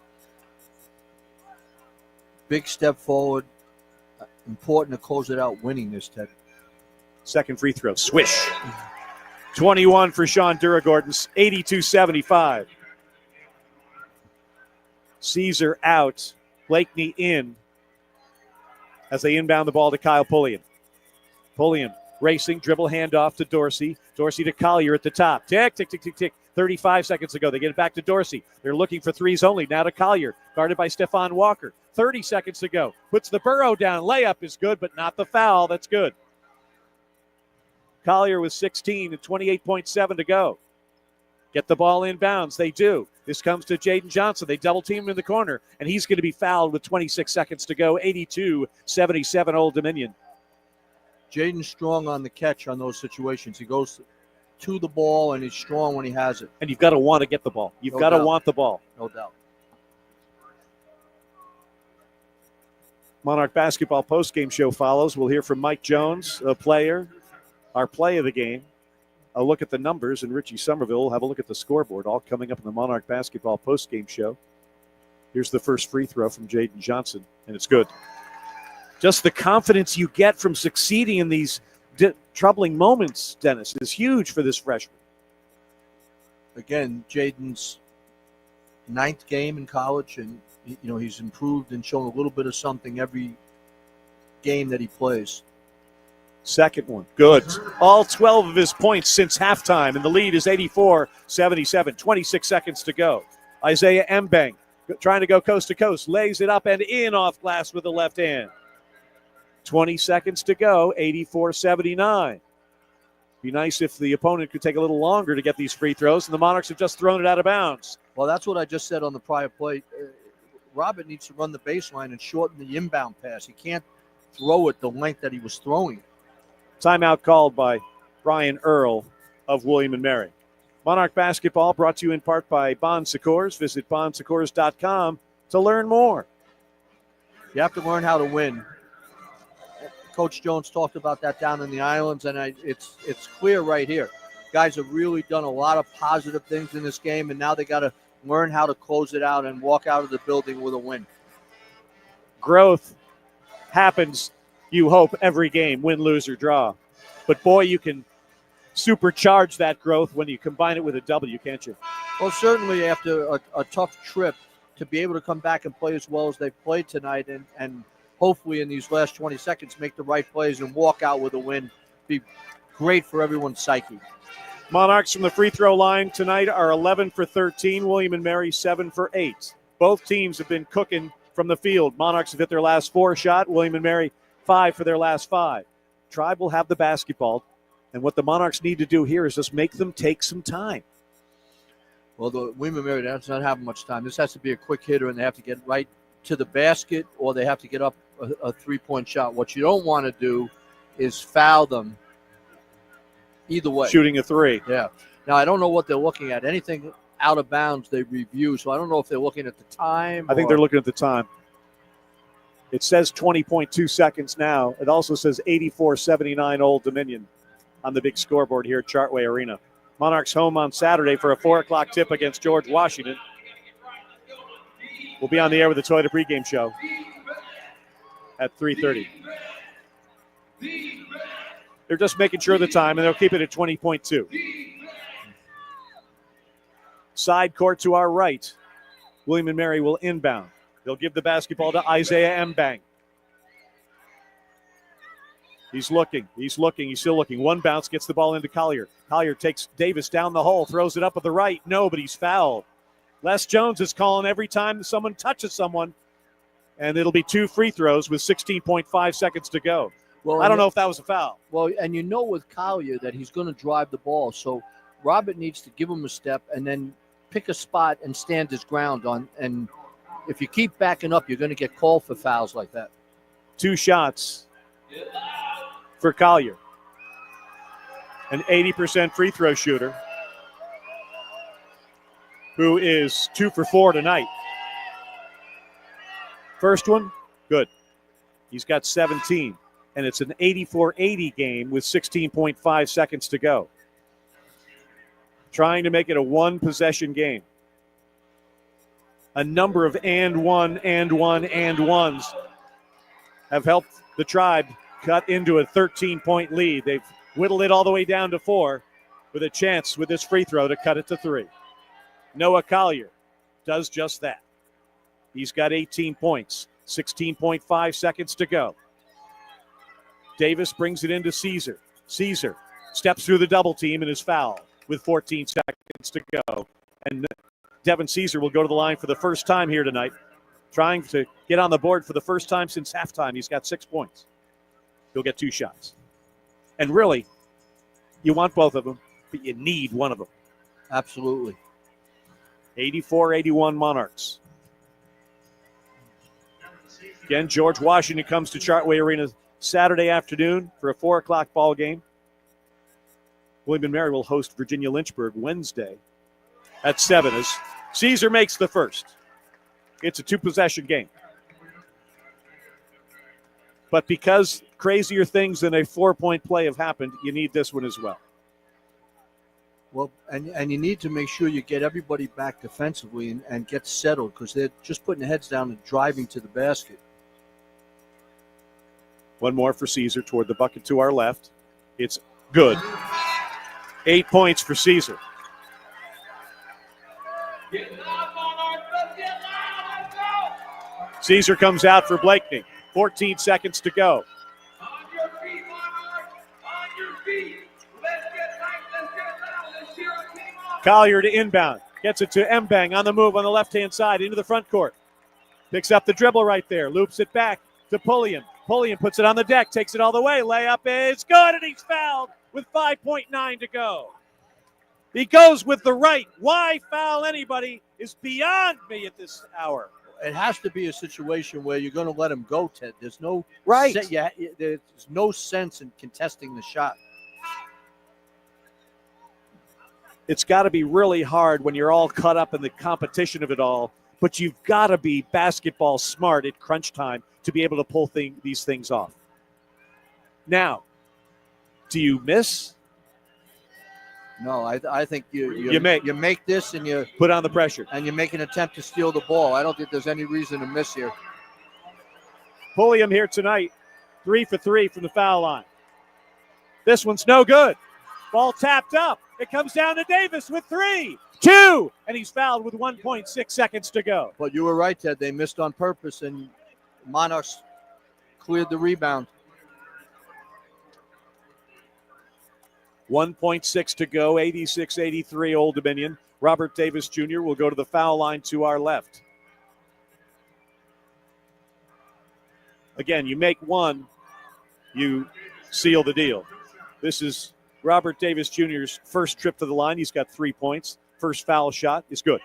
Big step forward. Important to close it out winning this, Ted. Second free throw. Swish. 21 for Sean Duragordon. 82-75. Caesar out. Blakeney in as they inbound the ball to Kyle Pulliam. Pulliam racing, dribble handoff to Dorsey. Dorsey to Collier at the top. Tick, tick, tick, tick, tick. 35 seconds ago. They get it back to Dorsey. They're looking for threes only. Now to Collier, guarded by Stephon Walker. 30 seconds to go. Puts the burrow down. Layup is good, but not the foul. That's good. Collier with 16 and 28.7 to go. Get the ball inbounds. They do. This comes to Jaden Johnson. They double team him in the corner, and he's going to be fouled with 26 seconds to go. 82-77 Old Dominion. Jaden's strong on the catch on those situations. He goes to the ball, and he's strong when he has it. And you've got to want to get the ball. You've got to want the ball. No doubt. Monarch basketball postgame show follows. We'll hear from Mike Jones, a player, our play of the game. A look at the numbers, and Richie Somerville will have a look at the scoreboard, all coming up in the Monarch basketball postgame show. Here's the first free throw from Jaden Johnson, and it's good. Just the confidence you get from succeeding in these troubling moments, Dennis, is huge for this freshman. Again, Jaden's 9th game in college, and he's improved and shown a little bit of something every game that he plays. Second one, good. All 12 of his points since halftime, and the lead is 84-77, 26 seconds to go. Isaiah Mbang trying to go coast to coast, lays it up and in off glass with the left hand. 20 seconds to go, 84-79. Be nice if the opponent could take a little longer to get these free throws, and the Monarchs have just thrown it out of bounds. Well, that's what I just said on the prior play. Robert needs to run the baseline and shorten the inbound pass. He can't throw it the length that he was throwing it. Timeout called by Brian Earl of William & Mary. Monarch basketball brought to you in part by Bon Secours. Visit bonsecours.com to learn more. You have to learn how to win. Coach Jones talked about that down in the islands, and it's clear right here. Guys have really done a lot of positive things in this game, and now they got to learn how to close it out and walk out of the building with a win. Growth happens, you hope, every game, win, lose, or draw. But, boy, you can supercharge that growth when you combine it with a W, can't you? Well, certainly after a tough trip, to be able to come back and play as well as they've played tonight and hopefully in these last 20 seconds make the right plays and walk out with a win, be great for everyone's psyche. Monarchs from the free throw line tonight are 11 for 13. William & Mary 7 for 8. Both teams have been cooking from the field. Monarchs have hit their last 4 shot. William & Mary 5 for their last 5. Tribe will have the basketball, and what the Monarchs need to do here is just make them take some time. Well, the William & Mary does not have much time. This has to be a quick hitter, and they have to get right to the basket, or they have to get up a three-point shot. What you don't want to do is foul them either way. Shooting a 3. Yeah. Now, I don't know what they're looking at. Anything out of bounds they review, so I don't know if they're looking at the time. I think they're looking at the time. It says 20.2 seconds now. It also says 84-79 Old Dominion on the big scoreboard here at Chartway Arena. Monarchs home on Saturday for a 4 o'clock tip against George Washington. We'll be on the air with the Toyota pregame show at 3:30. They're just making sure of the time, and they'll keep it at 20.2. Side court to our right. William & Mary will inbound. They'll give the basketball to Isaiah Mbang. He's looking. He's still looking. One bounce gets the ball into Collier. Collier takes Davis down the hole, throws it up at the right. No, but he's fouled. Les Jones is calling every time someone touches someone, and it'll be 2 free throws with 16.5 seconds to go. Well, I don't know if that was a foul. Well, and you know with Collier that he's going to drive the ball, so Robert needs to give him a step and then pick a spot and stand his ground on. And if you keep backing up, you're going to get called for fouls like that. 2 shots for Collier. An 80% free throw shooter. who is 2 for 4 tonight. First one, good. He's got 17, and it's an 84-80 game with 16.5 seconds to go. Trying to make it a one-possession game. A number of and ones have helped the Tribe cut into a 13-point lead. They've whittled it all the way down to 4 with a chance with this free throw to cut it to 3. Noah Collier does just that. He's got 18 points, 16.5 seconds to go. Davis brings it into Caesar. Caesar steps through the double team and is fouled with 14 seconds to go. And Devin Caesar will go to the line for the first time here tonight, trying to get on the board for the first time since halftime. He's got 6 points. He'll get 2 shots. And really, you want both of them, but you need one of them. Absolutely. 84-81 Monarchs. Again, George Washington comes to Chartway Arena Saturday afternoon for a 4 o'clock ball game. William & Mary will host Virginia Lynchburg Wednesday at 7 as Caesar makes the first. It's a 2-possession game. But because crazier things than a 4-point play have happened, you need this one as well. Well, and you need to make sure you get everybody back defensively and get settled because they're just putting their heads down and driving to the basket. One more for Caesar toward the bucket to our left. It's good. 8 points for Caesar. Caesar comes out for Blakeney. 14 seconds to go. Collier to inbound. Gets it to Mbang on the move on the left-hand side into the front court. Picks up the dribble right there. Loops it back to Pulliam. Pulliam puts it on the deck. Takes it all the way. Layup is good, and he's fouled with 5.9 to go. He goes with the right. Why foul anybody is beyond me at this hour. It has to be a situation where you're going to let him go, Ted. There's no right. There's no sense in contesting the shot. It's got to be really hard when you're all caught up in the competition of it all, but you've got to be basketball smart at crunch time to be able to pull these things off. Now, do you miss? No, I think you make this and you put on the pressure and you make an attempt to steal the ball. I don't think there's any reason to miss here. Pulliam here tonight, 3 for 3 from the foul line. This one's no good. Ball tapped up. It comes down to Davis with 3, 2, and he's fouled with 1.6 seconds to go. But you were right, Ted. They missed on purpose, and Monarchs cleared the rebound. 1.6 to go, 86-83 Old Dominion. Robert Davis Jr. will go to the foul line to our left. Again, you make one, you seal the deal. This is Robert Davis Jr.'s first trip to the line. He's got 3 points. First foul shot is good.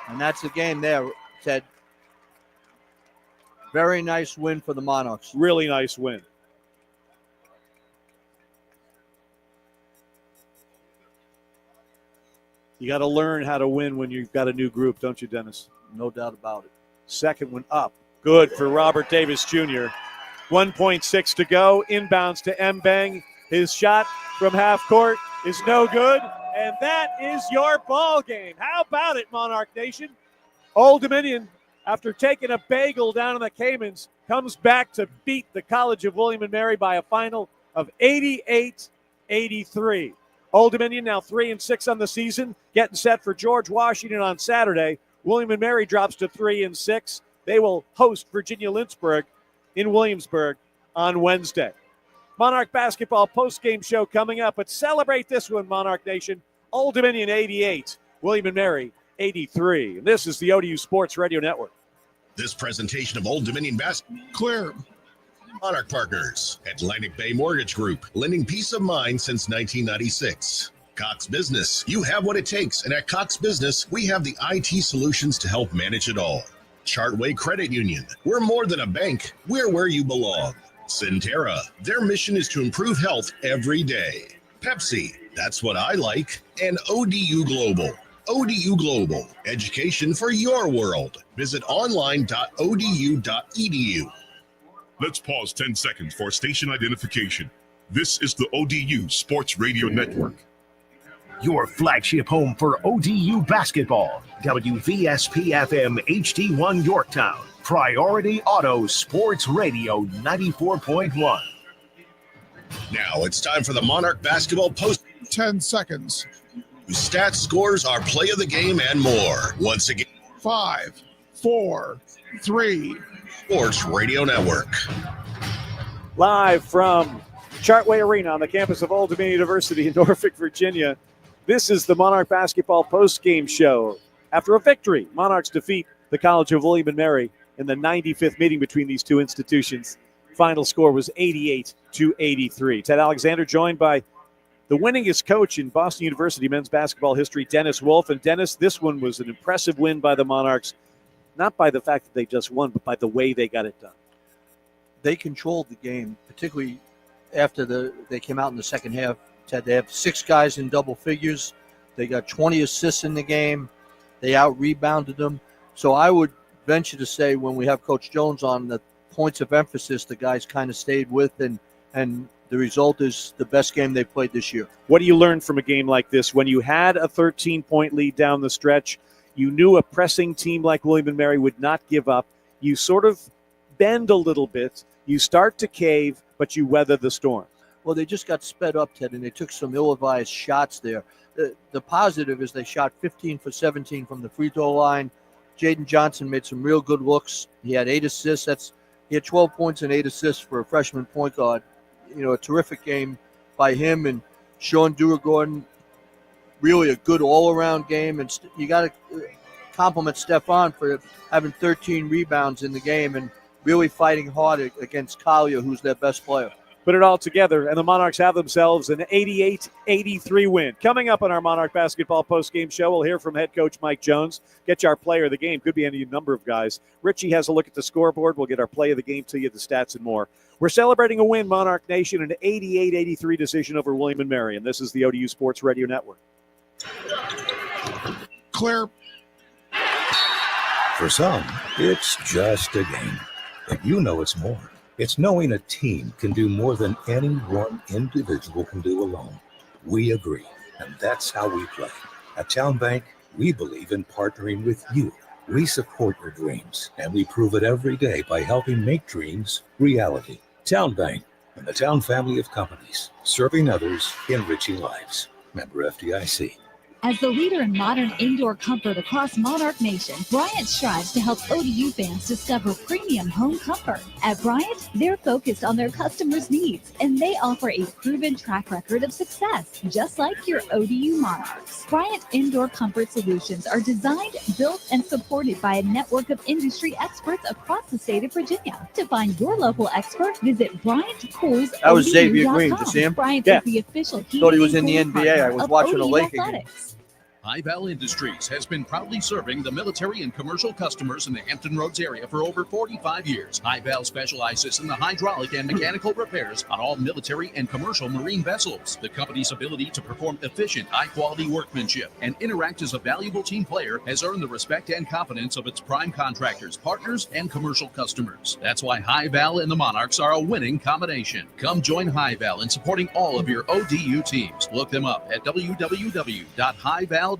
And that's the game there, Ted. Very nice win for the Monarchs. Really nice win. You got to learn how to win when you've got a new group, don't you, Dennis? No doubt about it. Second one up. Good for Robert Davis Jr. 1.6 to go. Inbounds to Mbang. His shot from half court is no good. And that is your ball game. How about it, Monarch Nation? Old Dominion, after taking a bagel down in the Caymans, comes back to beat the College of William & Mary by a final of 88-83. Old Dominion now 3-6 on the season, getting set for George Washington on Saturday. William & Mary drops to 3-6. They will host Virginia Lynchburg in Williamsburg on Wednesday. Monarch basketball postgame show coming up, but celebrate this one, Monarch Nation. Old Dominion 88, William & Mary 83. And this is the ODU Sports Radio Network. This presentation of Old Dominion basketball. Clear. Monarch Partners, Atlantic Bay Mortgage Group, lending peace of mind since 1996. Cox Business, you have what it takes, and at Cox Business, we have the IT solutions to help manage it all. Chartway Credit Union, we're more than a bank, we're where you belong. Centera, their mission is to improve health every day. Pepsi, that's what I like. And ODU Global, ODU Global, education for your world. Visit online.odu.edu. Let's pause 10 seconds for station identification. This is the ODU Sports Radio Network. Your flagship home for ODU basketball. WVSP-FM HD1 Yorktown. Priority Auto Sports Radio 94.1. Now it's time for the Monarch Basketball Post. 10 seconds. Stats, scores, our play of the game, and more. Once again, 5, 4, 3. Sports Radio Network. Live from Chartway Arena on the campus of Old Dominion University in Norfolk, Virginia. This is the Monarch Basketball Post-Game Show. After a victory, Monarchs defeat the College of William & Mary in the 95th meeting between these two institutions. Final score was 88-83. Ted Alexander joined by the winningest coach in Boston University men's basketball history, Dennis Wolf. And Dennis, this one was an impressive win by the Monarchs, not by the fact that they just won, but by the way they got it done. They controlled the game, particularly after they came out in the second half. Ted, they have 6 guys in double figures. They got 20 assists in the game. They out-rebounded them. So I would venture to say when we have Coach Jones on, the points of emphasis the guys kind of stayed with, and the result is the best game they've played this year. What do you learn from a game like this? When you had a 13-point lead down the stretch, you knew a pressing team like William & Mary would not give up. You sort of bend a little bit. You start to cave, but you weather the storm. Well, they just got sped up, Ted, and they took some ill-advised shots there. The positive is they shot 15 for 17 from the free throw line. Jaden Johnson made some real good looks. He had 8 assists. He had 12 points and 8 assists for a freshman point guard. You know, a terrific game by him. And Sean Dewar-Gordon, really a good all-around game. And you got to compliment Stefan for having 13 rebounds in the game and really fighting hard against Collier, who's their best player. Put it all together, and the Monarchs have themselves an 88-83 win. Coming up on our Monarch Basketball postgame show, we'll hear from head coach Mike Jones. Get you our player of the game. Could be any number of guys. Richie has a look at the scoreboard. We'll get our play of the game to you, the stats, and more. We're celebrating a win, Monarch Nation, an 88-83 decision over William & Mary, and this is the ODU Sports Radio Network. Clear. For some, it's just a game. But you know it's more. It's knowing a team can do more than any one individual can do alone. We agree, and that's how we play. At Town Bank, we believe in partnering with you. We support your dreams, and we prove it every day by helping make dreams reality. Town Bank and the Town family of companies, serving others, enriching lives. Member FDIC. As the leader in modern indoor comfort across Monarch Nation, Bryant strives to help ODU fans discover premium home comfort. At Bryant, they're focused on their customers' needs, and they offer a proven track record of success, just like your ODU Monarchs. Bryant Indoor Comfort Solutions are designed, built, and supported by a network of industry experts across the state of Virginia. To find your local expert, visit BryantPools.com. That was Xavier Green. Did you see him? Bryant is the official Thought he was in the NBA. I was watching a Laker game. High-Val Industries has been proudly serving the military and commercial customers in the Hampton Roads area for over 45 years. High-Val specializes in the hydraulic and mechanical repairs on all military and commercial marine vessels. The company's ability to perform efficient, high-quality workmanship and interact as a valuable team player has earned the respect and confidence of its prime contractors, partners, and commercial customers. That's why High-Val and the Monarchs are a winning combination. Come join High-Val in supporting all of your ODU teams. Look them up at www.highval.com.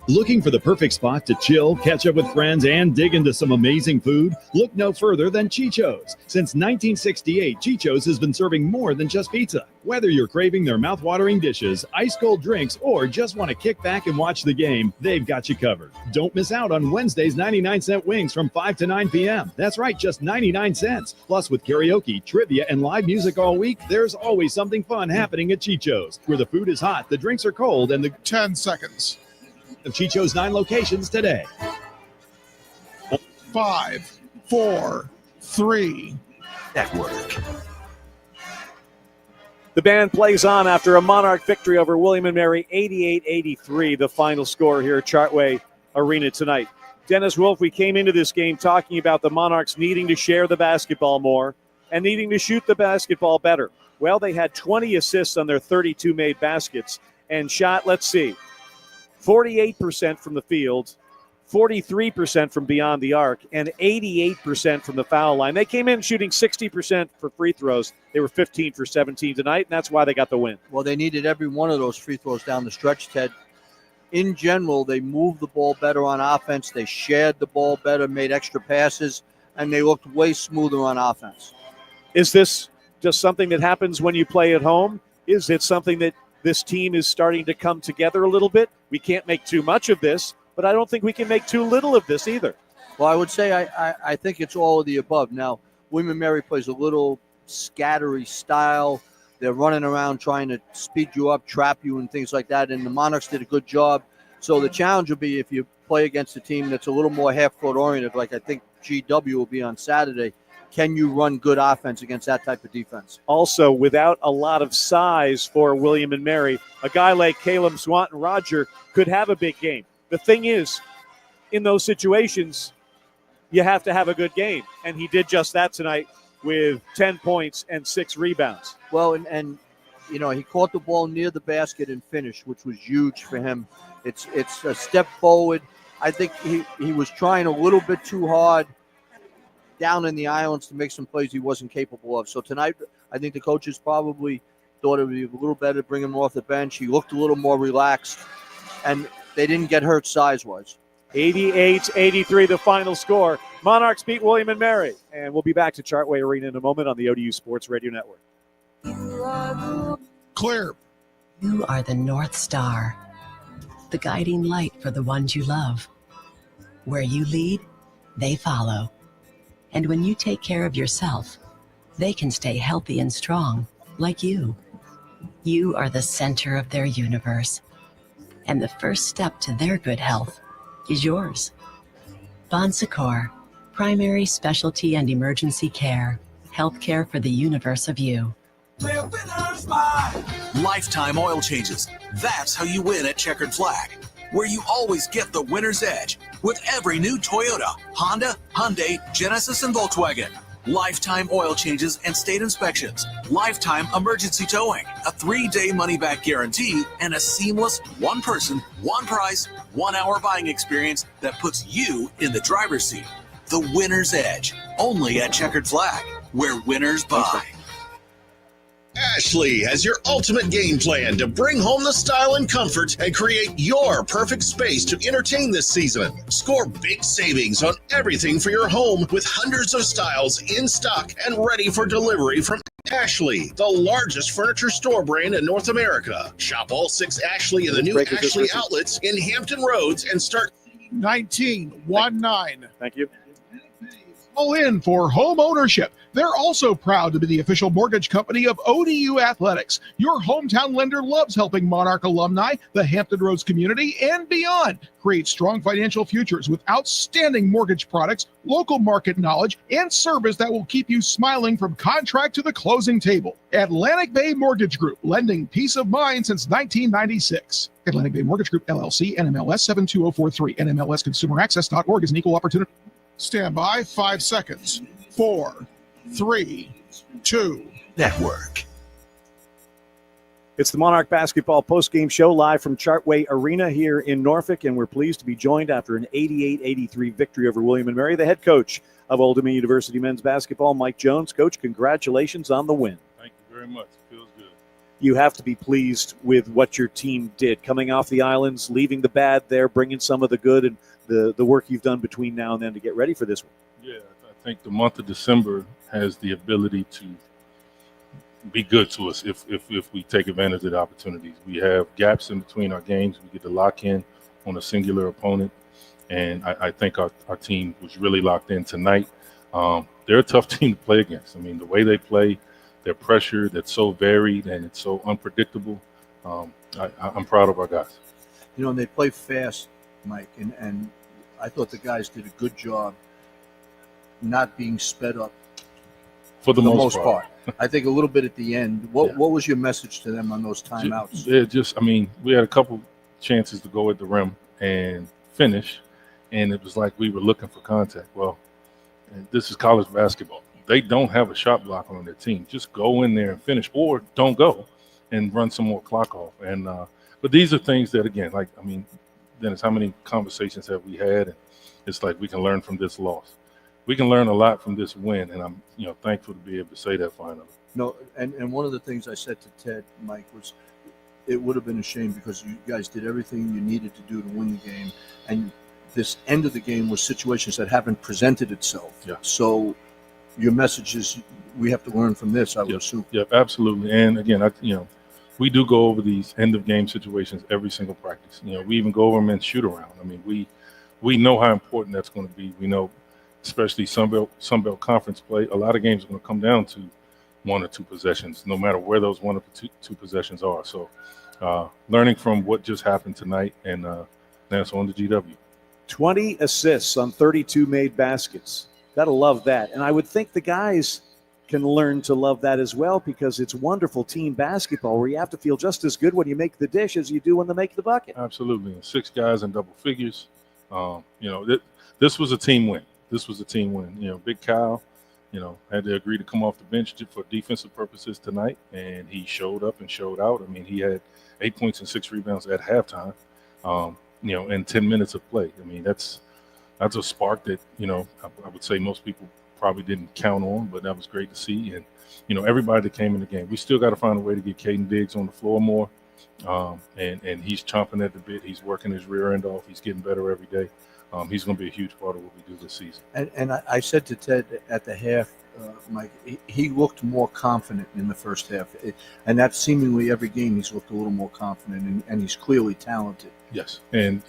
Looking for the perfect spot to chill, catch up with friends, and dig into some amazing food? Look no further than Chicho's. Since 1968, Chicho's has been serving more than just pizza. Whether you're craving their mouth-watering dishes, ice-cold drinks, or just want to kick back and watch the game, they've got you covered. Don't miss out on Wednesday's 99-cent wings from 5 to 9 p.m. That's right, just 99 cents. Plus, with karaoke, trivia, and live music all week, there's always something fun happening at Chicho's, where the food is hot, the drinks are cold, and the 10 seconds. Of Chicho's 9 locations today. 5, 4, 3. Network. The band plays on after a Monarch victory over William & Mary, 88-83, the final score here at Chartway Arena tonight. Dennis Wolf, we came into this game talking about the Monarchs needing to share the basketball more and needing to shoot the basketball better. Well, they had 20 assists on their 32 made baskets and shot, let's see, 48% from the field, 43% from beyond the arc, and 88% from the foul line. They came in shooting 60% for free throws. They were 15 for 17 tonight, and that's why they got the win. Well, they needed every one of those free throws down the stretch, Ted. In general, they moved the ball better on offense. They shared the ball better, made extra passes, and they looked way smoother on offense. Is this just something that happens when you play at home? Is it something that this team is starting to come together a little bit? We can't make too much of this, but I don't think we can make too little of this either. Well, I would say I think it's all of the above. Now, William & Mary plays a little scattery style. They're running around trying to speed you up, trap you, and things like that, and the Monarchs did a good job. So the challenge will be if you play against a team that's a little more half-court oriented, like I think GW will be on Saturday, can you run good offense against that type of defense? Also, without a lot of size for William & Mary, a guy like Caleb Swanton-Roger could have a big game. The thing is, in those situations, you have to have a good game. And he did just that tonight with 10 points and 6 rebounds. Well, and you know, he caught the ball near the basket and finished, which was huge for him. It's a step forward. I think he was trying a little bit too hard down in the islands to make some plays he wasn't capable of. So tonight, I think the coaches probably thought it would be a little better to bring him off the bench. He looked a little more relaxed, and they didn't get hurt size-wise. 88-83, the final score. Monarchs beat William & Mary. And we'll be back to Chartway Arena in a moment on the ODU Sports Radio Network. Clear. You are the North Star, the guiding light for the ones you love. Where you lead, they follow. And when you take care of yourself, they can stay healthy and strong, like you. You are the center of their universe. And the first step to their good health is yours. Bon Secours, primary specialty and emergency care. Healthcare for the universe of you. Lifetime oil changes. That's how you win at Checkered Flag, where you always get the winner's edge with every new Toyota, Honda, Hyundai, Genesis, and Volkswagen. Lifetime oil changes and state inspections. Lifetime emergency towing. A 3-day money-back guarantee and a seamless one-person, one-price, 1-hour buying experience that puts you in the driver's seat. The winner's edge. Only at Checkered Flag, where winners buy. Ashley has your ultimate game plan to bring home the style and comfort and create your perfect space to entertain this season. Score big savings on everything for your home with hundreds of styles in stock and ready for delivery from Ashley, the largest furniture store brand in North America. Shop all 6 Ashley in the new Ashley outlets in Hampton Roads and start 19-19. Thank you. All in for home ownership. They're also proud to be the official mortgage company of ODU Athletics. Your hometown lender loves helping Monarch alumni, the Hampton Roads community, and beyond create strong financial futures with outstanding mortgage products, local market knowledge, and service that will keep you smiling from contract to the closing table. Atlantic Bay Mortgage Group, lending peace of mind since 1996. Atlantic Bay Mortgage Group, LLC, NMLS 72043, NMLSconsumeraccess.org is an equal opportunity. Stand by 5 seconds. 4, 3, 2. Network. It's the Monarch Basketball postgame show live from Chartway Arena here in Norfolk, and we're pleased to be joined after an 88-83 victory over William & Mary, the head coach of Old Dominion University men's basketball, Mike Jones. Coach, congratulations on the win. Thank you very much. It feels good. You have to be pleased with what your team did, coming off the islands, leaving the bad there, bringing some of the good, and the work you've done between now and then to get ready for this one. Yeah, I think the month of December has the ability to be good to us if we take advantage of the opportunities. We have gaps in between our games. We get to lock in on a singular opponent, and I think our team was really locked in tonight. They're a tough team to play against. I mean, the way they play, their pressure that's so varied and it's so unpredictable. I'm proud of our guys. You know, and they play fast, Mike, and I thought the guys did a good job not being sped up for the most part. I think a little bit at the end. What was your message to them on those timeouts? We had a couple chances to go at the rim and finish, and it was like we were looking for contact. Well, this is college basketball. They don't have a shot blocker on their team. Just go in there and finish, or don't go and run some more clock off. And but these are things that, again, Dennis, how many conversations have we had? And it's like we can learn from this loss. We can learn a lot from this win, and I'm thankful to be able to say that finally. No, and one of the things I said to Ted, Mike, was it would have been a shame because you guys did everything you needed to do to win the game, and this end of the game was situations that haven't presented itself. Yeah. So your message is we have to learn from this, I would assume. Yep, absolutely. And again, we do go over these end of game situations every single practice. We even go over them in shoot around. I mean, we know how important that's going to be. We know, especially Sunbelt Conference play, a lot of games are going to come down to 1 or 2 possessions, no matter where those 1 or 2 possessions are. So learning from what just happened tonight, and that's on the GW. 20 assists on 32 made baskets. Gotta love that. And I would think the guys can learn to love that as well, because it's wonderful team basketball where you have to feel just as good when you make the dish as you do when they make the bucket. Absolutely. And 6 guys in double figures. This was a team win. This was a team win. Big Kyle, had to agree to come off the bench for defensive purposes tonight, and he showed up and showed out. I mean, he had 8 points and 6 rebounds at halftime, in 10 minutes of play. I mean, that's a spark that, I would say most people probably didn't count on, but that was great to see. And, everybody that came in the game, we still got to find a way to get Caden Diggs on the floor more. And he's chomping at the bit. He's working his rear end off. He's getting better every day. He's going to be a huge part of what we do this season. And I said to Ted at the half, Mike, he looked more confident in the first half. And that's seemingly every game he's looked a little more confident, and he's clearly talented. Yes. And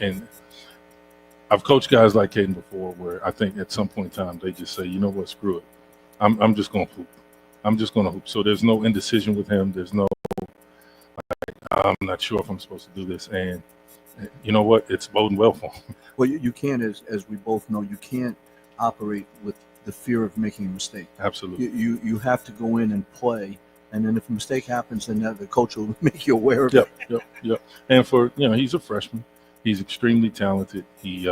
I've coached guys like Caden before where I think at some point in time they just say, you know what, screw it. I'm just going to hoop. I'm just going to hoop. So there's no indecision with him. There's no, I'm not sure if I'm supposed to do this. And you know what? It's boding well for him. Well, you can't, as we both know, you can't operate with the fear of making a mistake. Absolutely. You have to go in and play, and then if a mistake happens, then the coach will make you aware of it. Yep. And he's a freshman. He's extremely talented. He,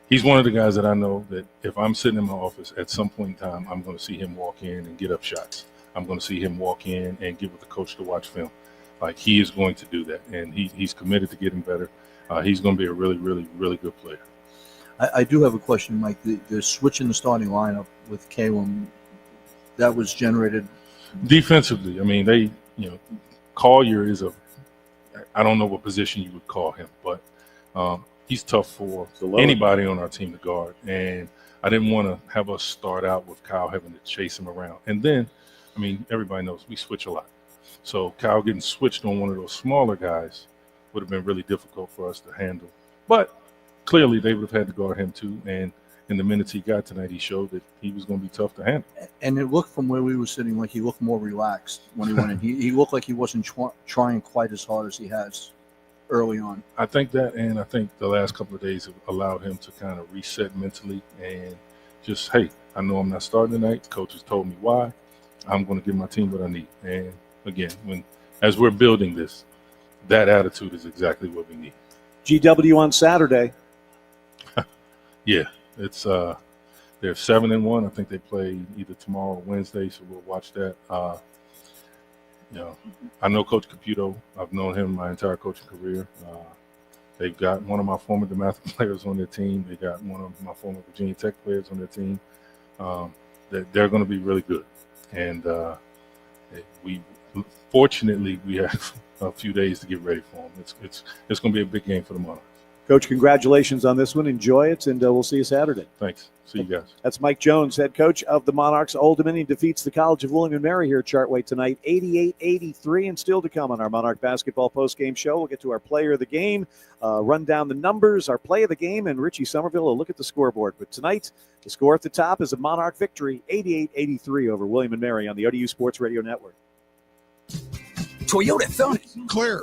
he's one of the guys that I know that if I'm sitting in my office at some point in time, I'm going to see him walk in and get up shots. I'm going to see him walk in and get with the coach to watch film. Like, he is going to do that, and he's committed to getting better. He's going to be a really, really, really good player. I do have a question, Mike. The switch in the starting lineup with Calum, that was generated defensively. I mean, Collier is I don't know what position you would call him, but he's tough for anybody on our team to guard. And I didn't want to have us start out with Kyle having to chase him around. And then, I mean, everybody knows we switch a lot. So Kyle getting switched on one of those smaller guys would have been really difficult for us to handle. But clearly they would have had to guard him too. And in the minutes he got tonight, he showed that he was going to be tough to handle. And it looked from where we were sitting like he looked more relaxed when he went in. He looked like he wasn't trying quite as hard as he has early on. I think that, and I think the last couple of days have allowed him to kind of reset mentally and just, hey, I know I'm not starting tonight. The coach has told me why. I'm going to give my team what I need. And again, as we're building this, that attitude is exactly what we need. GW on Saturday. Yeah, it's they're 7-1. I think they play either tomorrow or Wednesday, so we'll watch that. I know Coach Caputo. I've known him my entire coaching career. They've got one of my former DeMatha players on their team. They got one of my former Virginia Tech players on their team. They're going to be really good, and fortunately we have a few days to get ready for them. It's going to be a big game for the Monarchs. Coach, congratulations on this one. Enjoy it, and we'll see you Saturday. Thanks. See you guys. That's Mike Jones, head coach of the Monarchs. Old Dominion defeats the College of William & Mary here at Chartway tonight, 88-83, and still to come on our Monarch basketball postgame show. We'll get to our player of the game, run down the numbers, our play of the game, and Richie Somerville will look at the scoreboard. But tonight, the score at the top is a Monarch victory, 88-83 over William & Mary on the ODU Sports Radio Network. Toyota Thon. Clear.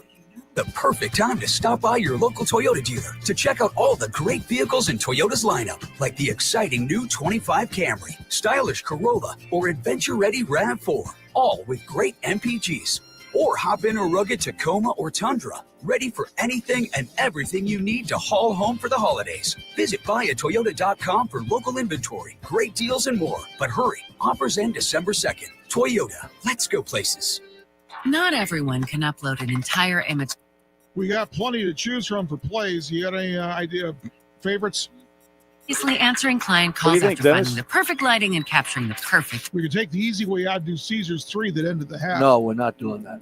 The perfect time to stop by your local Toyota dealer to check out all the great vehicles in Toyota's lineup, like the exciting new 25 Camry, stylish Corolla, or adventure-ready RAV4, all with great MPGs. Or hop in a rugged Tacoma or Tundra, ready for anything and everything you need to haul home for the holidays. Visit buyatoyota.com for local inventory, great deals, and more. But hurry, offers end December 2nd. Toyota, let's go places. Not everyone can upload an entire image. We got plenty to choose from for plays. You got any idea of favorites? Easily answering client What do calls you think, after Dennis? finding the perfect lighting and capturing the perfect. We could take the easy way out and do Caesar's 3 that ended the half. No, we're not doing that.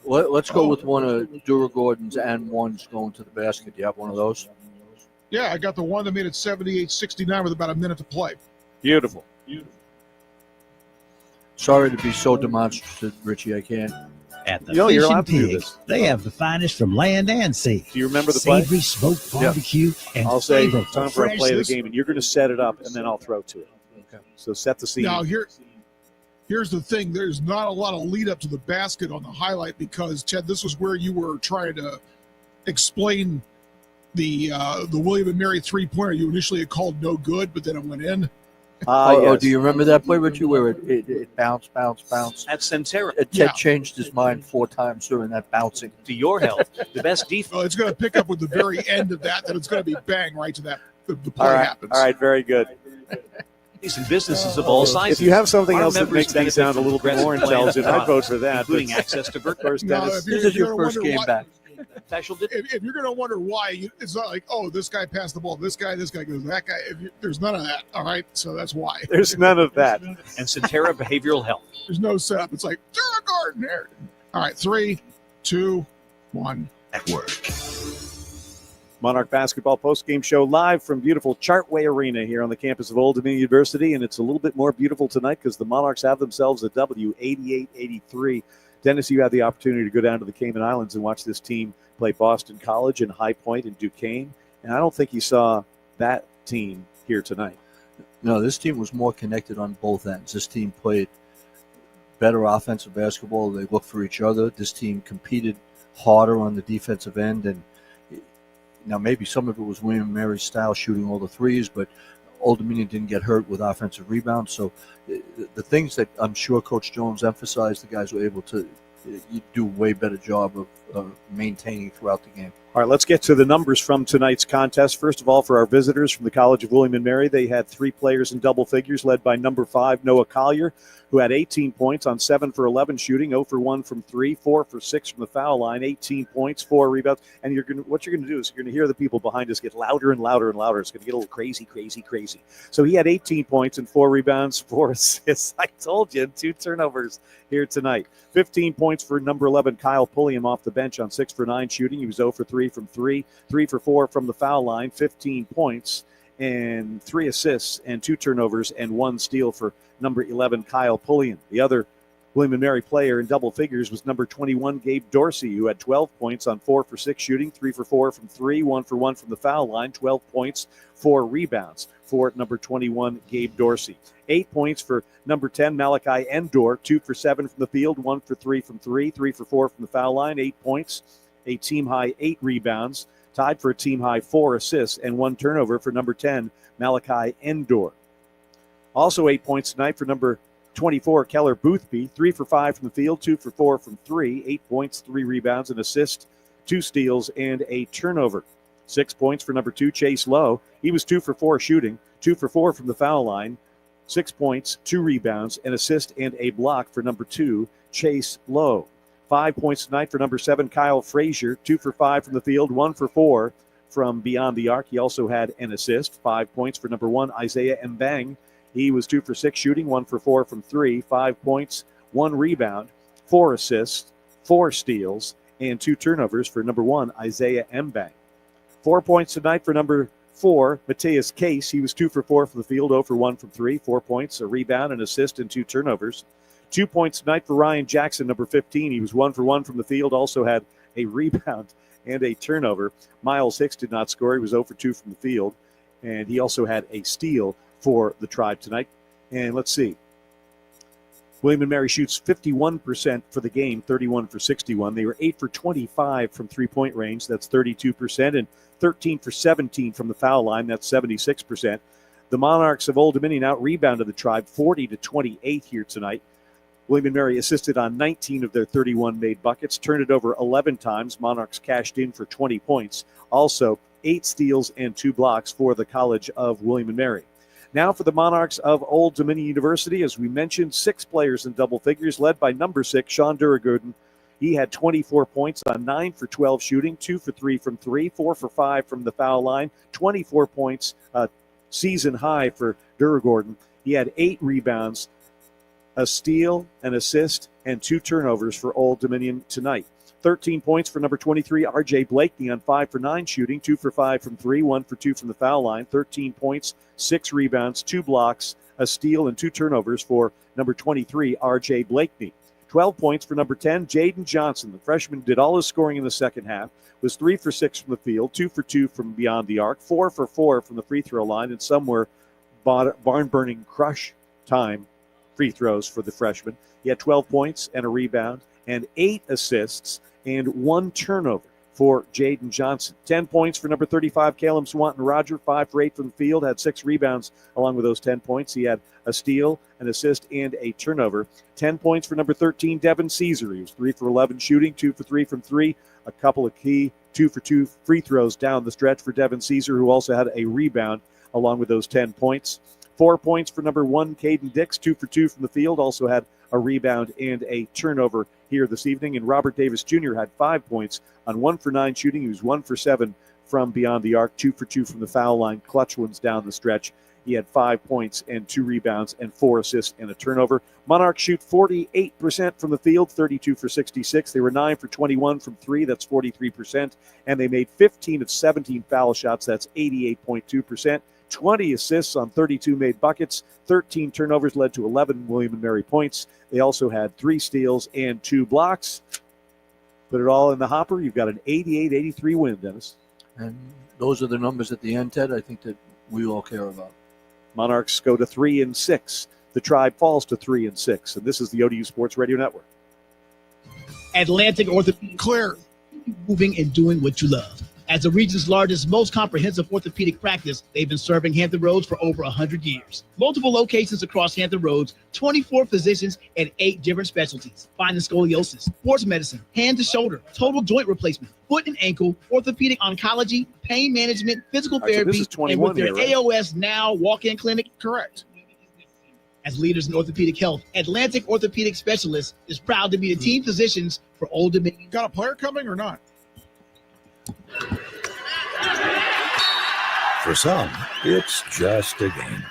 Let's go with one of Dura Gordon's and one's going to the basket. Do you have one of those? Yeah, I got the one that made it 78-69 with about a minute to play. Beautiful. Sorry to be so demonstrative, Richie. I can't. At the you're Fish allowed and to do Pigs, this. they have the finest from land and sea. Do you remember the play? Savory smoked barbecue and I'll say flavorful time for a play of the freshness. game, and you're going to set it up, and then I'll throw to it. Okay. So set the scene. Now, here's the thing. There's not a lot of lead up to the basket on the highlight because, Ted, this was where you were trying to explain the William & Mary three-pointer you initially had called no good, but then it went in. Oh, do you remember that play, Richie, where it bounced? At Centera. Ted changed his mind 4 times during that bouncing. To your health, the best defense. Well, it's going to pick up with the very end of that, then it's going to be bang right to that. The play All right. happens. All right, very good. And businesses of all sizes. If you have something Our else that members makes me benefit sound a from little bit more progressive plans intelligent, and I'd vote for products, that. including but- access to No, Dennis. if This you're is your gonna first wonder game why- back. special. If you're going to wonder why, it's not like, oh, this guy passed the ball, this guy goes, that guy. There's none of that, all right? So that's why. There's none of that. And Centera Behavioral Health. There's no setup. It's like, Dura Gordon there. All right, 3, 2, 1, at work. Monarch Basketball postgame show live from beautiful Chartway Arena here on the campus of Old Dominion University, and it's a little bit more beautiful tonight because the Monarchs have themselves a W, 88-83. Dennis, you had the opportunity to go down to the Cayman Islands and watch this team play Boston College and High Point and Duquesne, and I don't think you saw that team here tonight. No, this team was more connected on both ends. This team played better offensive basketball. They looked for each other. This team competed harder on the defensive end, and now maybe some of it was William & Mary's style, shooting all the threes, but Old Dominion didn't get hurt with offensive rebounds. So the things that I'm sure Coach Jones emphasized, the guys were able to do a way better job of maintaining throughout the game. All right, let's get to the numbers from tonight's contest. First of all, for our visitors from the College of William & Mary, they had 3 players in double figures, led by number 5, Noah Collier, who had 18 points on 7 for 11 shooting, 0 for 1 from 3, 4 for 6 from the foul line, 18 points, 4 rebounds. And what you're going to do is you're going to hear the people behind us get louder and louder and louder. It's going to get a little crazy, crazy, crazy. So he had 18 points and 4 rebounds, 4 assists. I told you, 2 turnovers here tonight. 15 points for number 11, Kyle Pulliam, off the bench on 6 for 9 shooting. He was 0 for 3 from 3, 3 for 4 from the foul line, 15 points and 3 assists and 2 turnovers and 1 steal for number 11, Kyle Pulliam. The other William & Mary player in double figures was number 21, Gabe Dorsey, who had 12 points on 4 for 6 shooting, 3 for 4 from 3, 1 for 1 from the foul line, 12 points, 4 rebounds for number 21, Gabe Dorsey. 8 points for number 10, Malachi Endor, 2 for 7 from the field, 1 for 3 from 3, 3 for 4 from the foul line, 8 points, a team-high 8 rebounds, tied for a team-high 4 assists, and 1 turnover for number 10, Malachi Endor. Also 8 points tonight for number 24, Keller Boothby, 3 for 5 from the field, 2 for 4 from 3, 8 points, 3 rebounds, an assist, 2 steals, and a turnover. 6 points for number 2, Chase Lowe. He was 2 for 4 shooting, 2 for 4 from the foul line, 6 points, 2 rebounds, an assist, and a block for number 2, Chase Lowe. 5 points tonight for number 7, Kyle Frazier, 2 for 5 from the field, 1 for 4 from beyond the arc. He also had an assist. 5 points for number 1, Isaiah Mbang. He was 2 for 6 shooting, 1 for 4 from 3, 5 points, 1 rebound, 4 assists, 4 steals, and 2 turnovers for number 1, Isaiah Mbang. 4 points tonight for number 4, Mateus Case. He was 2 for 4 from the field, 0 for 1 from 3, 4 points, a rebound, an assist, and 2 turnovers. 2 points tonight for Ryan Jackson, number 15. He was 1 for 1 from the field, also had a rebound and a turnover. Miles Hicks did not score. He was 0 for 2 from the field, and he also had a steal for the Tribe tonight. And let's see. William & Mary shoots 51% for the game, 31 for 61. They were 8 for 25 from three-point range. That's 32%, and 13 for 17 from the foul line. That's 76%. The Monarchs of Old Dominion out-rebounded the Tribe 40-28 here tonight. William & Mary assisted on 19 of their 31 made buckets, turned it over 11 times. Monarchs cashed in for 20 points. Also, 8 steals and 2 blocks for the College of William & Mary. Now for the Monarchs of Old Dominion University, as we mentioned, 6 players in double figures, led by number 6, Sean Duragurdon. He had 24 points on 9 for 12 shooting, 2 for 3 from 3, 4 for 5 from the foul line, 24 points, season high for Duragordon. He had 8 rebounds, a steal, an assist, and 2 turnovers for Old Dominion tonight. 13 points for number 23, R.J. Blakeney on 5 for 9 shooting, 2 for 5 from 3, 1 for 2 from the foul line. 13 points, 6 rebounds, 2 blocks, a steal, and 2 turnovers for number 23, R.J. Blakeney. 12 points for number 10, Jaden Johnson. The freshman did all his scoring in the second half, was 3 for 6 from the field, 2 for 2 from beyond the arc, 4 for 4 from the free throw line, and some were barn-burning crush time free throws for the freshman. He had 12 points and a rebound and 8 assists and 1 turnover for Jaden Johnson. 10 points for number 35, Caleb Swanton-Roger, 5 for 8 from the field, had 6 rebounds along with those 10 points. He had a steal, an assist, and a turnover. 10 points for number 13, Devin Caesar. He was 3 for 11 shooting, 2 for 3 from 3, a couple of key 2 for 2 free throws down the stretch for Devin Caesar, who also had a rebound along with those 10 points. 4 points for number 1, Caden Dix, 2 for 2 from the field, also had a rebound and a turnover here this evening. And Robert Davis Jr. had 5 points on 1 for 9 shooting. He was 1 for 7 from beyond the arc, 2 for 2 from the foul line, clutch ones down the stretch. He had 5 points and 2 rebounds and 4 assists and a turnover. Monarchs shoot 48% from the field, 32 for 66. They were 9 for 21 from 3. That's 43%. And they made 15 of 17 foul shots. That's 88.2%. 20 assists on 32 made buckets. 13 turnovers led to 11 William & Mary points. They also had 3 steals and 2 blocks. Put it all in the hopper. You've got an 88-83 win, Dennis. And those are the numbers at the end, Ted, I think that we all care about. Monarchs go to 3-6. The Tribe falls to 3-6. And this is the ODU Sports Radio Network. Atlantic Orthopedic. Clear. Moving and doing what you love. As the region's largest, most comprehensive orthopedic practice, they've been serving Hampton Roads for over 100 years. Multiple locations across Hampton Roads, 24 physicians, and 8 different specialties. Find the scoliosis, sports medicine, hand to shoulder, total joint replacement, foot and ankle, orthopedic oncology, pain management, physical therapy, and with their AOS Now walk-in clinic. Correct. As leaders in orthopedic health, Atlantic Orthopedic Specialists is proud to be the team physicians for Old Dominion. Got a player coming or not? For some, it's just a game.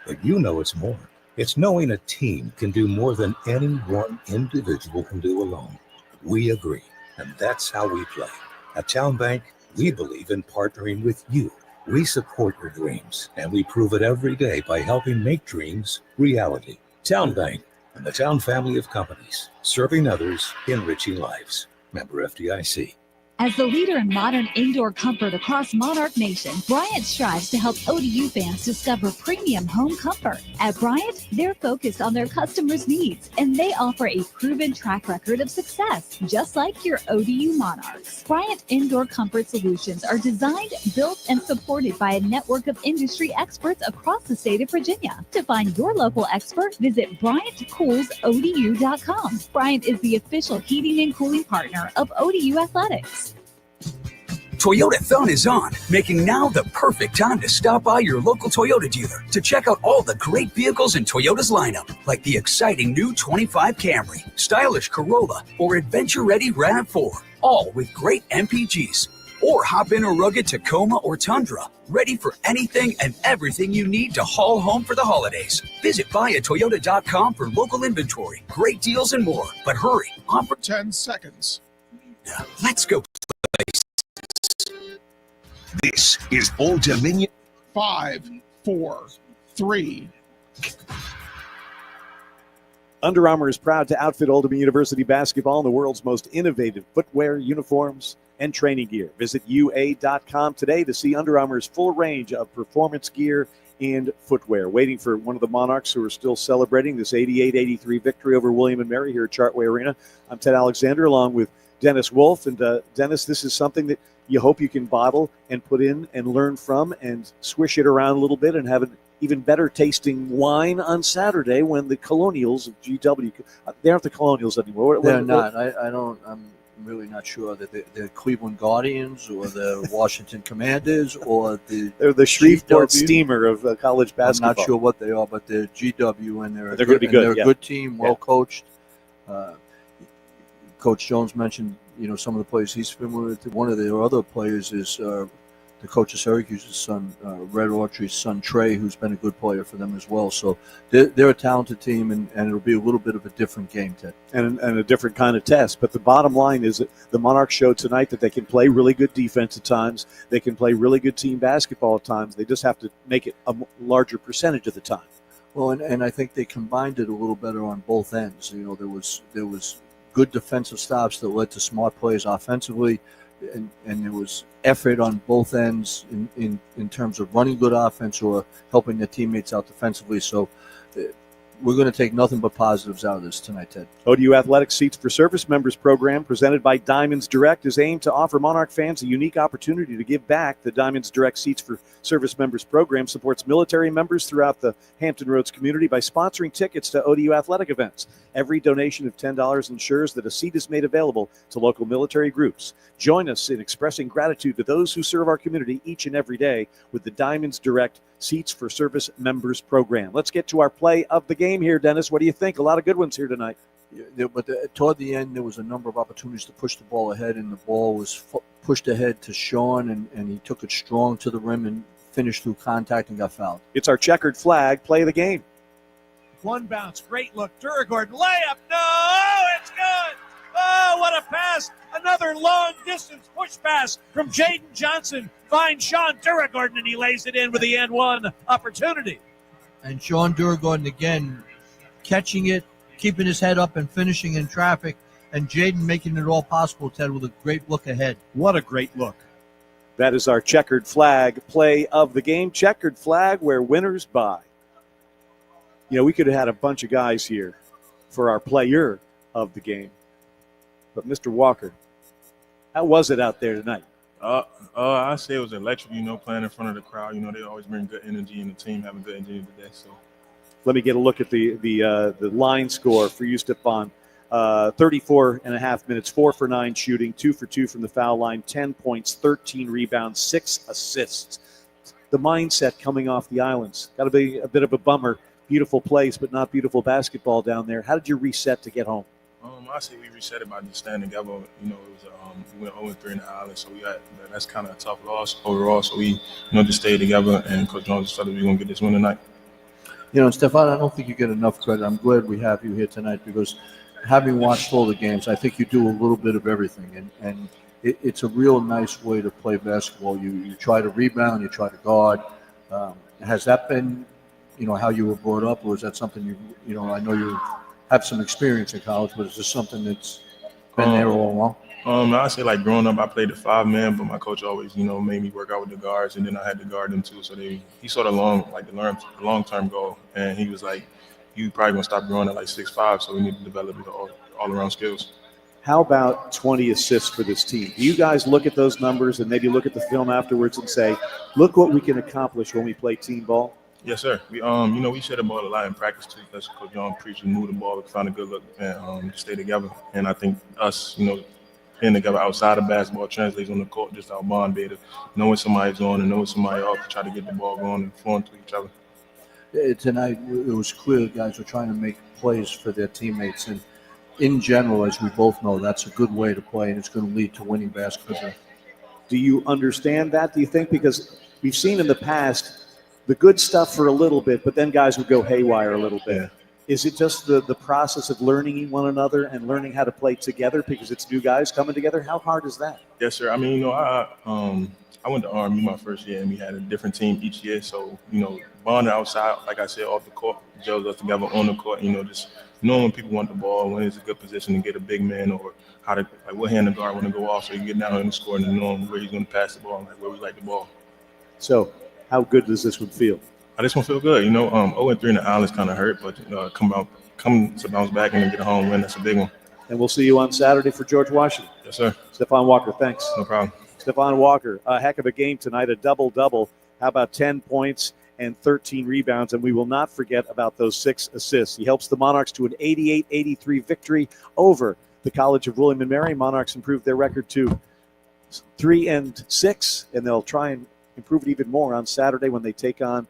But you know it's more. It's knowing a team can do more than any one individual can do alone. We agree, and that's how we play. At Town Bank, we believe in partnering with you. We support your dreams, and we prove it every day by helping make dreams reality. Town Bank and the Town family of companies, serving others, enriching lives. Member FDIC. As the leader in modern indoor comfort across Monarch Nation, Bryant strives to help ODU fans discover premium home comfort. At Bryant, they're focused on their customers' needs, and they offer a proven track record of success, just like your ODU Monarchs. Bryant Indoor Comfort Solutions are designed, built, and supported by a network of industry experts across the state of Virginia. To find your local expert, visit BryantCoolsODU.com. Bryant is the official heating and cooling partner of ODU Athletics. Toyota Fun is on, making now the perfect time to stop by your local Toyota dealer to check out all the great vehicles in Toyota's lineup, like the exciting new 25 Camry, stylish Corolla, or adventure-ready RAV4, all with great MPGs. Or hop in a rugged Tacoma or Tundra, ready for anything and everything you need to haul home for the holidays. Visit buyatoyota.com for local inventory, great deals, and more. But hurry, offer 10 seconds. Now, let's go. This is Old Dominion. 5, 4, 3. Under Armour is proud to outfit Old Dominion University basketball in the world's most innovative footwear, uniforms, and training gear. Visit UA.com today to see Under Armour's full range of performance gear and footwear. Waiting for one of the Monarchs who are still celebrating this 88-83 victory over William & Mary here at Chartway Arena. I'm Ted Alexander along with Dennis Wolf. And Dennis, this is something that you hope you can bottle and put in and learn from and swish it around a little bit and have an even better tasting wine on Saturday when the Colonials of GW, they aren't the Colonials anymore. They're not. I'm really not sure that they're Cleveland Guardians or the Washington Commanders or they're the Shreveport GW. Steamer of college basketball. I'm not sure what they are, but they're GW and they're going to be good. They're a good team, well coached. Coach Jones mentioned, some of the players he's familiar with. One of their other players is the coach of Syracuse's son, Red Autry's son, Trey, who's been a good player for them as well. So they're a talented team, and it'll be a little bit of a different game, Ted. And a different kind of test. But the bottom line is that the Monarchs showed tonight that they can play really good defense at times. They can play really good team basketball at times. They just have to make it a larger percentage of the time. Well, and I think they combined it a little better on both ends. There was good defensive stops that led to smart plays offensively, and there was effort on both ends in terms of running good offense or helping their teammates out defensively. So we're going to take nothing but positives out of this tonight, Ted. ODU Athletics Seats for Service Members program presented by Diamonds Direct is aimed to offer Monarch fans a unique opportunity to give back. The Diamonds Direct Seats for Service Members program supports military members throughout the Hampton Roads community by sponsoring tickets to ODU athletic events. Every donation of $10 ensures that a seat is made available to local military groups. Join us in expressing gratitude to those who serve our community each and every day with the Diamonds Direct Seats for Service Members program. Let's get to our play of the game here, Dennis. What do you think? A lot of good ones here tonight. Yeah, but toward the end, there was a number of opportunities to push the ball ahead, and the ball was pushed ahead to Sean, and he took it strong to the rim and finished through contact and got fouled. It's our checkered flag. Play of the game. One bounce. Great look. Duragordon. Layup. No, it's good. Oh, what a pass. Another long-distance push pass from Jaden Johnson. Finds Sean Duragordon, and he lays it in with the and one opportunity. And Sean Duragordon, again, catching it, keeping his head up, and finishing in traffic. And Jaden making it all possible, Ted, with a great look ahead. What a great look. That is our checkered flag play of the game. Checkered flag where winners buy. We could have had a bunch of guys here for our player of the game. But Mr. Walker, how was it out there tonight? I say it was electric, playing in front of the crowd. They always bring good energy, and the team having good energy today. So, let me get a look at the line score for you, Stefan. 34 and a half minutes, 4 for 9 shooting, 2 for 2 from the foul line, 10 points, 13 rebounds, 6 assists. The mindset coming off the islands. Got to be a bit of a bummer. Beautiful place, but not beautiful basketball down there. How did you reset to get home? I say we reset it by just standing together. It was we went 0-3 in the island, so that's kind of a tough loss overall. So we just stayed together, and Coach Jones decided we're gonna get this win tonight. Stefan, I don't think you get enough credit. I'm glad we have you here tonight because having watched all the games, I think you do a little bit of everything, and it's a real nice way to play basketball. You try to rebound, you try to guard. Has that been, how you were brought up, or is that something I know you have some experience in college, but is this something that's been there all along? I say growing up, I played the 5-man, but my coach always, made me work out with the guards, and then I had to guard them too. So he saw the long-term goal, and he was like, "You probably gonna stop growing at 6'5", so we need to develop all-around skills." How about 20 assists for this team? Do you guys look at those numbers and maybe look at the film afterwards and say, "Look what we can accomplish when we play team ball"? Yes, sir. We we share the ball a lot in practice too. That's Coach John preached. We move the ball, we find a good look, and stay together. And I think us, being together outside of basketball translates on the court. Just our bond, better knowing somebody's on and knowing somebody off to try to get the ball going and flowing to each other. Tonight, it was clear guys were trying to make plays for their teammates, and in general, as we both know, that's a good way to play, and it's going to lead to winning basketball. Do you understand that? Do you think because we've seen in the past the good stuff for a little bit, but then guys would go haywire a little bit. Yeah. Is it just the process of learning one another and learning how to play together because it's new guys coming together? How hard is that? Yes, sir. I mean, I went to Army my first year, and we had a different team each year. So, bonding outside, like I said, off the court, gels us together on the court, just knowing when people want the ball, when it's a good position to get a big man, or how to, what hand the guard want to go off so you can get down and score, and knowing where he's going to pass the ball and where we like the ball. So, how good does this one feel? This one feel good. 0-3 in the islands kind of hurt, but come to bounce back and get a home win. That's a big one. And we'll see you on Saturday for George Washington. Yes, sir. Stephon Walker, thanks. No problem. Stephon Walker, a heck of a game tonight, a double-double. How about 10 points and 13 rebounds? And we will not forget about those 6 assists. He helps the Monarchs to an 88-83 victory over the College of William & Mary. Monarchs improved their record to 3-6, and they'll try and improve it even more on Saturday when they take on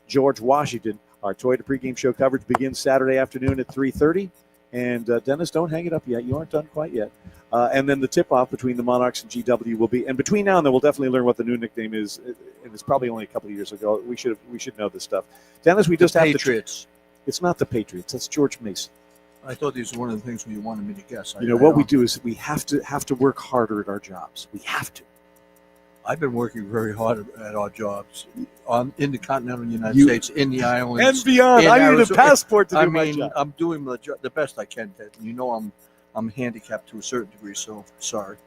George Washington. Our Toyota pregame show coverage begins Saturday afternoon at 3:30. And Dennis, don't hang it up yet. You aren't done quite yet. And then the tip-off between the Monarchs and GW will be. And between now and then, we'll definitely learn what the new nickname is. And it's probably only a couple of years ago. We should know this stuff. Dennis, we just have Patriots. It's not the Patriots. That's George Mason. I thought these were one of the things you wanted me to guess. What we do is we have to work harder at our jobs. We have to. I've been working very hard at our jobs in the continental United States, in the islands, and beyond. I need a passport to do my job. I'm doing the best I can, Ted. You know, I'm handicapped to a certain degree, so sorry.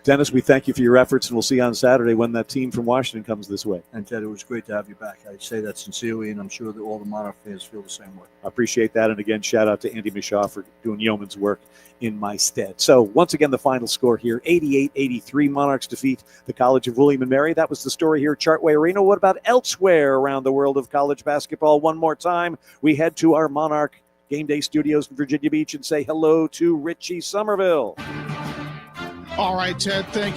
Dennis, we thank you for your efforts, and we'll see you on Saturday when that team from Washington comes this way. And Ted, it was great to have you back. I say that sincerely, and I'm sure that all the Monarch fans feel the same way. I appreciate that. And again, shout out to Andy Mishaw for doing yeoman's work in my stead. So once again, the final score here, 88-83. Monarchs defeat the College of William & Mary. That was the story here at Chartway Arena. What about elsewhere around the world of college basketball? One more time, we head to our Monarch Game Day studios in Virginia Beach and say hello to Richie Somerville. All right, Ted, thank you.